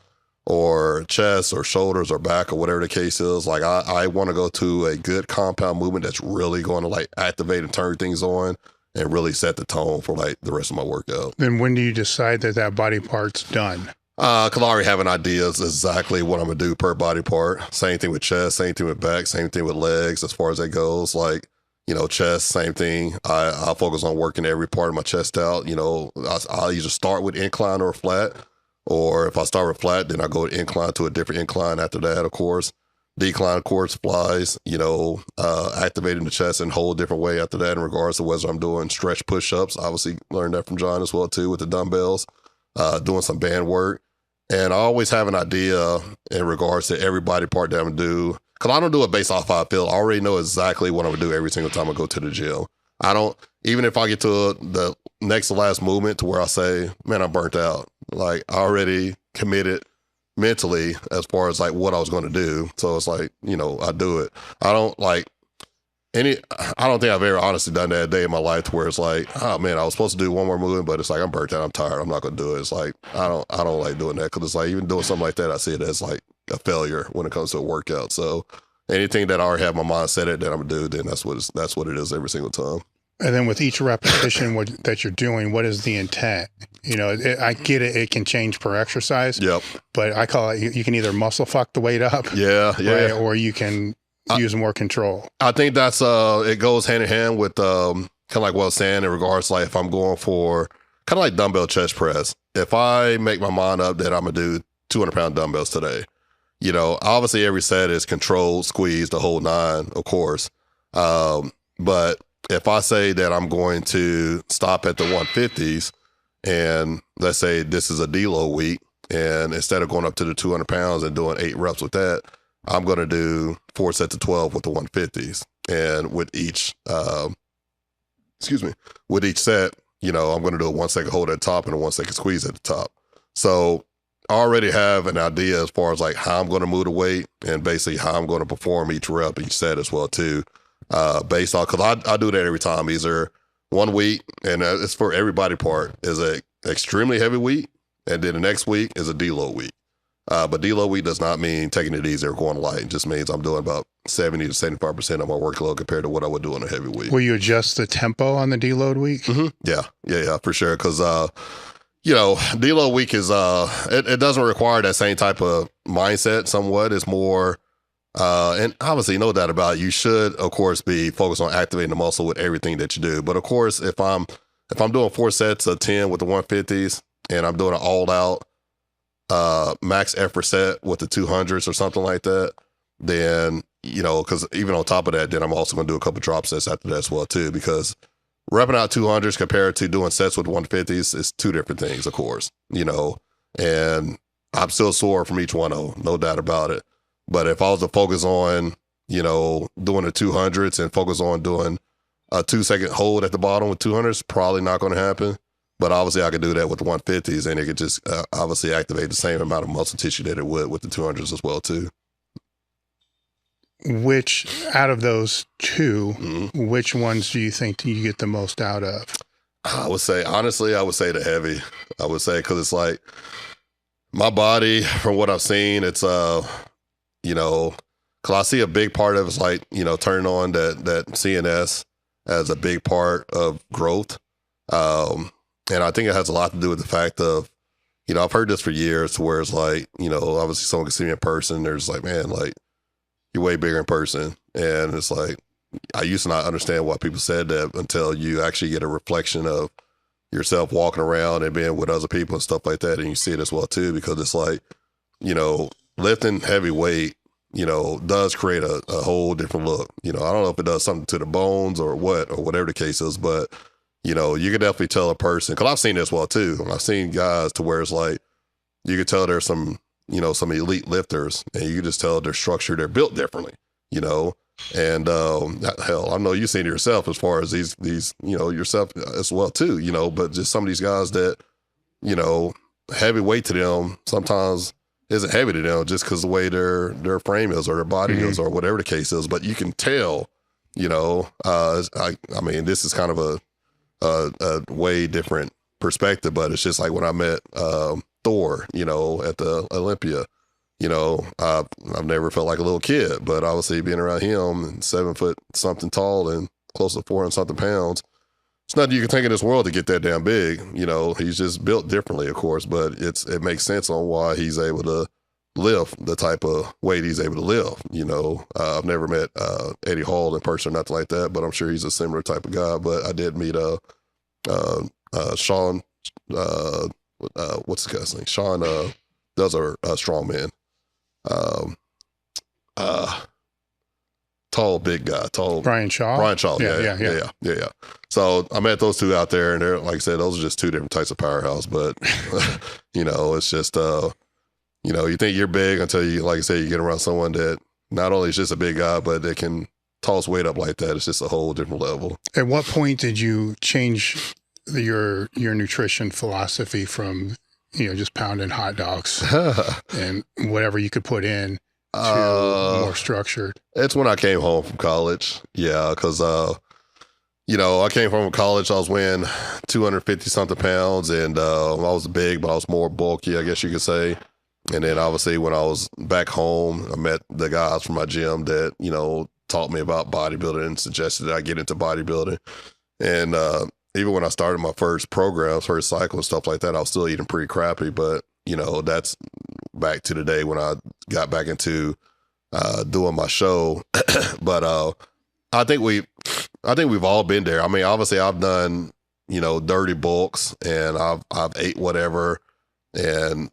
or chest or shoulders or back or whatever the case is, like I want to go to a good compound movement that's really going to like activate and turn things on and really set the tone for like the rest of my workout. Then when do you decide that body part's done? Cause I already have an idea exactly what I'm gonna do per body part. Same thing with chest, same thing with back, same thing with legs as far as that goes. Like, you know, chest, same thing. I'll focus on working every part of my chest out. You know, I'll either start with incline or flat, or if I start with flat, then I go to incline to a different incline after that, of course. Decline, of course, flies, you know, activating the chest in a whole different way after that in regards to whether I'm doing stretch push-ups. Obviously learned that from John as well, too, with the dumbbells, doing some band work. And I always have an idea in regards to every body part that I'm going to do. Because I don't do it based off how I feel. I already know exactly what I'm going to do every single time I go to the gym. I don't, even if I get to the next to last movement to where I say, man, I'm burnt out. Like, I already committed mentally as far as like what I was going to do. So it's like, you know, I do it. I don't think I've ever honestly done that day in my life to where it's like, oh man, I was supposed to do one more movement, but it's like, I'm burnt out, I'm tired, I'm not going to do it. It's like, I don't like doing that, because it's like, even doing something like that, I see it as like a failure when it comes to a workout. So anything that I already have my mind set at that I'm going to do, then that's what it is every single time. And then with each repetition that you're doing, what is the intent? You know, I get it. It can change per exercise. Yep. But I call it, you can either muscle fuck the weight up. Yeah. Right, or you can use more control. I think that's, it goes hand in hand with kind of like what I was saying in regards to like if I'm going for kind of like dumbbell chest press. If I make my mind up that I'm going to do 200-pound dumbbells today, you know, obviously every set is controlled, squeeze, the whole 9, of course. But if I say that I'm going to stop at the 150s, and let's say this is a deload week, and instead of going up to the 200 pounds and doing 8 reps with that, I'm going to do 4 sets of 12 with the 150s. And with each, with each set, you know, I'm going to do a 1 second hold at the top and a 1 second squeeze at the top. So I already have an idea as far as like how I'm going to move the weight and basically how I'm going to perform each rep, each set as well too. Based on, because I do that every time. Either one week, and it's for every body part, is a extremely heavy week, and then the next week is a deload week. But deload week does not mean taking it easy or going light. It just means I'm doing about 70 to 75% of my workload compared to what I would do on a heavy week. Will you adjust the tempo on the deload week? Mm-hmm. Yeah, for sure. Because you know, deload week is it doesn't require that same type of mindset. Somewhat, it's more. And obviously, no doubt about it, you should, of course, be focused on activating the muscle with everything that you do. But of course, if I'm doing 4 sets of 10 with the 150s and I'm doing an all-out max effort set with the 200s or something like that, then, you know, because even on top of that, then I'm also going to do a couple drop sets after that as well too. Because repping out 200s compared to doing sets with 150s is two different things, of course, and I'm still sore from each one of them, no doubt about it. But if I was to focus on, doing the 200s and focus on doing a 2-second hold at the bottom with 200s, probably not going to happen. But obviously I could do that with the 150s, and it could just obviously activate the same amount of muscle tissue that it would with the 200s as well too. Which out of those two, which ones do you think you get the most out of? I would say, honestly, the heavy. I would say, because it's like my body, from what I've seen, it's, because I see a big part of it's like, turning on that CNS as a big part of growth. And I think it has a lot to do with the fact of, I've heard this for years, to where it's like, obviously someone can see me in person, they're just like, man, like, you're way bigger in person. And it's like, I used to not understand why people said that until you actually get a reflection of yourself walking around and being with other people and stuff like that. And you see it as well too, because it's like, lifting heavy weight, does create a whole different look. I don't know if it does something to the bones or what, or whatever the case is, but you can definitely tell a person, because I've seen this well too. I've seen guys to where it's like, you can tell there's some elite lifters, and you can just tell their structure, they're built differently, and hell, I know you've seen it yourself as far as these yourself as well too, but just some of these guys that, heavy weight to them sometimes isn't heavy to them just because the way their frame is or their body is or whatever the case is. But you can tell, I mean, this is kind of a way different perspective, but it's just like when I met Thor, at the Olympia, I've never felt like a little kid, but obviously being around him, and 7 foot something tall and close to 400 something pounds, it's nothing you can take in this world to get that damn big. He's just built differently, of course, but it makes sense on why he's able to lift the type of weight he's able to lift. I've never met Eddie Hall in person or nothing like that, but I'm sure he's a similar type of guy. But I did meet Sean, what's the guy's name? Sean does a strongman. Tall, big guy, Brian Shaw. Yeah. So I met those two out there, and they're, like I said, those are just two different types of powerhouse. But it's just you think you're big until you, like I say, you get around someone that not only is just a big guy, but they can toss weight up like that. It's just a whole different level. At what point did you change your nutrition philosophy from just pounding hot dogs and whatever you could put in to more structured? It's when I came home from college. Yeah, because I came from college. I was weighing 250 something pounds, and I was big, but I was more bulky, I guess you could say. And then obviously when I was back home, I met the guys from my gym that taught me about bodybuilding and suggested that I get into bodybuilding. And even when I started my first program, first cycle and stuff like that, I was still eating pretty crappy. But that's back to the day when I got back into doing my show. But I think we've all been there. I mean, obviously I've done dirty bulks, and I've ate whatever, and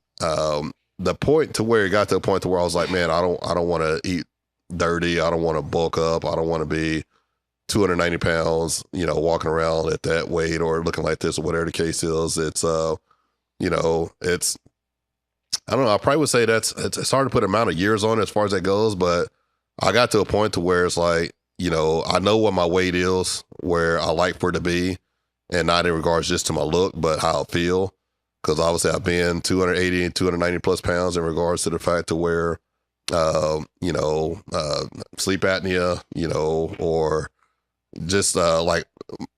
the point to where it got to a point to where I was like, man, I don't want to eat dirty. I don't want to bulk up. I don't want to be 290 pounds, walking around at that weight or looking like this or whatever the case is. It's, it's, I don't know. I probably would say it's hard to put amount of years on it as far as that goes, but I got to a point to where it's like, I know what my weight is, where I like for it to be, and not in regards just to my look, but how I feel. Because obviously I've been 280 and 290 plus pounds in regards to the fact to where, sleep apnea, or just like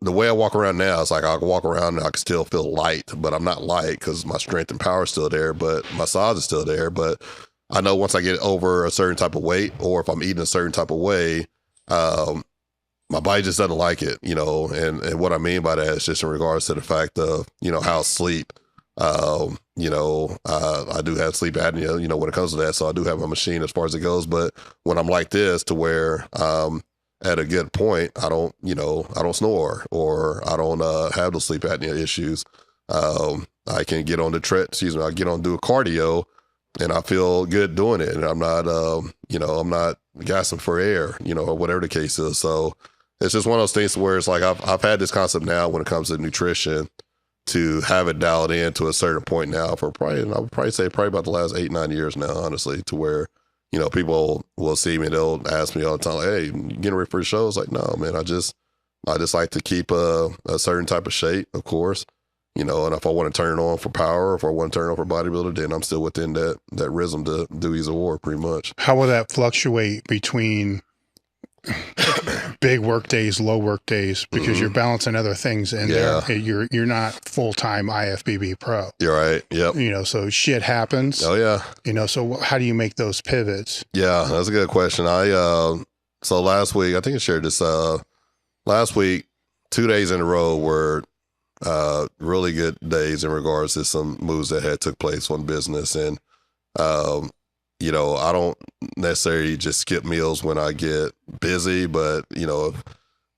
the way I walk around now, it's like I can walk around and I can still feel light, but I'm not light because my strength and power is still there, but my size is still there. But I know once I get over a certain type of weight, or if I'm eating a certain type of way, my body just doesn't like it, and what I mean by that is just in regards to the fact of, how I sleep. I do have sleep apnea, when it comes to that. So I do have a machine as far as it goes. But when I'm like this, to where at a good point, I don't snore, or I don't have those sleep apnea issues. I can get on the I get on do a cardio, and I feel good doing it. And I'm not, I'm not gasping for air, or whatever the case is. So it's just one of those things where it's like I've had this concept now when it comes to nutrition to have it dialed in to a certain point now for probably, and I would probably say probably about the last 8-9 years now, honestly, to where, you know, people will see me, they'll ask me all the time, like, hey, you getting ready for the show? It's like, no, man, I just like to keep a certain type of shape, of course, you know, and if I want to turn it on for power, or if I want to turn it on for bodybuilder, then I'm still within that rhythm to do either or pretty much. How will that fluctuate between big work days, low work days, because you're balancing other things in there. You're not full-time IFBB Pro. You're right. Yep. You know, so shit happens. Oh yeah. You know, so how do you make those pivots? Yeah, that's a good question. So last week, I think I shared this, last week, 2 days in a row were really good days in regards to some moves that had took place on business. And you know, I don't necessarily just skip meals when I get busy, but, you know,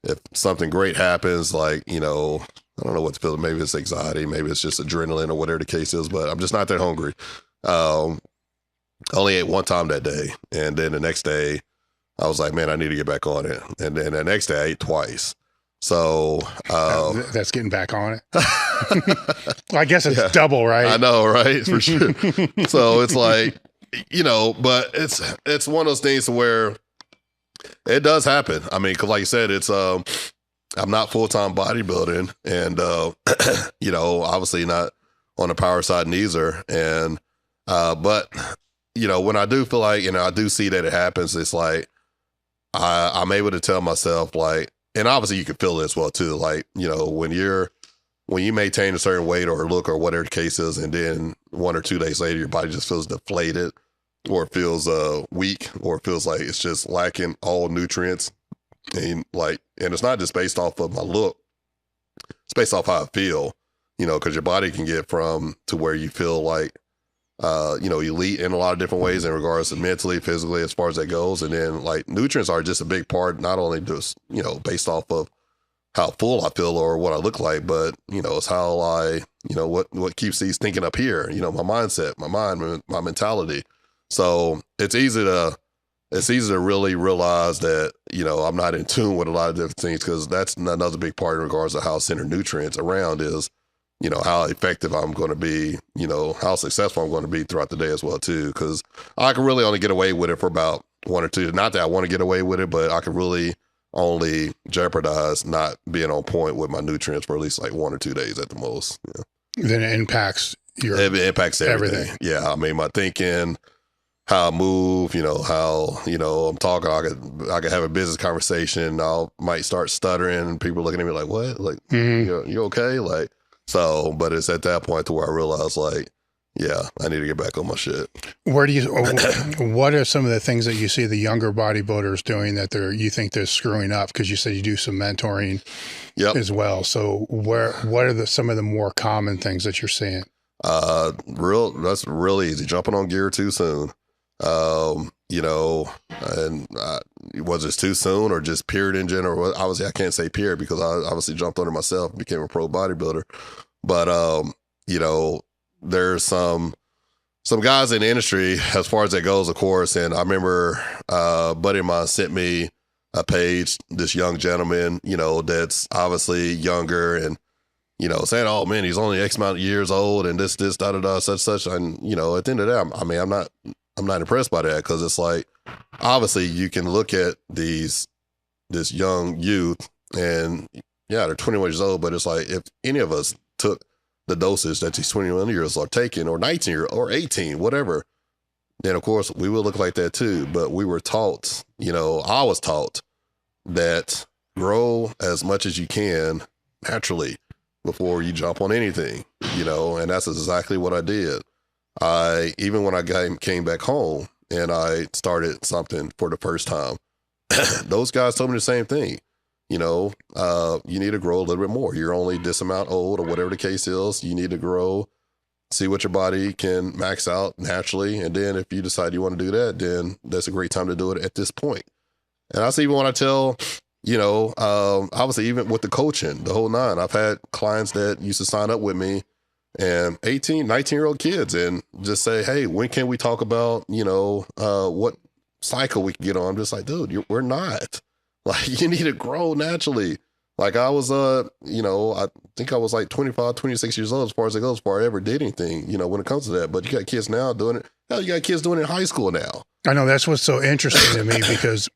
if something great happens, like, you know, I don't know what to feel. Maybe it's anxiety, maybe it's just adrenaline or whatever the case is, but I'm just not that hungry. Only ate one time that day. And then the next day I was like, man, I need to get back on it. And then the next day I ate twice. So that's getting back on it. Well, I guess it's double, right? I know, right? For sure. So it's like, you know, but it's one of those things where it does happen. I mean, cause like you said, it's, I'm not full-time bodybuilding and, you know, obviously not on the power side neither. And, but you know, when I do feel like, you know, I do see that it happens, it's like, I'm able to tell myself like, and obviously you can feel it as well too. Like, you know, when you maintain a certain weight or look or whatever the case is, and then 1 or 2 days later, your body just feels deflated or it feels weak or it feels like it's just lacking all nutrients. And like, and it's not just based off of my look, it's based off how I feel, you know, cause your body can get from to where you feel like, you know, elite in a lot of different ways in regards to mentally, physically, as far as that goes. And then like nutrients are just a big part, not only just, you know, based off of how full I feel or what I look like, but, you know, it's how I, you know, what keeps these thinking up here, you know, my mindset, my mind, my mentality. So it's easy to really realize that, you know, I'm not in tune with a lot of different things, because that's another big part in regards to how I center nutrients around is, you know, how effective I'm going to be, you know, how successful I'm going to be throughout the day as well too. Because I can really only get away with it for about 1 or 2. Not that I want to get away with it, but I can really only jeopardize not being on point with my nutrients for at least like 1 or 2 days at the most. Yeah. Then it impacts it impacts everything. Yeah, I mean, my thinking, how I move, you know, how, you know, I'm talking, I could have a business conversation, might start stuttering, and people looking at me like, what? Like, you okay? Like, so, but it's at that point to where I realize like, yeah, I need to get back on my shit. What are some of the things that you see the younger bodybuilders doing that you think they're screwing up? Because you said you do some mentoring as well. So what are some of the more common things that you're seeing? That's real easy. Jumping on gear too soon. You know, and was this too soon or just period in general? Obviously, I can't say period because I obviously jumped on it myself and became a pro bodybuilder. But, you know, there's some guys in the industry as far as that goes, of course. And I remember a buddy of mine sent me a page, this young gentleman, you know, that's obviously younger and, you know, saying, oh man, he's only X amount of years old and this, da-da-da, such. And, you know, at the end of the day, I mean, I'm not impressed by that, because it's like, obviously you can look at this young youth and yeah, they're 21 years old, but it's like, if any of us took the dosage that these 21 years are taking, or 19 or 18, whatever, then of course we will look like that too. But we were taught, you know, I was taught that grow as much as you can naturally before you jump on anything, you know, and that's exactly what I did. Even when I came back home and I started something for the first time, those guys told me the same thing. You know, you need to grow a little bit more. You're only this amount old or whatever the case is. You need to grow, see what your body can max out naturally. And then if you decide you want to do that, then that's a great time to do it at this point. And I see even when I tell, you know, obviously even with the coaching, the whole nine, I've had clients that used to sign up with me and 18, 19-year-old kids and just say, hey, when can we talk about, you know, what cycle we can get on? I'm just like, dude, we're not. Like, you need to grow naturally. Like, I was, you know, I think I was like 25, 26 years old as far as it goes, before I ever did anything, you know, when it comes to that. But you got kids now doing it. Hell, you got kids doing it in high school now. I know, that's what's so interesting to me, because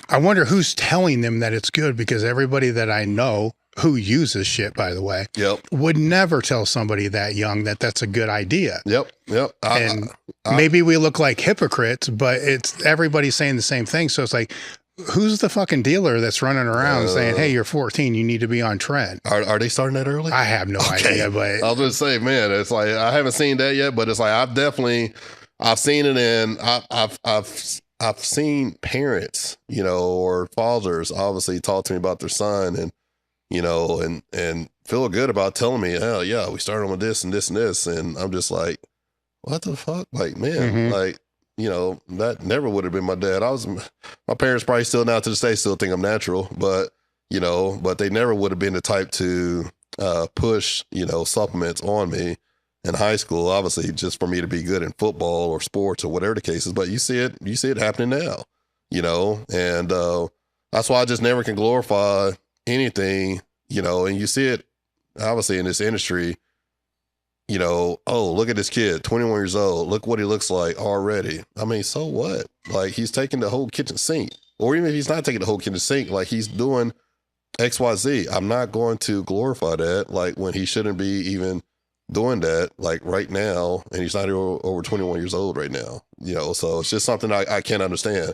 I wonder who's telling them that it's good, because everybody that I know who uses shit, by the way, would never tell somebody that young that that's a good idea. And maybe we look like hypocrites, but it's everybody's saying the same thing. So it's like, who's the fucking dealer that's running around saying, hey, you're 14, you need to be on trend? Are they starting that early? I have no idea, but I was going to say, man, it's like, I haven't seen that yet, but it's like, I've seen it, and I've seen parents, you know, or fathers obviously talk to me about their son, and, you know, and feel good about telling me, hell yeah, we started on this and this and this. And I'm just like, what the fuck? Like, man, like, you know, that never would have been my dad. My parents probably still now to this day still think I'm natural, but, you know, but they never would have been the type to push, you know, supplements on me in high school, obviously, just for me to be good in football or sports or whatever the case is. But you see it happening now, you know, and that's why I just never can glorify anything, you know, and you see it obviously in this industry, you know, oh, look at this kid, 21 years old. Look what he looks like already. I mean, so what? Like, he's taking the whole kitchen sink. Or even if he's not taking the whole kitchen sink, like, he's doing XYZ. I'm not going to glorify that, like, when he shouldn't be even doing that, like, right now. And he's not over 21 years old right now, you know. So it's just something I can't understand.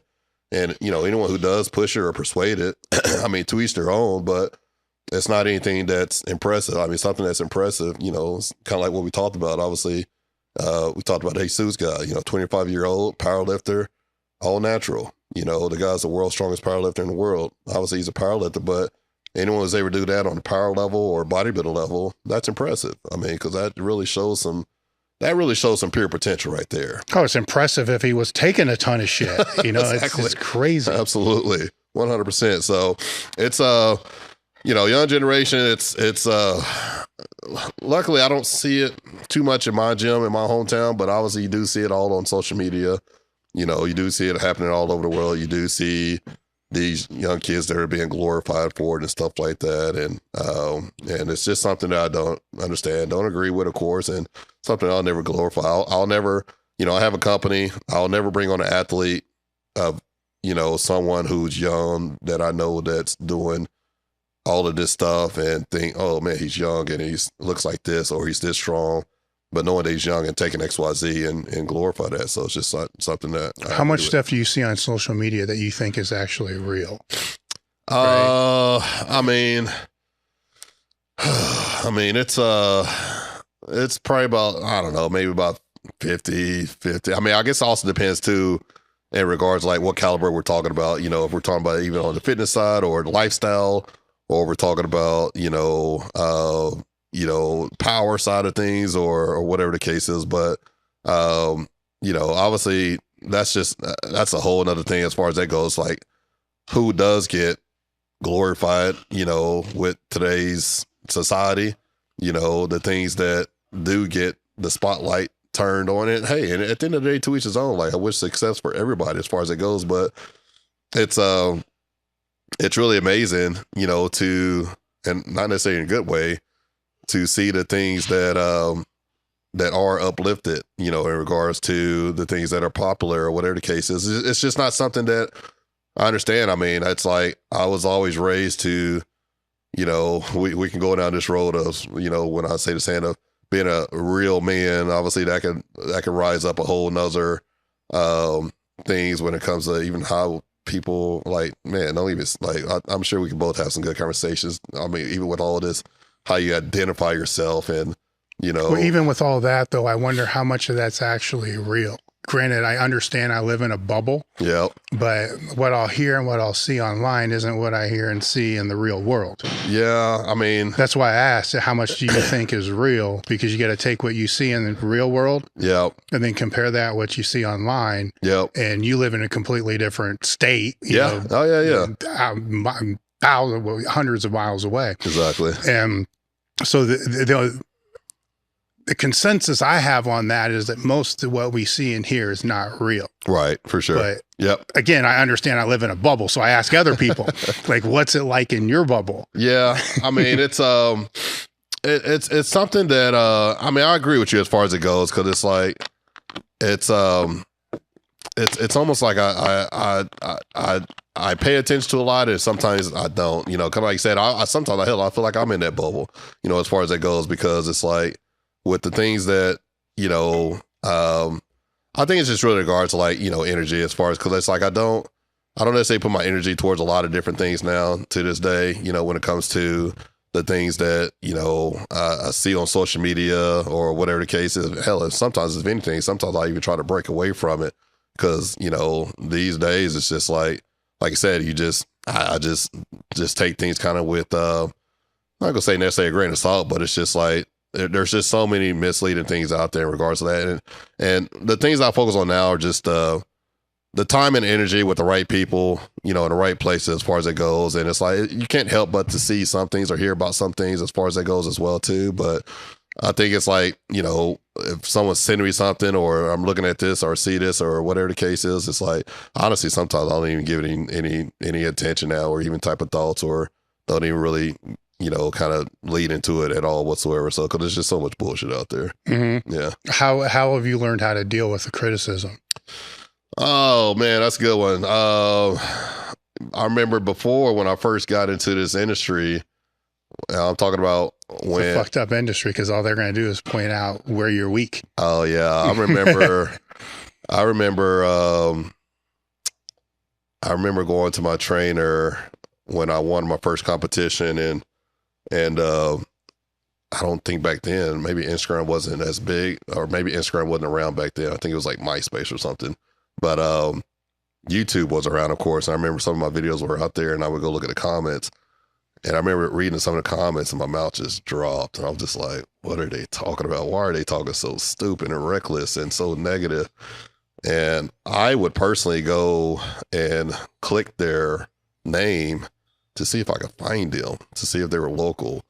And, you know, anyone who does push it or persuade it, I mean, to each their own, but it's not anything that's impressive. I mean, something that's impressive, you know, it's kind of like what we talked about. Obviously, we talked about Jesus guy, you know, 25-year-old power lifter, all natural. You know, the guy's the world's strongest power lifter in the world. Obviously, he's a power lifter, but anyone who's ever do that on a power level or bodybuilding level, that's impressive. I mean, because that really shows some pure potential right there. Oh, it's impressive if he was taking a ton of shit. You know, exactly. It's crazy. Absolutely. 100%. So it's, you know, young generation, it's luckily I don't see it too much in my gym in my hometown, but obviously you do see it all on social media. You know, you do see it happening all over the world. You do see these young kids that are being glorified for it and stuff like that. And it's just something that I don't understand, don't agree with, of course, and something I'll never glorify. I'll never, you know, I have a company. I'll never bring on an athlete of, you know, someone who's young that I know that's doing all of this stuff and think, oh man, he's young and he looks like this, or he's this strong, but knowing that he's young and taking XYZ and glorify that. So it's just something that. How much stuff do you see on social media that you think is actually real? I mean, it's probably about, I don't know, maybe about 50. I mean, I guess it also depends too, in regards to like what caliber we're talking about. You know, if we're talking about even on the fitness side or the lifestyle, or we're talking about, you know, power side of things, or whatever the case is. But, you know, obviously that's a whole nother thing as far as that goes. Like, who does get glorified, you know, with today's society, you know, the things that do get the spotlight turned on it. Hey, and at the end of the day, to each his own. Like, I wish success for everybody as far as it goes, but it's really amazing, you know, and not necessarily in a good way, to see the things that are uplifted, you know, in regards to the things that are popular or whatever the case is. It's just not something that I understand. I mean, it's like, I was always raised to, you know, we can go down this road of, you know, when I say the saying of being a real man, obviously that can rise up a whole nother things when it comes to even how people, like, man, don't even, like, I'm sure we can both have some good conversations. I mean, even with all of this, how you identify yourself, and, you know. Well, even with all that, though, I wonder how much of that's actually real. Granted, I understand I live in a bubble. Yeah. But what I'll hear and what I'll see online isn't what I hear and see in the real world. Yeah, I mean. That's why I asked, how much do you think is real? Because you got to take what you see in the real world. Yeah. And then compare that what you see online. Yeah. And you live in a completely different state. Yeah. Oh, yeah. Thousands, hundreds of miles away. Exactly. And so the consensus I have on that is that most of what we see in here is not real. Right, for sure. But yep. Again, I understand I live in a bubble, so I ask other people, like, what's it like in your bubble? Yeah, I mean, it's something that I mean, I agree with you as far as it goes, because it's like it's almost like I pay attention to a lot, and sometimes I don't. You know, kind of like I said, sometimes I feel like I'm in that bubble. You know, as far as that goes, because it's like with the things that you know, I think it's just really regards to like energy as far as because it's like I don't necessarily put my energy towards a lot of different things now to this day. You know, when it comes to the things that I see on social media or whatever the case is. Hell, sometimes if anything, sometimes I even try to break away from it because these days it's just like I said, I just take things kind of with I'm not gonna say necessarily a grain of salt, but it's just like there's just so many misleading things out there in regards to that, and the things I focus on now are just the time and energy with the right people, in the right places as far as it goes. And it's like, you can't help but to see some things or hear about some things as far as that goes as well too. But I think it's like, if someone's sending me something or I'm looking at this or see this or whatever the case is, it's like, honestly, sometimes I don't even give it any attention now or even type of thoughts or don't even really, kind of lead into it at all whatsoever. So, cause there's just so much bullshit out there. Mm-hmm. Yeah. How have you learned how to deal with the criticism? Oh man, that's a good one. I remember before when I first got into this industry, I'm talking about when it's a fucked up industry because all they're going to do is point out where you're weak. Oh yeah, I remember. I remember going to my trainer when I won my first competition, and I don't think back then maybe Instagram wasn't as big, or maybe Instagram wasn't around back then. I think it was like MySpace or something. But YouTube was around, of course. And I remember some of my videos were out there, and I would go look at the comments. And I remember reading some of the comments, and my mouth just dropped. And I was just like, what are they talking about? Why are they talking so stupid and reckless and so negative? And I would personally go and click their name to see if I could find them, to see if they were local.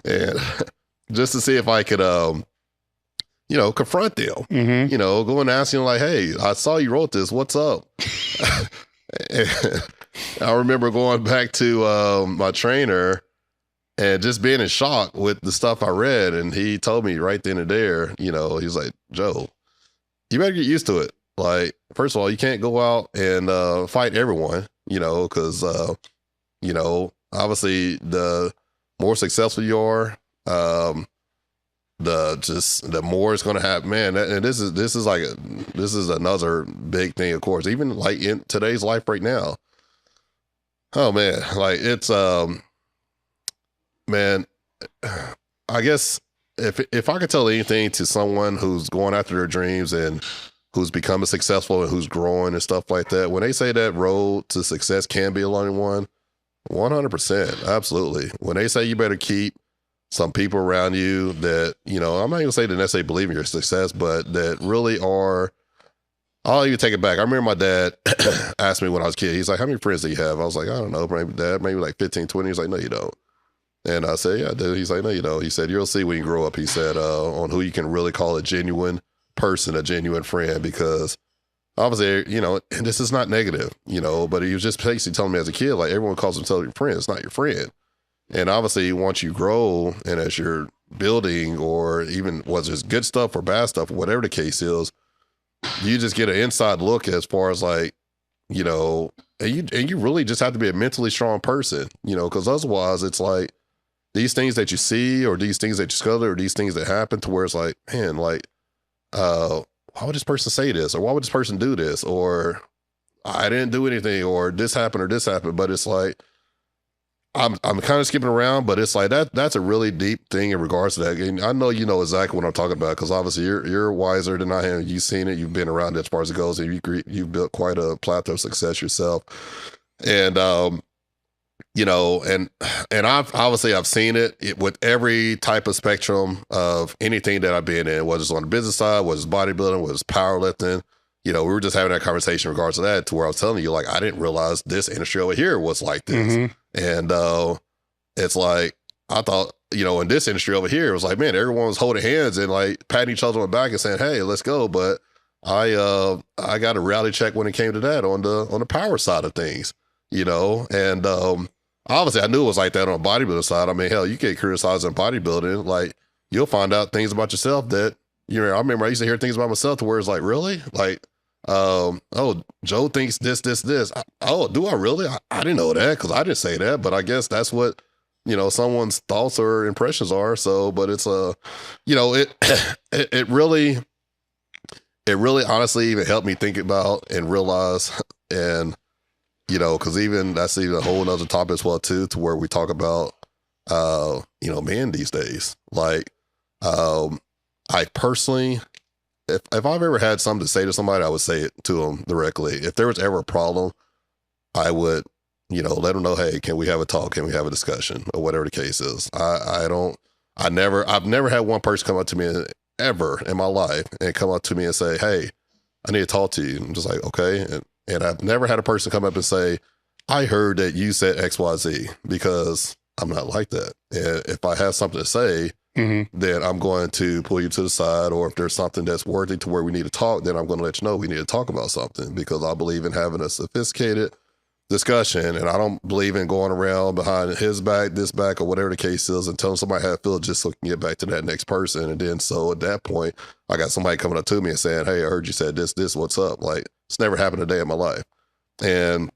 and just to see if I could, confront them, mm-hmm. Go and ask them like, hey, I saw you wrote this, what's up? I remember going back to my trainer and just being in shock with the stuff I read. And he told me right then and there, he's like, Joe, you better get used to it. Like, first of all, you can't go out and fight everyone, because, obviously the more successful you are, the more it's going to happen, man. And this is another big thing, of course, even like in today's life right now. Oh man, like it's, man, I guess if I could tell anything to someone who's going after their dreams and who's becoming successful and who's growing and stuff like that, when they say that road to success can be a lonely one, 100%, absolutely. When they say you better keep some people around you that, I'm not even gonna say that necessarily believe in your success, but that really are, I'll even take it back. I remember my dad asked me when I was a kid, he's like, how many friends do you have? I was like, I don't know, maybe like 15, 20. He's like, no, you don't. And I said, yeah, I do. He's like, no, you don't. He said, you'll see when you grow up, he said, on who you can really call a genuine person, a genuine friend, because obviously, and this is not negative, but he was just basically telling me as a kid, like everyone calls themselves your friend, it's not your friend. And obviously once you grow and as you're building, or even whether it's good stuff or bad stuff, whatever the case is, you just get an inside look as far as like, and you really just have to be a mentally strong person, because otherwise it's like these things that you see or these things that you discover or these things that happen to where it's like, man, like, why would this person say this? Or why would this person do this? Or I didn't do anything, or this happened or this happened. But it's like, I'm kind of skipping around, but it's like that's a really deep thing in regards to that. And I know you know exactly what I'm talking about, because obviously you're wiser than I am. You've seen it, you've been around it as far as it goes, and you've built quite a plateau of success yourself. And and I've seen it with every type of spectrum of anything that I've been in, whether it's on the business side, whether it's bodybuilding, whether it's powerlifting. We were just having that conversation in regards to that, to where I was telling you, like, I didn't realize this industry over here was like this. Mm-hmm. And it's like, I thought, you know, in this industry over here, it was like, man, everyone was holding hands and like patting each other on the back and saying, hey, let's go. But I got a reality check when it came to that on the power side of things, you know, and obviously I knew it was like that on the bodybuilder side. I mean, hell, you get criticized in bodybuilding, like you'll find out things about yourself that, you know, I remember I used to hear things about myself to where it's like, really? Like, oh, Joe thinks this. Oh, do I really? I didn't know that because I didn't say that, but I guess that's what, you know, someone's thoughts or impressions are. So, but it's you know, it really honestly even helped me think about and realize, and, you know, because even that's even a whole nother topic as well too, to where we talk about, you know, men these days. Like, I personally, if I've ever had something to say to somebody, I would say it to them directly. If there was ever a problem, I would, you know, let them know, hey, can we have a talk? Can we have a discussion? Or whatever the case is. I've never had one person come up to me ever in my life and come up to me and say, hey, I need to talk to you. I'm just like, okay. And I've never had a person come up and say, I heard that you said X, Y, Z, because I'm not like that. And if I have something to say, then I'm going to pull you to the side, or if there's something that's worthy to where we need to talk, then I'm going to let you know we need to talk about something, because I believe in having a sophisticated discussion, and I don't believe in going around behind his back, this back, or whatever the case is, and telling somebody how I feel just so I can get back to that next person. And then so at that point, I got somebody coming up to me and saying, hey, I heard you said this, what's up? Like, it's never happened a day in my life. And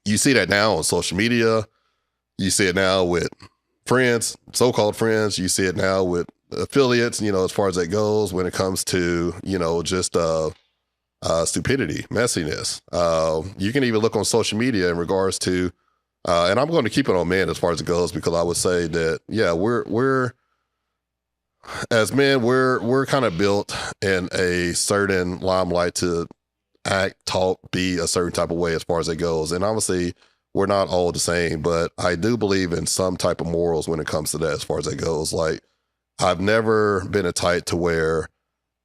you see that now on social media. You see it now with friends, so-called friends. You see it now with affiliates, you know, as far as that goes, when it comes to, you know, just stupidity, messiness. You can even look on social media in regards to, and I'm going to keep it on men as far as it goes, because I would say that, yeah, we're as men, we're kind of built in a certain limelight to act, talk, be a certain type of way as far as it goes. And obviously we're not all the same, but I do believe in some type of morals when it comes to that as far as it goes. Like, I've never been a type to where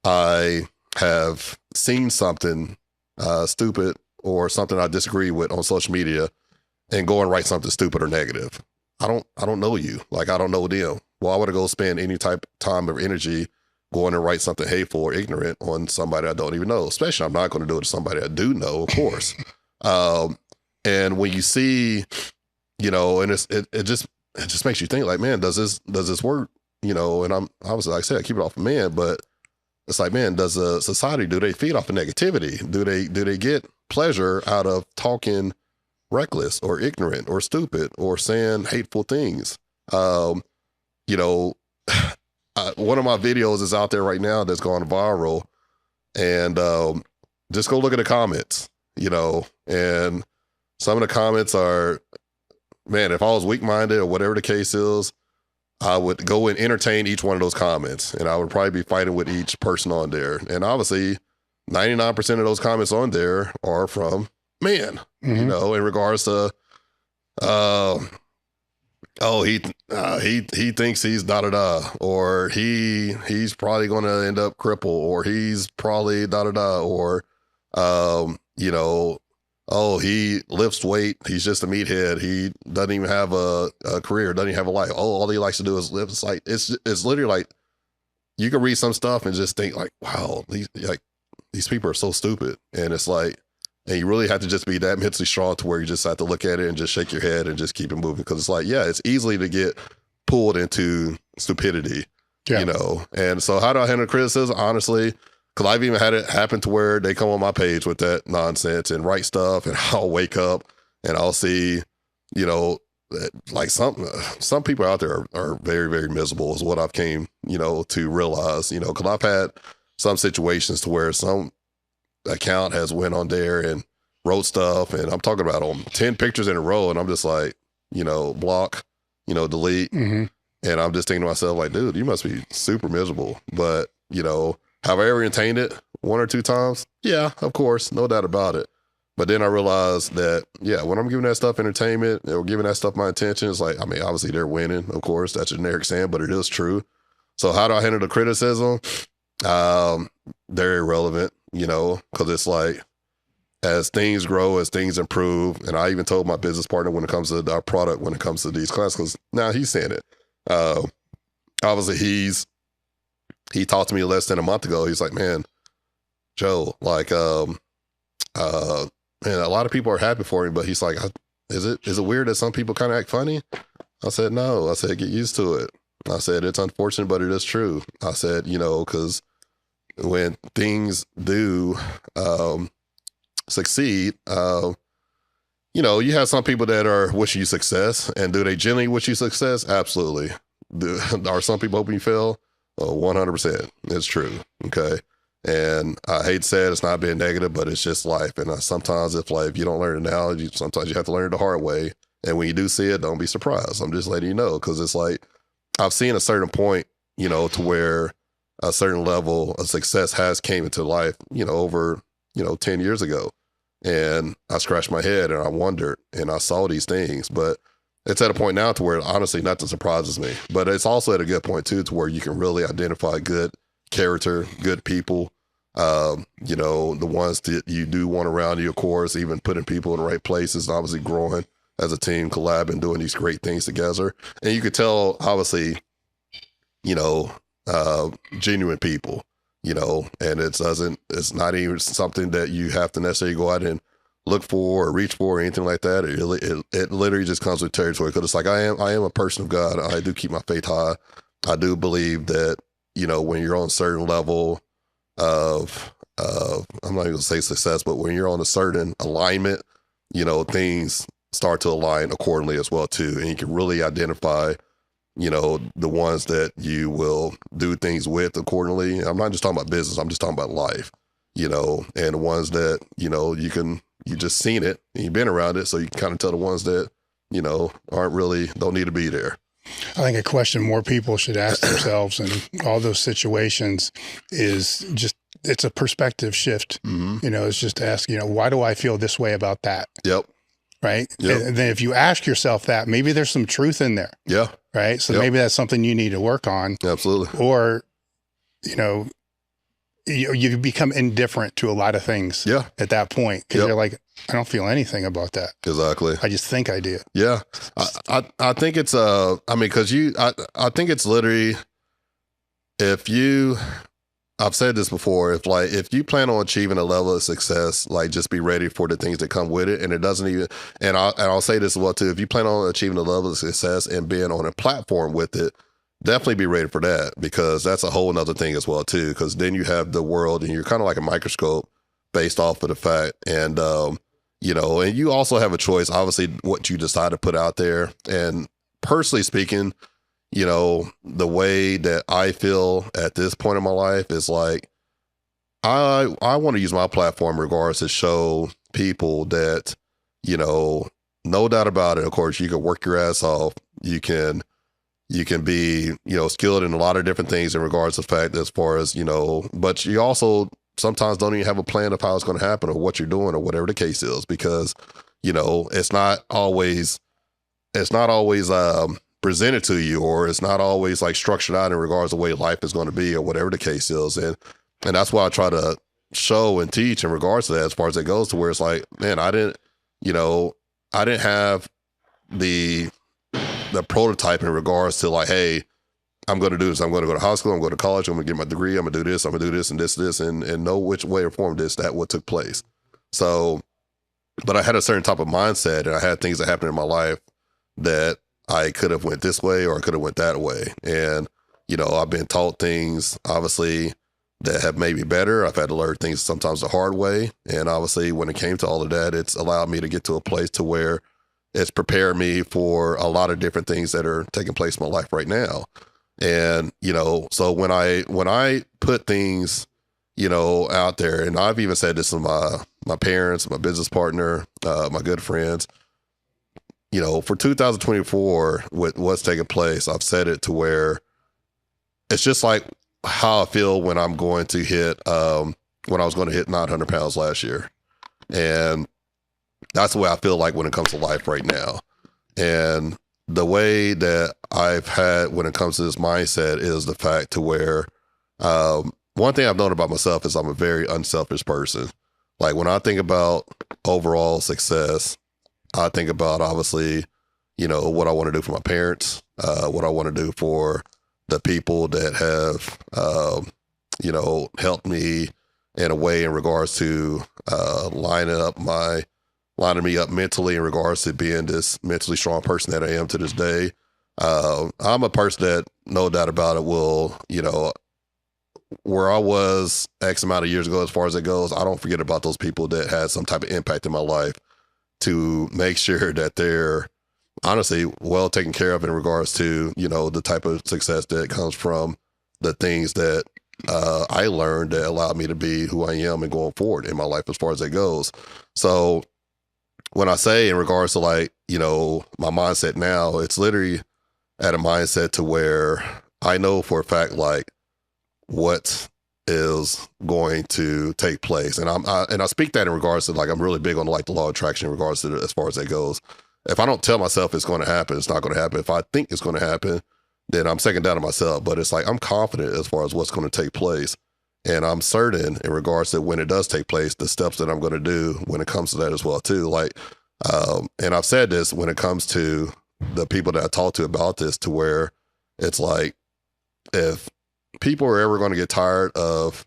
I have seen something stupid or something I disagree with on social media and go and write something stupid or negative. I don't know you. Like, I don't know them. Well, I want to go spend any type of time or energy going and write something hateful or ignorant on somebody I don't even know. Especially, I'm not going to do it to somebody I do know, of course. And when you see, you know, and it just makes you think, like, man, does this work? You know, and I'm obviously, like I said, I keep it off of men, but it's like, man, does a society, do they feed off of negativity? Do they get pleasure out of talking reckless or ignorant or stupid or saying hateful things? You know, one of my videos is out there right now that's gone viral, and just go look at the comments, you know, and some of the comments are, man, if I was weak-minded or whatever the case is, I would go and entertain each one of those comments, and I would probably be fighting with each person on there. And obviously 99% of those comments on there are from men, you know, in regards to, he thinks he's da-da-da, or he's probably going to end up crippled, or he's probably da-da-da, or, you know, oh, he lifts weight, he's just a meathead, he doesn't even have a career, doesn't even have a life. Oh, all he likes to do is lift. It's like, it's literally like, you can read some stuff and just think like, wow, these people are so stupid. And it's like, and you really have to just be that mentally strong to where you just have to look at it and just shake your head and just keep it moving. Because it's like, yeah, it's easily to get pulled into stupidity, you know? And so how do I handle criticism? Honestly, because I've even had it happen to where they come on my page with that nonsense and write stuff, and I'll wake up and I'll see, you know, like some people out there are very, very miserable is what I've came, you know, to realize, you know, because I've had some situations to where some account has went on there and wrote stuff, and I'm talking about on 10 pictures in a row, and I'm just like, you know, block, you know, delete. And I'm just thinking to myself like, dude, you must be super miserable. But, you know, have I ever entertained it 1 or 2 times? Yeah, of course, no doubt about it. But then I realized that, yeah, when I'm giving that stuff entertainment or giving that stuff my attention, it's like, I mean, obviously they're winning, of course, that's a generic saying, but it is true. So how do I handle the criticism? They're irrelevant, you know, because it's like, as things grow, as things improve, and I even told my business partner when it comes to our product, when it comes to these classes, because now he's saying it. Obviously he talked to me less than a month ago. He's like, man, Joe, like, man, a lot of people are happy for him, but he's like, is it weird that some people kind of act funny? I said, no. I said, get used to it. I said, it's unfortunate, but it is true. I said, you know, because when things do succeed, you know, you have some people that are wishing you success, and do they genuinely wish you success? Absolutely. Are some people hoping you fail? 100%. It's true. Okay. And I hate to say it, it's not being negative, but it's just life. And sometimes if you don't learn it now, sometimes you have to learn it the hard way. And when you do see it, don't be surprised. I'm just letting you know, because it's like, I've seen a certain point, you know, to where a certain level of success has came into life, you know, over, you know, 10 years ago. And I scratched my head and I wondered and I saw these things, but it's at a point now to where honestly nothing surprises me. But it's also at a good point too, to where you can really identify good character, good people, you know, the ones that you do want around you, of course, even putting people in the right places, obviously growing as a team, collabing, doing these great things together. And you could tell, obviously, you know, genuine people, you know, and it's not even something that you have to necessarily go out and look for or reach for or anything like that. It literally just comes with territory, because it's like, I am a person of God. I do keep my faith high. I do believe that, you know, when you're on a certain level of I'm not even gonna say success, but when you're on a certain alignment, you know, things start to align accordingly as well too. And you can really identify, you know, the ones that you will do things with accordingly. I'm not just talking about business, I'm just talking about life, you know, and the ones that, you know, you just seen it and you've been around it. So you can kind of tell the ones that, you know, don't need to be there. I think a question more people should ask themselves in all those situations is just, it's a perspective shift. Mm-hmm. You know, it's just to ask, you know, why do I feel this way about that? Yep. Right. Yep. And then if you ask yourself that, maybe there's some truth in there. Yeah. Right. So maybe that's something you need to work on. Absolutely. Or, you know, you become indifferent to a lot of things at that point, because you're like, I don't feel anything about that. Exactly. I just think I do. Yeah. I think it's, I mean, because I think it's literally, I've said this before, if you plan on achieving a level of success, like just be ready for the things that come with it. And it doesn't even, and I'll say this as well too, if you plan on achieving a level of success and being on a platform with it, definitely be ready for that, because that's a whole nother thing as well too. Because then you have the world and you're kind of like a microscope based off of the fact. And, you know, and you also have a choice, obviously, what you decide to put out there. And personally speaking, you know, the way that I feel at this point in my life is like, I want to use my platform regardless to show people that, you know, no doubt about it. Of course, you can work your ass off. You can be, you know, skilled in a lot of different things in regards to the fact as far as, you know, but you also sometimes don't even have a plan of how it's going to happen or what you're doing or whatever the case is, because, you know, it's not always presented to you, or it's not always like structured out in regards to the way life is going to be or whatever the case is. And that's why I try to show and teach in regards to that, as far as it goes, to where it's like, man, I didn't have the prototype in regards to like, hey, I'm going to do this. I'm going to go to high school. I'm going to college. I'm going to get my degree. I'm going to do this. I'm going to do this and this, and know which way or form that what took place. So, but I had a certain type of mindset, and I had things that happened in my life that I could have went this way or I could have went that way. And, you know, I've been taught things, obviously, that have made me better. I've had to learn things sometimes the hard way. And obviously, when it came to all of that, it's allowed me to get to a place to where it's prepared me for a lot of different things that are taking place in my life right now. And, you know, so when I put things, you know, out there, and I've even said this to my parents, my business partner, my good friends, you know, for 2024, with what's taking place, I've said it to where it's just like how I feel when I'm going to hit, when I was going to hit 900 pounds last year. And that's the way I feel like when it comes to life right now. And the way that I've had when it comes to this mindset is the fact to where, one thing I've known about myself is I'm a very unselfish person. Like when I think about overall success, I think about obviously, you know, what I want to do for my parents. what I want to do for the people that have, helped me in a way in regards to lining me up mentally in regards to being this mentally strong person that I am to this day. I'm a person that, no doubt about it, will, where I was X amount of years ago, as far as it goes, I don't forget about those people that had some type of impact in my life, to make sure that they're honestly well taken care of in regards to, the type of success that comes from the things that I learned that allowed me to be who I am and going forward in my life as far as it goes. So when I say in regards to my mindset now, it's literally at a mindset to where I know for a fact, what is going to take place. And I speak that in regards to, I'm really big on the law of attraction in regards to as far as that goes. If I don't tell myself it's going to happen, it's not going to happen. If I think it's going to happen, then I'm second down to myself. But it's I'm confident as far as what's going to take place. And I'm certain in regards to when it does take place, the steps that I'm going to do when it comes to that as well too. And I've said this when it comes to the people that I talk to about this, to where it's if people are ever going to get tired of,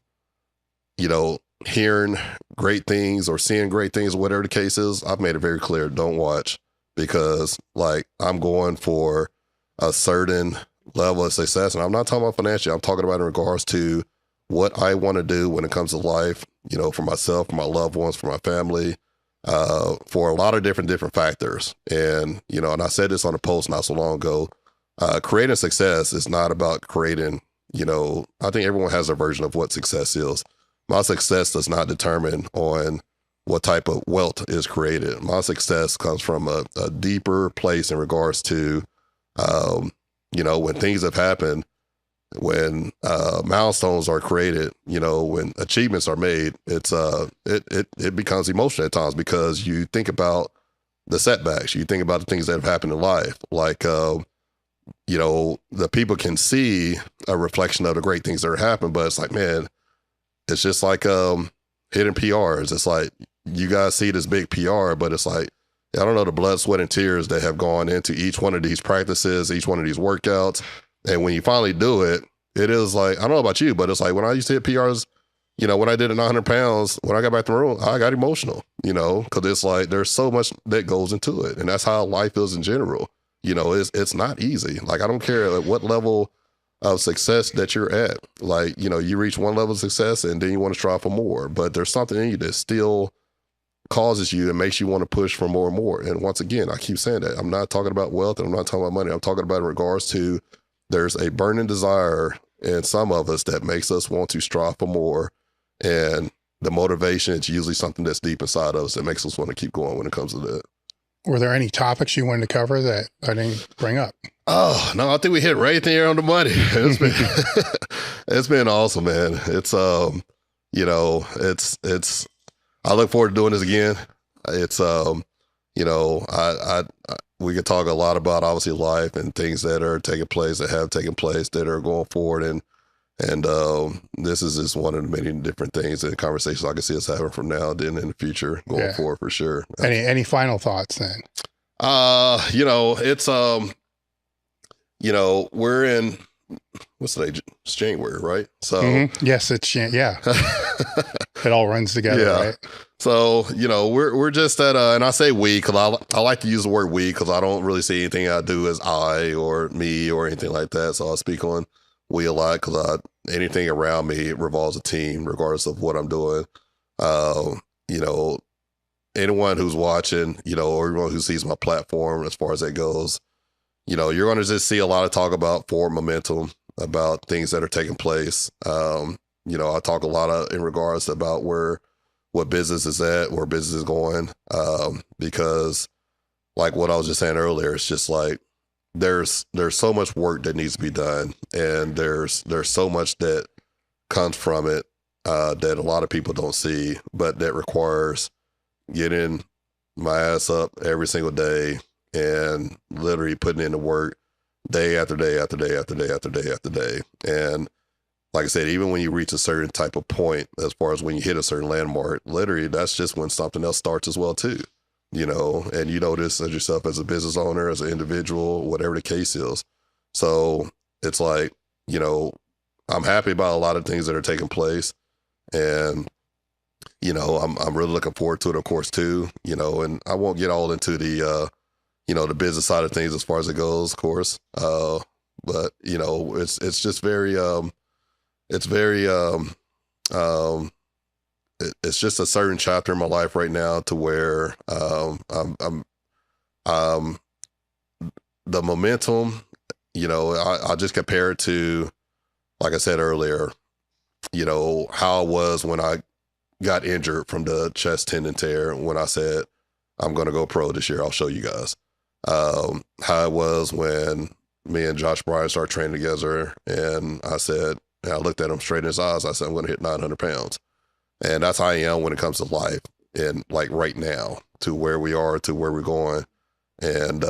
hearing great things or seeing great things, whatever the case is, I've made it very clear, don't watch, because I'm going for a certain level of success. And I'm not talking about financially. I'm talking about in regards to what I want to do when it comes to life, for myself, for my loved ones, for my family, for a lot of different factors. And, and I said this on a post not so long ago, creating success is not about creating, I think everyone has their version of what success is. My success does not determine on what type of wealth is created. My success comes from a deeper place in regards to, when things have happened, when milestones are created, when achievements are made, it becomes emotional at times, because you think about the setbacks, you think about the things that have happened in life. The people can see a reflection of the great things that are happening, but it's man, it's just hidden PRs. It's you guys see this big PR, but it's I don't know the blood, sweat, and tears that have gone into each one of these practices, each one of these workouts. And when you finally do it, it is I don't know about you, but it's when I used to hit PRs, when I did it 900 pounds, when I got back to the room, I got emotional, because it's there's so much that goes into it. And that's how life is in general. It's not easy. I don't care what level of success that you're at. You reach one level of success and then you want to strive for more, but there's something in you that still causes you and makes you want to push for more and more. And once again, I keep saying that I'm not talking about wealth and I'm not talking about money. I'm talking about in regards to, there's a burning desire in some of us that makes us want to strive for more. And the motivation is usually something that's deep inside of us that makes us want to keep going when it comes to that. Were there any topics you wanted to cover that I didn't bring up? Oh, no, I think we hit right there on the money. It's been, it's been awesome, man. It's, I look forward to doing this again. It's, we could talk a lot about obviously life and things that are taking place, that have taken place, that are going forward. And this is just one of the many different things and conversations I can see us having from now and then in the future going forward for sure. Any final thoughts then? It's, we're in, what's the age? It's January, right? So yes, it's yeah. It all runs together, right? So, we're just at and I say we, because I like to use the word we, because I don't really see anything I do as I or me or anything like that. So I speak on we a lot, because anything around me revolves a team, regardless of what I'm doing. Anyone who's watching, or everyone who sees my platform as far as that goes, you're going to just see a lot of talk about forward momentum, about things that are taking place. I talk a lot in regards about what business is at, where business is going. Because what I was just saying earlier, it's just there's so much work that needs to be done, and there's so much that comes from it that a lot of people don't see, but that requires getting my ass up every single day and literally putting in the work day after day after day after day after day after day. And like I said, even when you reach a certain type of point, as far as when you hit a certain landmark, literally that's just when something else starts as well too. And you know this as yourself as a business owner, as an individual, whatever the case is. So it's like, you know, I'm happy about a lot of things that are taking place, and you know, I'm really looking forward to it, of course, too. You know, and I won't get all into the you know, the business side of things as far as it goes, of course. But you know, it's just very it's very it's just a certain chapter in my life right now to where I'm the momentum, you know, I just compare it to, like I said earlier, you know, how I was when I got injured from the chest tendon tear, when I said, I'm going to go pro this year. I'll show you guys. How it was when me and Josh Bryant started training together, and I said, and I looked at him straight in his eyes. I said, I'm going to hit 900 pounds. And that's how I am when it comes to life, and like right now, to where we are, to where we're going. And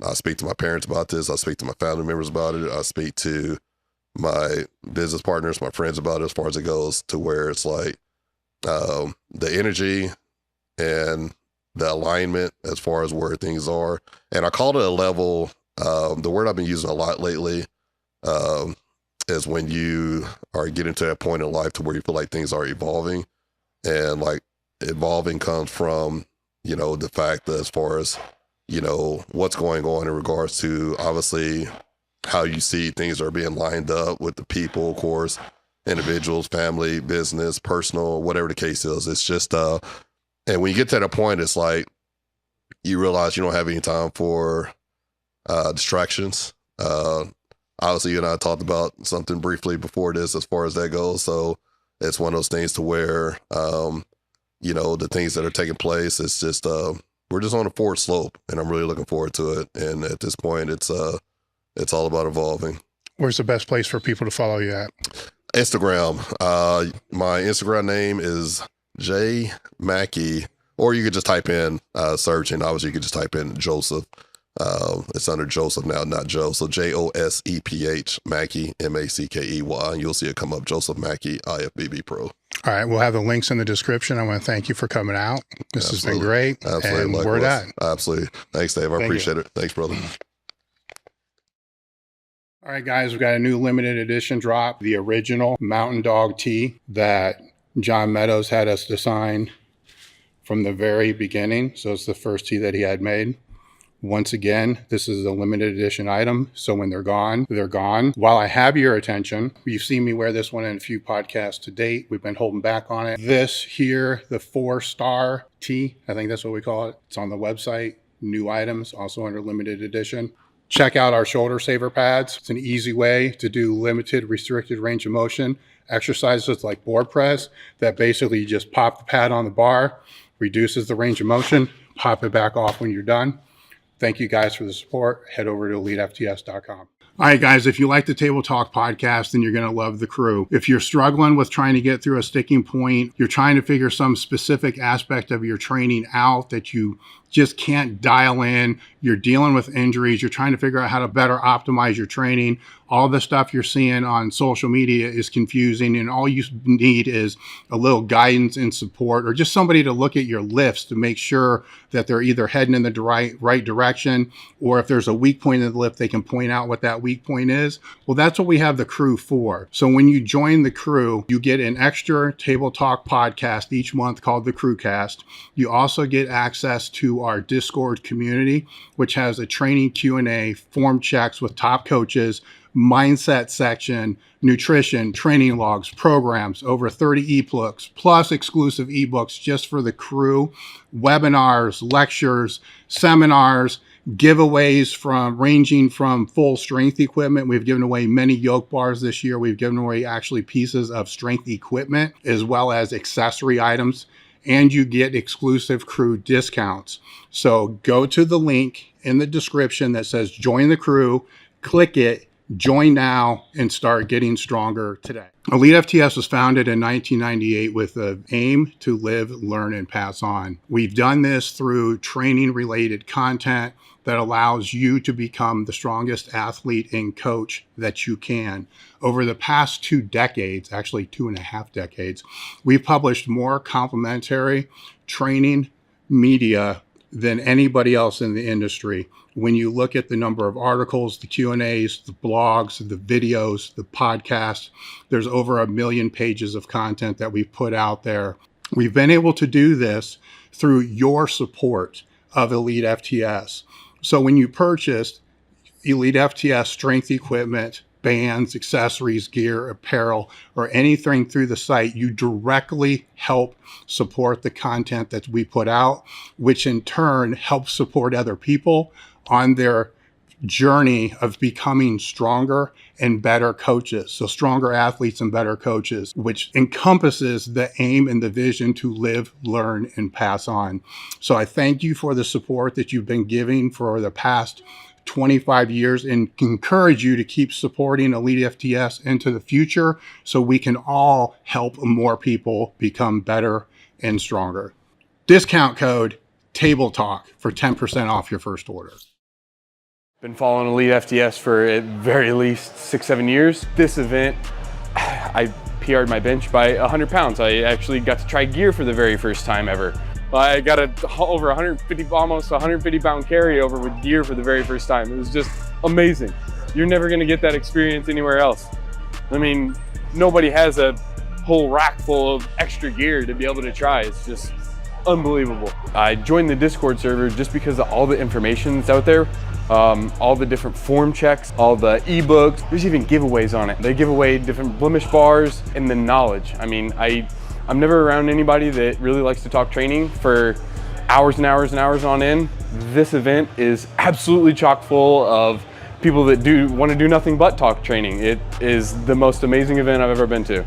I speak to my parents about this. I speak to my family members about it. I speak to my business partners, my friends about it, as far as it goes, to where it's like the energy and the alignment as far as where things are. And I call it a level. The word I've been using a lot lately is when you are getting to that point in life to where you feel like things are evolving, and like evolving comes from, you know, the fact that as far as, you know, what's going on in regards to obviously how you see things are being lined up with the people, of course, individuals, family, business, personal, whatever the case is. It's just, and when you get to that point, it's like you realize you don't have any time for distractions. Obviously, you and I talked about something briefly before this as far as that goes. So it's one of those things to where, you know, the things that are taking place, it's just, we're just on a forward slope, and I'm really looking forward to it. And at this point, it's all about evolving. Where's the best place for people to follow you at? Instagram. My Instagram name is J Mackey, or you could just type in search, and obviously you could just type in Joseph. It's under Joseph now, not Joe. So JOSEPH Mackey, MACKEY. You'll see it come up, Joseph Mackey, IFBB Pro. All right, we'll have the links in the description. I want to thank you for coming out. This has been great. Absolutely. And we're done. Absolutely. Thanks, Dave. I appreciate it. Thanks, brother. All right, guys, we've got a new limited edition drop, the original Mountain Dog tee that John Meadows had us design from the very beginning. So it's the first tee that he had made. Once again, this is a limited edition item, so when they're gone, they're gone. While I have your attention, you've seen me wear this one in a few podcasts to date. We've been holding back on it. This here, the 4-star tee, I think that's what we call it. It's on the website. New items, also under limited edition. Check out our shoulder saver pads. It's an easy way to do limited restricted range of motion exercises like board press that basically you just pop the pad on the bar, reduces the range of motion, pop it back off when you're done. Thank you guys for the support. Head over to elitefts.com. All right, guys, if you like the Table Talk podcast, then you're going to love the crew. If you're struggling with trying to get through a sticking point, you're trying to figure some specific aspect of your training out that you just can't dial in, you're dealing with injuries, you're trying to figure out how to better optimize your training, all the stuff you're seeing on social media is confusing, and all you need is a little guidance and support, or just somebody to look at your lifts to make sure that they're either heading in the right direction, or if there's a weak point in the lift, they can point out what that weak point is. Well, that's what we have the crew for. So when you join the crew, you get an extra Table Talk podcast each month called the Crewcast. You also get access to our Discord community, which has a training Q&A, form checks with top coaches, mindset section, nutrition, training logs, programs, over 30 ebooks, plus exclusive ebooks just for the crew, webinars, lectures, seminars, giveaways ranging from full strength equipment. We've given away many yoke bars this year. We've given away actually pieces of strength equipment as well as accessory items, and you get exclusive crew discounts. So go to the link in the description that says join the crew, click it, join now, and start getting stronger today. Elite FTS was founded in 1998 with the aim to live, learn, and pass on. We've done this through training-related content that allows you to become the strongest athlete and coach that you can. Over the past 2 decades, actually 2.5 decades, we've published more complimentary training media than anybody else in the industry. when you look at the number of articles, the Q&As, the blogs, the videos, the podcasts, there's over 1 million pages of content that we've put out there. We've been able to do this through your support of Elite FTS. So when you purchased Elite FTS strength equipment, bands, accessories, gear, apparel, or anything through the site, you directly help support the content that we put out, which in turn helps support other people on their journey of becoming stronger and better coaches. So stronger athletes and better coaches, which encompasses the aim and the vision to live, learn, and pass on. So I thank you for the support that you've been giving for the past 25 years and encourage you to keep supporting Elite FTS into the future so we can all help more people become better and stronger. Discount code Table Talk for 10% off your first order. Been following Elite FTS for at very least 6-7 years. This event, I PR'd my bench by 100 pounds. I actually got to try gear for the very first time ever. I got over 150, almost 150 pound carryover with gear for the very first time. It was just amazing. You're never gonna get that experience anywhere else. I mean, nobody has a whole rack full of extra gear to be able to try. It's just unbelievable. I joined the Discord server just because of all the information that's out there. All the different form checks, all the ebooks, there's even giveaways on it. They give away different blemish bars and the knowledge. I mean, I'm never around anybody that really likes to talk training for hours and hours and hours on end. This event is absolutely chock full of people that want to do nothing but talk training. It is the most amazing event I've ever been to.